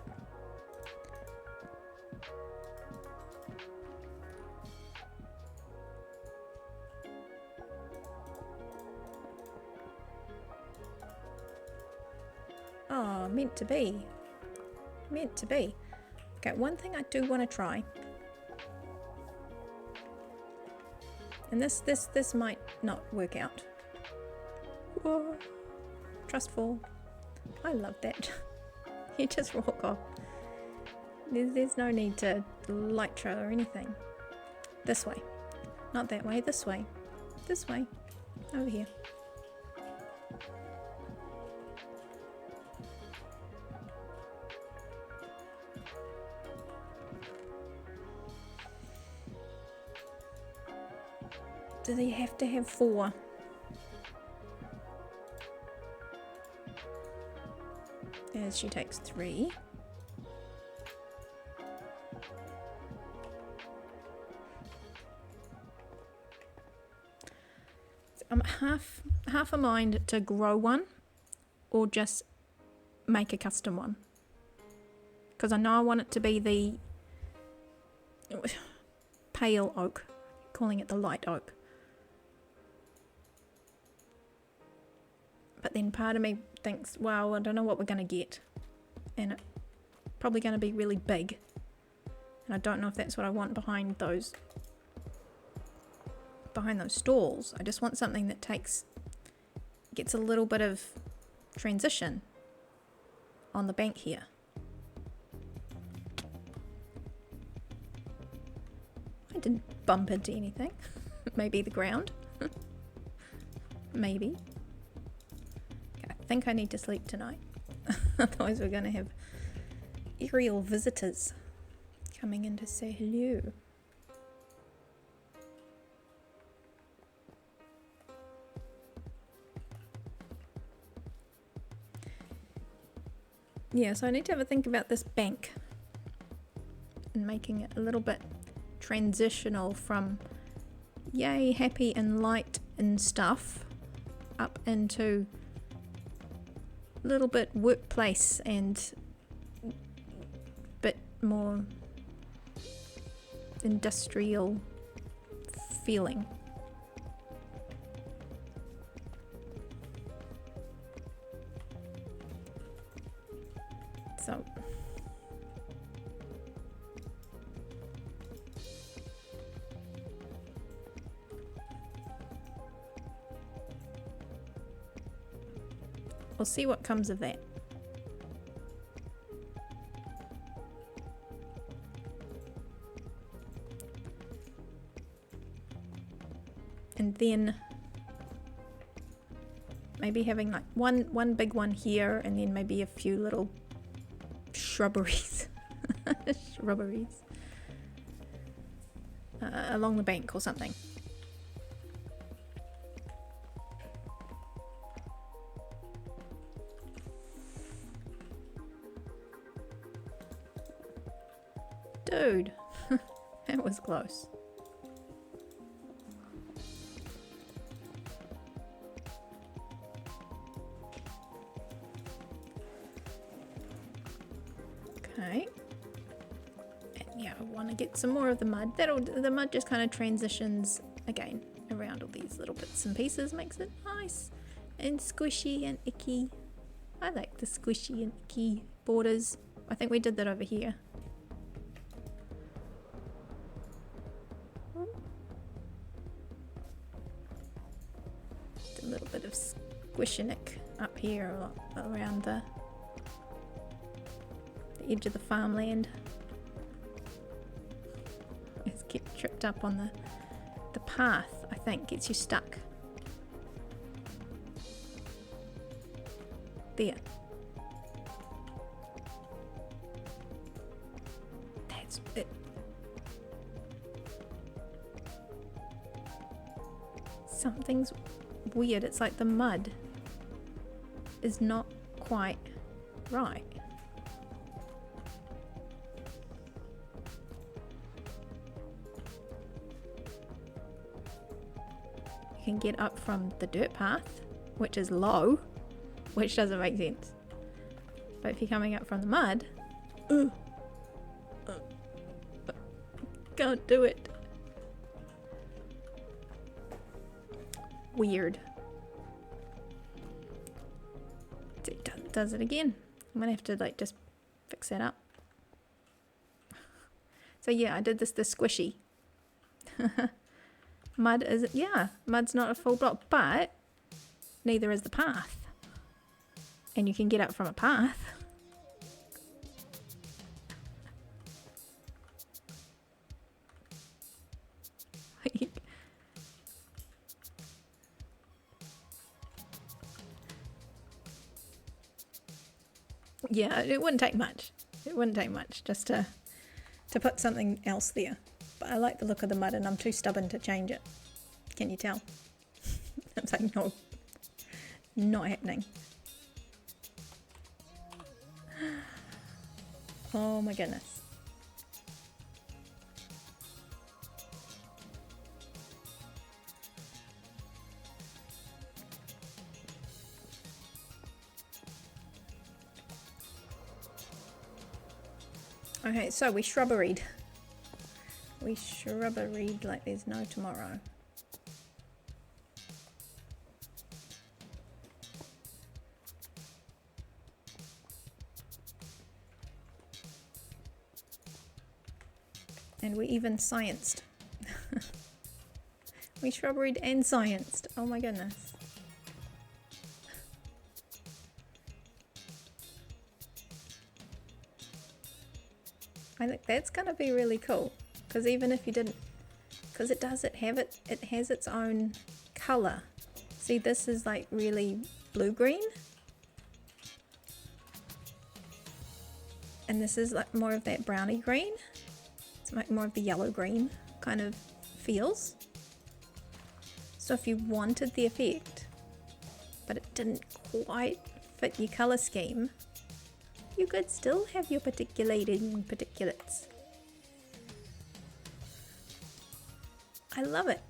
Oh, meant to be. Meant to be. Okay, one thing I do want to try. And this might not work out. Whoa. Trustful. I love that. You just walk off. There's no need to light trail or anything. This way. Not that way, this way. This way. Over here. Do they have to have 4? As she takes 3. So I'm half a mind to grow one or just make a custom one. Because I know I want it to be the pale oak, calling it the light oak. But then part of me thinks, well, I don't know what we're going to get. And it's probably going to be really big. And I don't know if that's what I want behind those stalls. I just want something that gets a little bit of transition on the bank here. I didn't bump into anything. Maybe the ground. Maybe. I think I need to sleep tonight. Otherwise we're going to have aerial visitors coming in to say hello. Yeah, so I need to have a think about this bank and making it a little bit transitional from yay happy and light and stuff up into a little bit workplace and bit more industrial feeling. So we'll see what comes of that. And then maybe having like one big one here and then maybe a few little shrubberies shrubberies along the bank or something. Dude, that was close. Okay. And yeah, I want to get some more of the mud. The mud just kind of transitions again around all these little bits and pieces, makes it nice and squishy and icky. I like the squishy and icky borders. I think we did that over here. Just a little bit of squishinick up here around the edge of the farmland. It's get tripped up on the path, I think, gets you stuck. There. That's it. Something's weird. It's like the mud is not quite right. You can get up from the dirt path, which is low, which doesn't make sense. But if you're coming up from the mud, can't do it. Weird. It does it again. I'm gonna have to like just fix that up. So yeah, I did the squishy. Mud is, yeah, mud's not a full block, but neither is the path. And you can get up from a path. Yeah, it wouldn't take much. It wouldn't take much just to put something else there. But I like the look of the mud and I'm too stubborn to change it. Can you tell? It's like, no, not happening. Oh my goodness. Okay, so we shrubberied. We shrubberied like there's no tomorrow. And we even scienced. We shrubberied and scienced. Oh my goodness. I think that's gonna be really cool, because even if you didn't, because it has its own color. See, this is like really blue-green, and this is like more of that browny green. It's like more of the yellow-green kind of feels. So if you wanted the effect, but it didn't quite fit your color scheme, You could still have your particulates. I love it.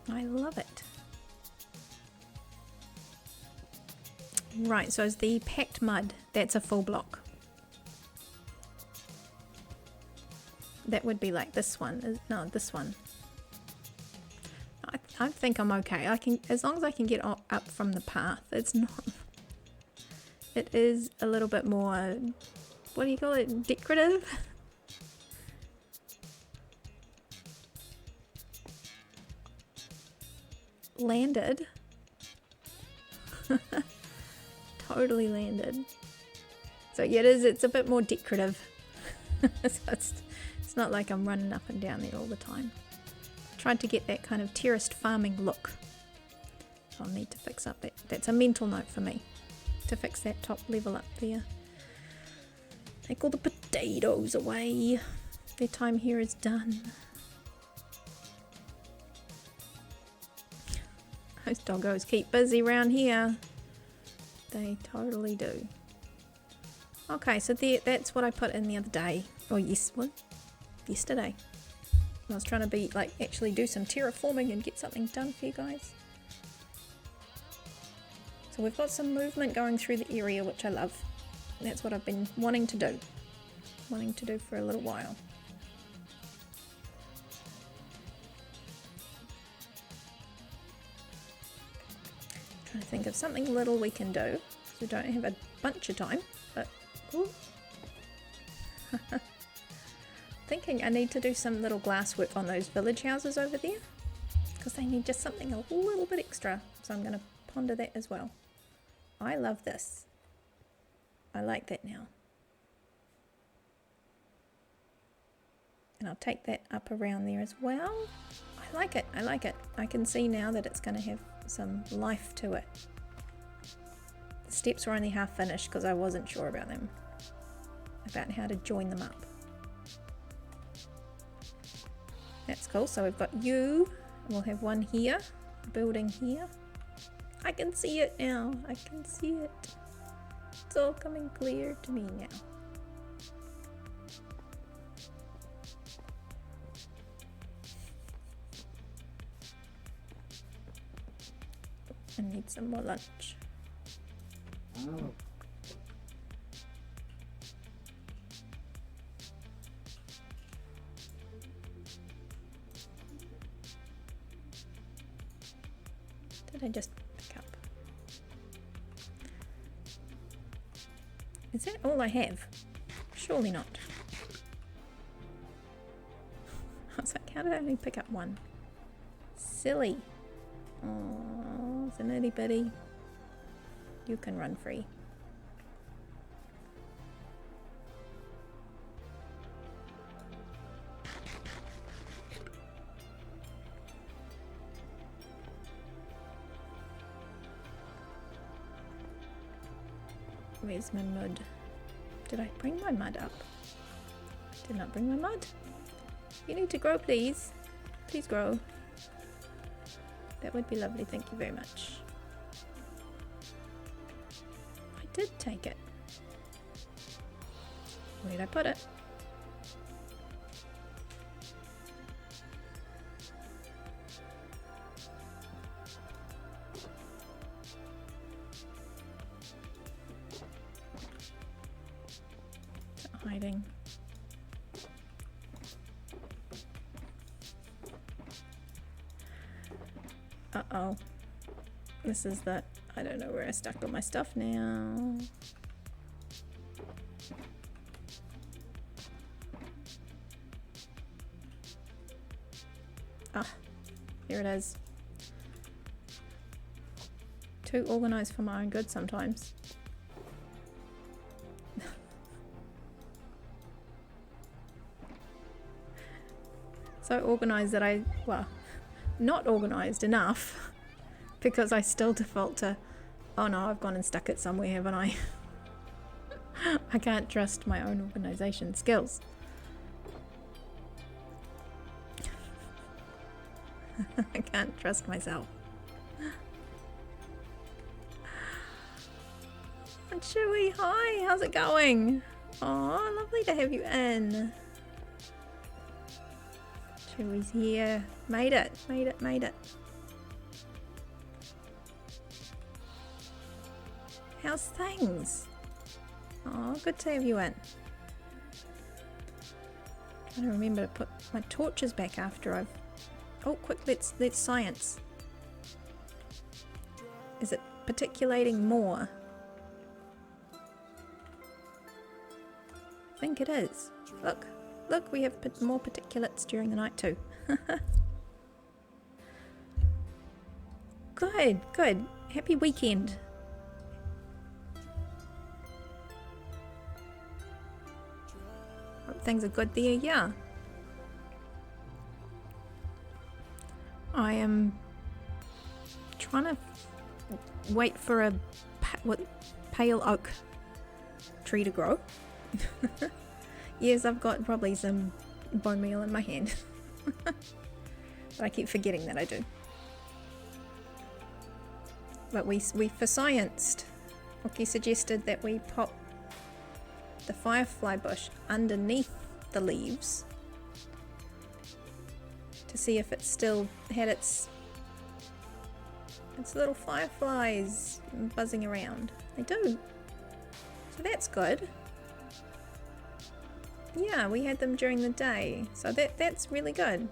I love it. Right, so it's the packed mud. That's a full block. That would be like this one. No, this one. I think I'm okay. I can, as long as I can get up from the path. It's not. It is a little bit more. What do you call it? Decorative. Landed. Totally landed. So yeah, it's a bit more decorative. So it's not like I'm running up and down there all the time. Tried to get that kind of terraced farming look. So I'll need to fix up that. That's a mental note for me. To fix that top level up there. Take all the potatoes away. Their time here is done. Those doggos keep busy around here. They totally do. Okay, so that's what I put in the other day. Or yesterday. I was trying to be like actually do some terraforming and get something done for you guys. So we've got some movement going through the area, which I love. That's what I've been wanting to do. Wanting to do for a little while. Trying to think of something little we can do. So we don't have a bunch of time, but ooh. Thinking I need to do some little glass work on those village houses over there because they need just something a little bit extra, so I'm going to ponder that as well. I love this. I like that now. And I'll take that up around there as well. I like it. I like it. I can see now that it's going to have some life to it. The steps were only half finished because I wasn't sure about them, about how to join them up. That's cool. So we've got you. We'll have one here, building here. I can see it now. I can see it. It's all coming clear to me now. I need some more lunch. Oh. Did I just pick up? Is that all I have? Surely not. I was like, how did I only pick up one? Silly. Oh, it's an itty bitty. You can run free. Where's my mud? Did I bring my mud up? Did not bring my mud. You need to grow, please. Please grow. That would be lovely. Thank you very much. I did take it. Where did I put it? Hiding. Uh-oh. This is that. I don't know where I stuck all my stuff now. Ah, here it is. Too organized for my own good sometimes. So organized that not organized enough because I still default to, oh no, I've gone and stuck it somewhere, haven't I? I can't trust my own organization skills. I can't trust myself. Chewy, hi, how's it going? Oh, lovely to have you in. Chewy's here. Made it. How's things? Oh, good to have you in. Trying to remember to put my torches back after I've... Oh, quick, let's science. Is it particulating more? I think it is. Look, we have more particulates during the night too. Good. Happy weekend. Hope things are good there, yeah. I am trying to wait for a pale oak tree to grow. Yes, I've got probably some bone meal in my hand. But I keep forgetting that I do. But we for scienced, Oki suggested that we pop the firefly bush underneath the leaves to see if it still had its little fireflies buzzing around. They do. So that's good. Yeah, we had them during the day, so that's really good.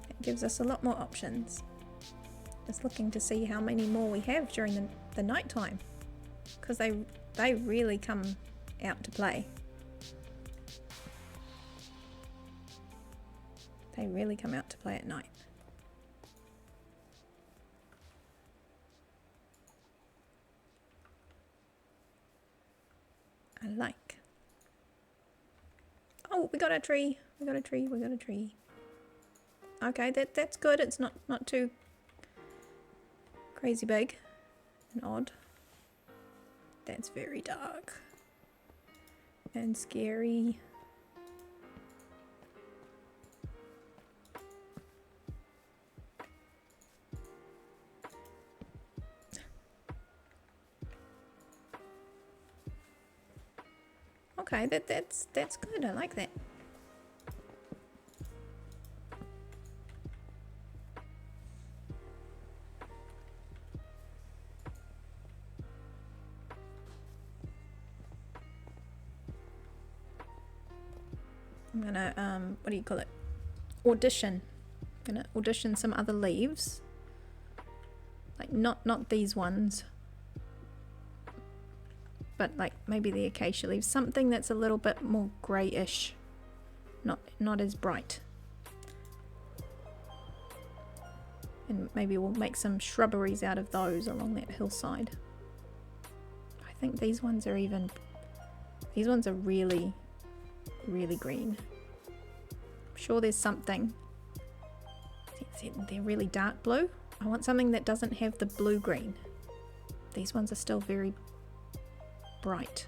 It gives us a lot more options. Just looking to see how many more we have during the night time, because they really come out to play. They really come out to play at night. I like. Oh, we got a tree. We got a tree. Okay, that's good. It's not too crazy big and odd. That's very dark and scary. Okay, that's good. I like that. I'm gonna what do you call it? Audition. I'm gonna audition some other leaves. Like not these ones. But like maybe the acacia leaves, something that's a little bit more greyish, not as bright. And maybe we'll make some shrubberies out of those along that hillside. I think these ones are really green. I'm sure there's something. They're really dark blue. I want something that doesn't have the blue green. These ones are still very bright.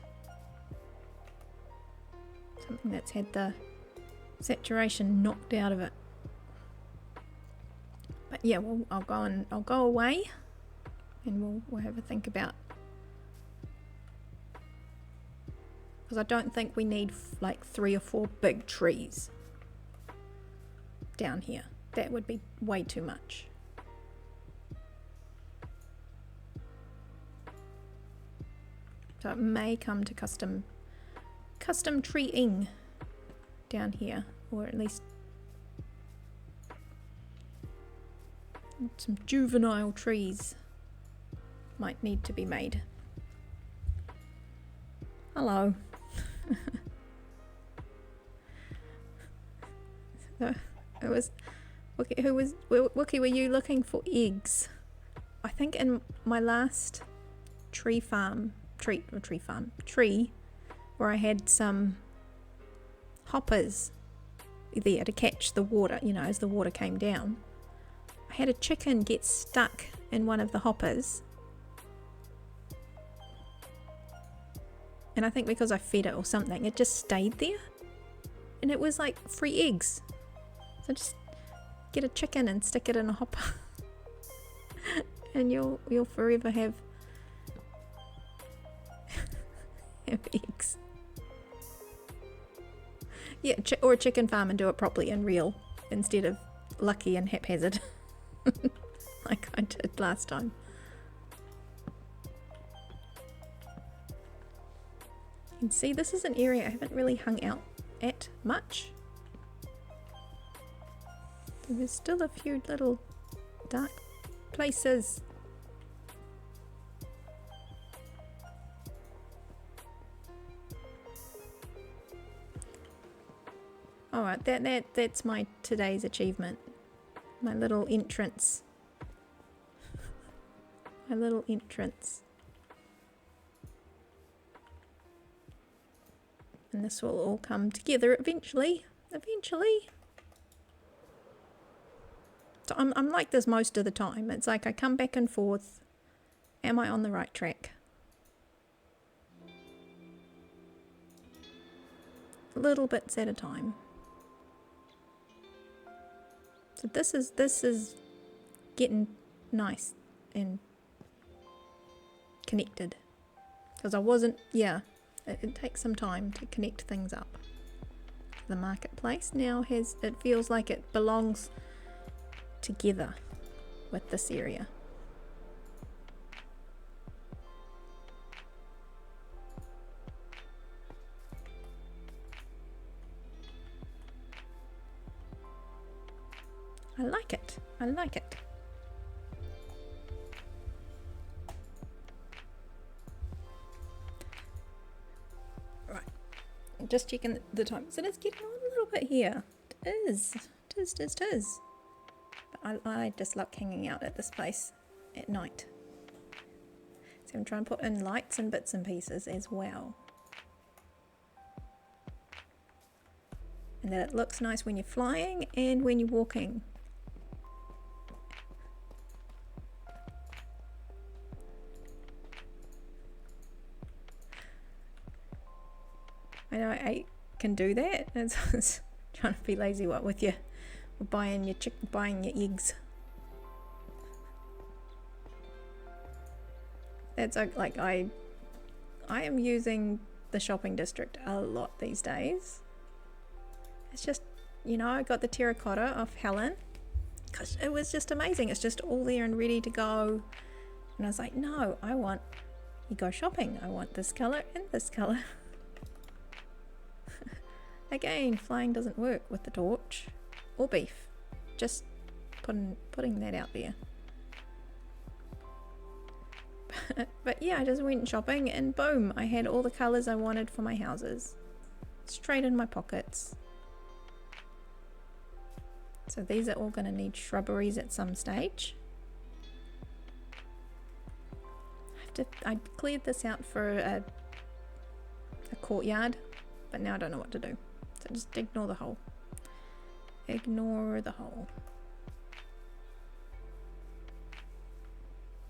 Something that's had the saturation knocked out of it. But yeah, well, I'll go away and we'll have a think about, because I don't think we need like 3 or 4 big trees down here. That would be way too much. So it may come to custom treeing down here, or at least some juvenile trees might need to be made. Hello. So it was Wookie, were you looking for eggs? I think in my last tree where I had some hoppers there to catch the water, you know, as the water came down. I had a chicken get stuck in one of the hoppers, and I think because I fed it or something, it just stayed there, and it was like free eggs. So just get a chicken and stick it in a hopper and you'll forever have have eggs. Yeah, or a chicken farm and do it properly and real instead of lucky and haphazard like I did last time. You can see this is an area I haven't really hung out at much. There's still a few little dark places. Alright, that's my today's achievement. My little entrance. My little entrance. And this will all come together eventually. Eventually. So I'm like this most of the time. It's like I come back and forth. Am I on the right track? Little bits at a time. So this is getting nice and connected. Because I wasn't, yeah, it takes some time to connect things up. The marketplace now it feels like it belongs together with this area. I like it. I like it. Right. Just checking the time. So it's getting on a little bit here. It is. It is. But I just like hanging out at this place at night. So I'm trying to put in lights and bits and pieces as well. And that it looks nice when you're flying and when you're walking. I know I can do that. It's trying to be lazy. What with you buying your eggs? That's like I am using the shopping district a lot these days. It's just, you know, I got the terracotta off Helen because it was just amazing. It's just all there and ready to go. And I was like, no, you go shopping. I want this color and this color. Again, flying doesn't work with the torch or beef. Just putting that out there. But yeah, I just went shopping and boom, I had all the colours I wanted for my houses. Straight in my pockets. So these are all going to need shrubberies at some stage. I cleared this out for a courtyard, but now I don't know what to do. So just ignore the hole. Ignore the hole.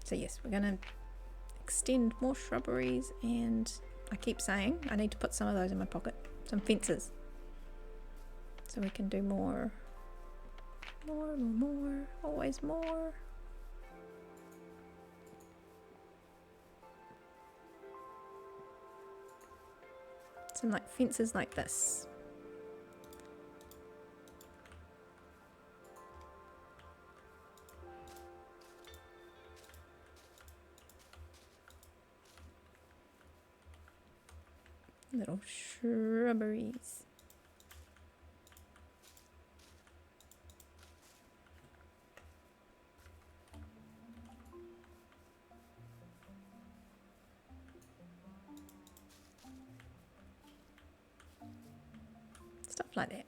So yes, we're going to extend more shrubberies, and I keep saying I need to put some of those in my pocket. Some fences. So we can do more. More. Always more. Some like fences like this. Little shrubberies. Stuff like that.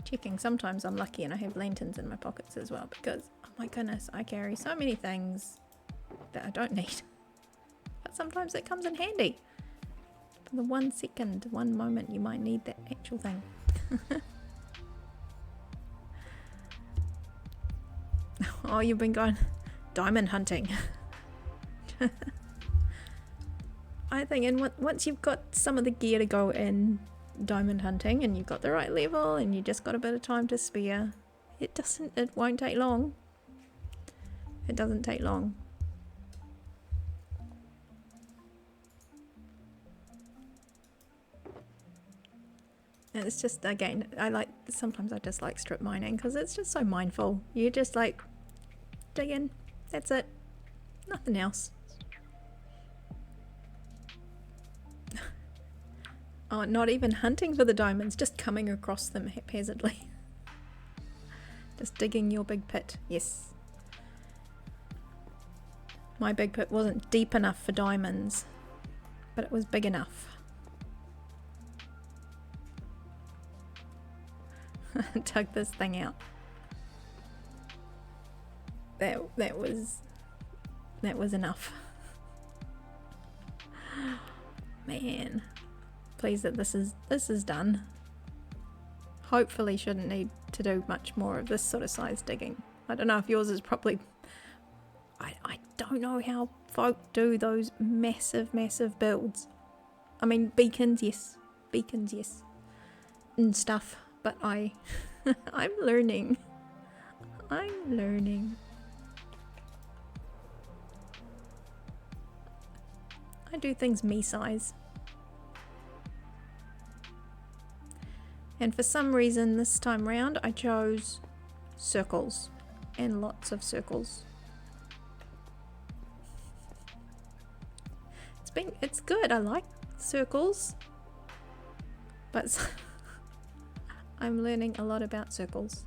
Checking, sometimes I'm lucky and I have lanterns in my pockets as well, because oh my goodness, I carry so many things that I don't need, but sometimes it comes in handy for the 1 second, 1 moment you might need that actual thing. Oh, you've been going diamond hunting. I think, and once you've got some of the gear to go in, diamond hunting and you've got the right level and you just got a bit of time to spare, it won't take long. It doesn't take long. And it's just, again, sometimes I just like strip mining because it's just so mindful. You just like dig in, that's it, nothing else. Oh, not even hunting for the diamonds, just coming across them haphazardly. Just digging your big pit, yes. My big pit wasn't deep enough for diamonds, but it was big enough. Dug this thing out. That was enough. Man, pleased that this is done. Hopefully shouldn't need to do much more of this sort of size digging. I don't know if yours is probably, I don't know how folk do those massive builds. I mean, beacons yes and stuff, but I'm learning. I do things me size. And for some reason this time round I chose circles and lots of circles. It's good, I like circles, but I'm learning a lot about circles.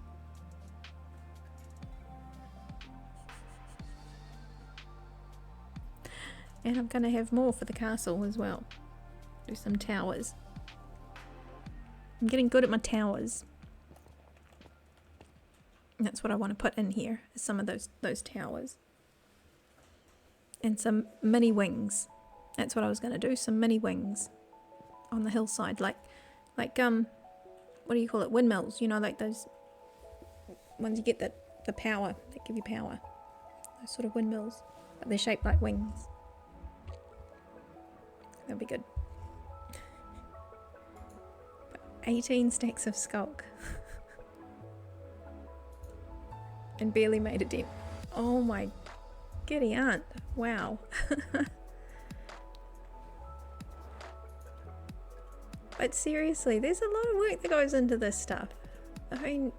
And I'm gonna have more for the castle as well. Do some towers. I'm getting good at my towers. And that's what I want to put in here, is some of those towers. And some mini wings. That's what I was gonna do, some mini wings on the hillside, like what do you call it? Windmills, you know, like those ones you get the power, that give you power. Those sort of windmills, but they're shaped like wings. That'd be good. 18 stacks of skulk. And barely made a dent. Oh my giddy aunt. Wow. But seriously, there's a lot of work that goes into this stuff. I mean,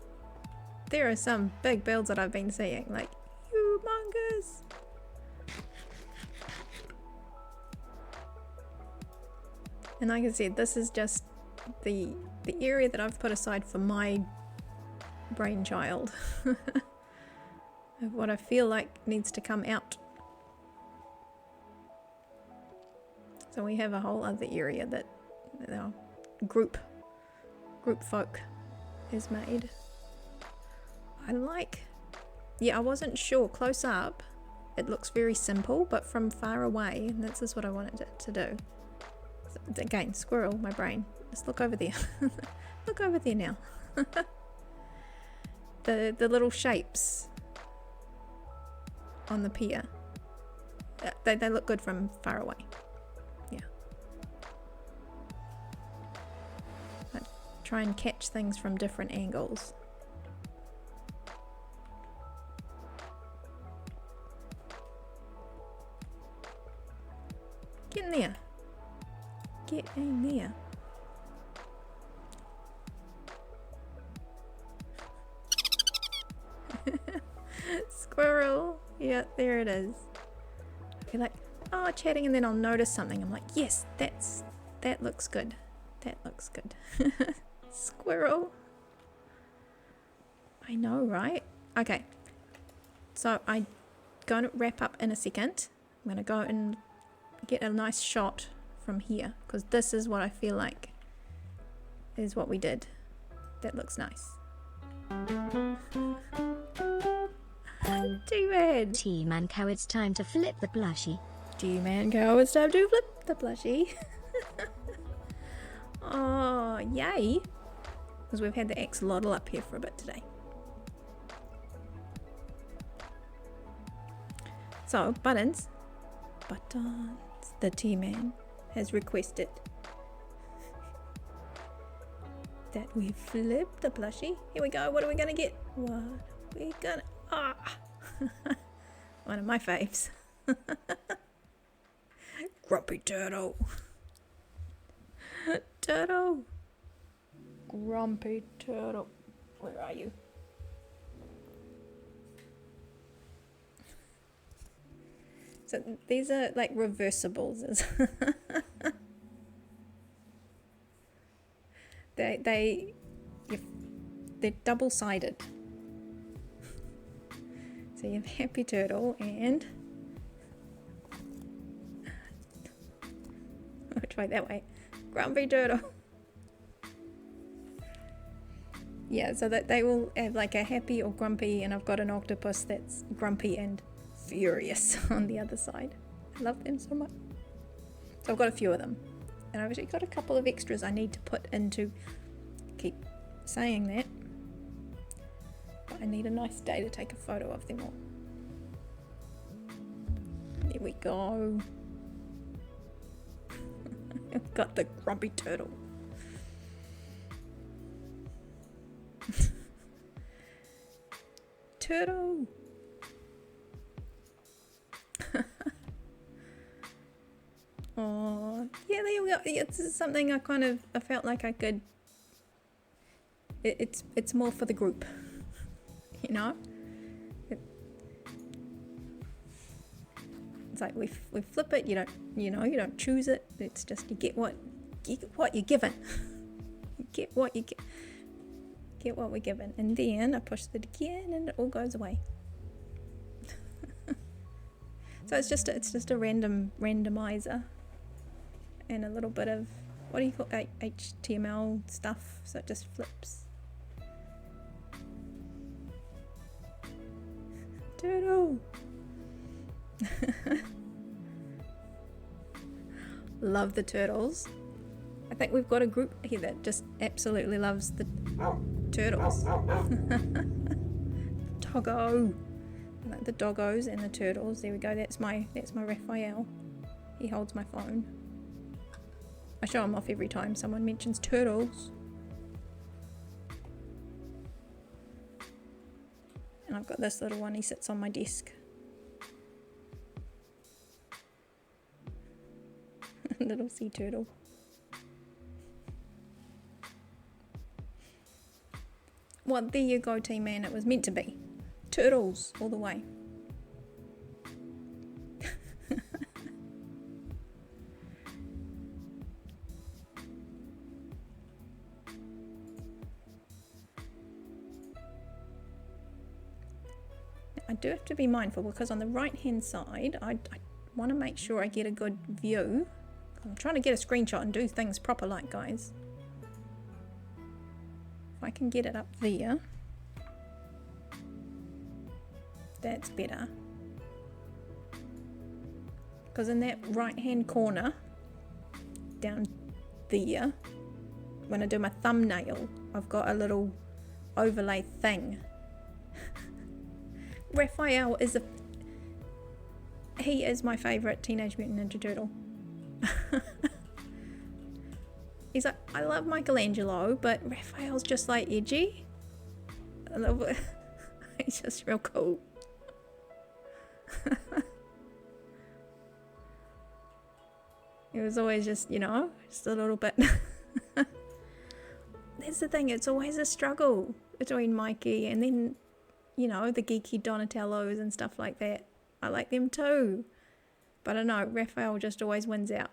there are some big builds that I've been seeing, like humongous. And like I said, this is just the area that I've put aside for my brainchild. Of what I feel like needs to come out. So we have a whole other area that our group folk has made. I wasn't sure close up it looks very simple, but from far away, and this is what I wanted it to do. So, again, squirrel, my brain, just look over there. Look over there now. The little shapes on the pier, they look good from far away. Yeah. I try and catch things from different angles. Get in there. Get in there. Squirrel. Yeah, there it is. I'll be like, oh, chatting, and then I'll notice something. I'm like, yes, that looks good. That looks good. Squirrel. I know, right? Okay. So I'm going to wrap up in a second. I'm going to go and get a nice shot from here, because this is what I feel like is what we did. That looks nice. T-Man! T-Man cow, it's time to flip the blushy. T-Man cow, it's time to flip the blushy. Oh, yay! Because we've had the axolotl up here for a bit today. So, buttons. The T-Man has requested. that we flip the plushie. Here we go. What are we gonna get? What are we gonna... Ah! One of my faves. Grumpy turtle. Turtle. Grumpy turtle. Where are you? So these are like reversibles. they're double-sided. So you have Happy Turtle and which way? That way. Grumpy Turtle. Yeah, so that they will have like a happy or grumpy, and I've got an octopus that's grumpy and furious on the other side. I love them so much. So I've got a few of them. And I've actually got a couple of extras I need to put into, keep saying that, but I need a nice day to take a photo of them all. There we go. I've got the grumpy turtle. Turtle. Oh, yeah, there we go. It's something I felt like I could. It's more for the group, you know. It's like we flip it. You don't choose it. It's just you get what you're given. You get what you get. Get what we're given, and then I push it again, and it all goes away. So it's just a randomizer. And a little bit of, what do you call it, HTML stuff, so it just flips. Turtle! Love the turtles. I think we've got a group here that just absolutely loves the turtles. Doggo! I like the doggos and the turtles. There we go, that's my Raphael. He holds my phone. I show him off every time someone mentions turtles. And I've got this little one, he sits on my desk. Little sea turtle. Well, there you go, team man, it was meant to be. Turtles all the way. I do have to be mindful because on the right hand side I want to make sure I get a good view. I'm trying to get a screenshot and do things proper like, guys. If I can get it up there, that's better. Because in that right hand corner down there, when I do my thumbnail, I've got a little overlay thing. Raphael is he is my favourite Teenage Mutant Ninja Turtle. He's like, I love Michelangelo, but Raphael's just like edgy. I love it. He's just real cool. It was always just, just a little bit. That's the thing, it's always a struggle between Mikey and then, the geeky Donatellos and stuff like that. I like them too. But I know, Raphael just always wins out.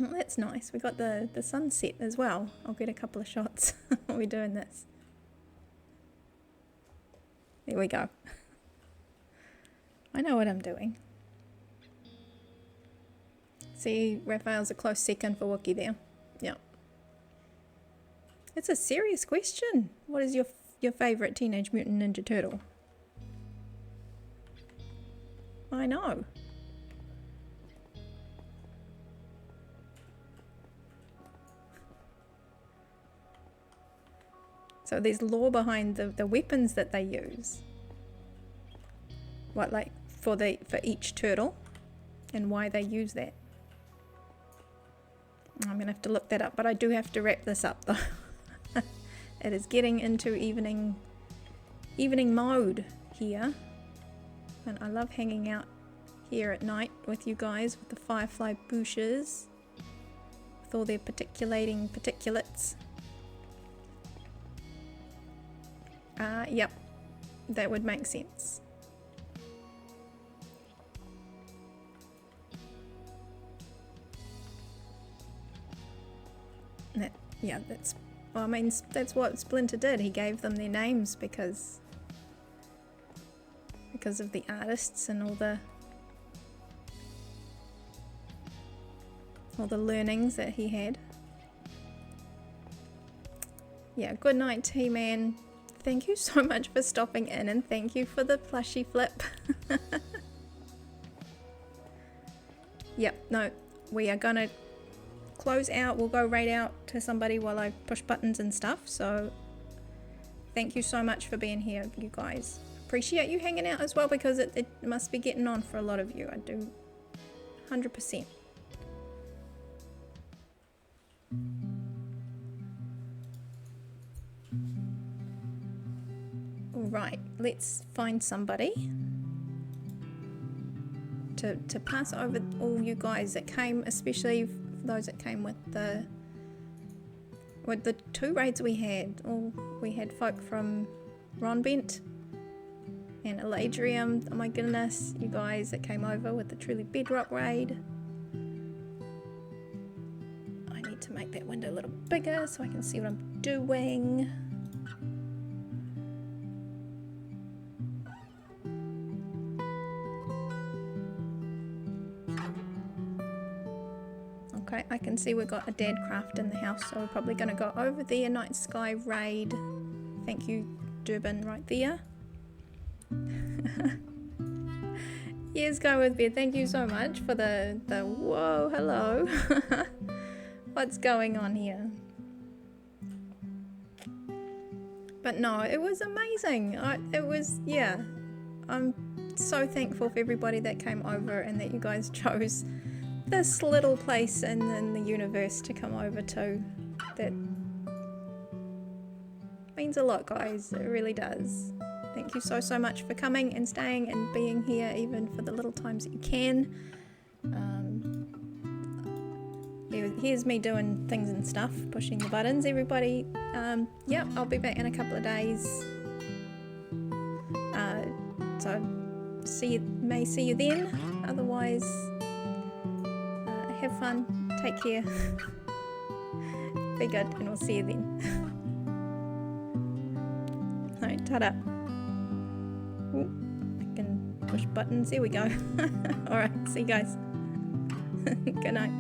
Well, that's nice. We got the sunset as well. I'll get a couple of shots while we're doing this. There we go. I know what I'm doing. See, Raphael's a close second for Wookie there. Yeah. It's a serious question. What is your favourite Teenage Mutant Ninja Turtle? I know. So there's lore behind the weapons that they use. What, like for each turtle, and why they use that. I'm gonna have to look that up, but I do have to wrap this up though. It is getting into evening mode here, and I love hanging out here at night with you guys with the firefly bushes, with all their particulates. Yep, that would make sense. Yeah, that's, well, I mean, that's what Splinter did. He gave them their names because of the artists and all the learnings that he had. Yeah, good night, T-Man. Thank you so much for stopping in, and thank you for the plushie flip. Yep, no, we are gonna close out. We'll go right out to somebody while I push buttons and stuff. So thank you so much for being here, you guys. Appreciate you hanging out as well, because it must be getting on for a lot of you. I do 100%. Alright, let's find somebody to pass over all you guys that came, especially those that came with the 2 raids we had. We had folk from Ronbent and Eladrium. Oh my goodness, you guys that came over with the truly Bedrock raid. I need to make that window a little bigger so I can see what I'm doing. Okay, I can see we've got a dead craft in the house, so we're probably going to go over there. Night Sky raid. Thank you, Durban, right there. Yes, go with me. Thank you so much for the whoa, hello. What's going on here? But no, it was amazing. Yeah. I'm so thankful for everybody that came over and that you guys chose this little place in the universe to come over to. That means a lot, guys. It really does. Thank you so much for coming and staying and being here, even for the little times that you can. Here's me doing things and stuff, pushing the buttons, everybody. Yep, I'll be back in a couple of days. So may see you then. Otherwise, have fun, take care, be good, and we'll see you then. Alright, ta-da. Ooh, I can push buttons, there we go. Alright, see you guys. Good night.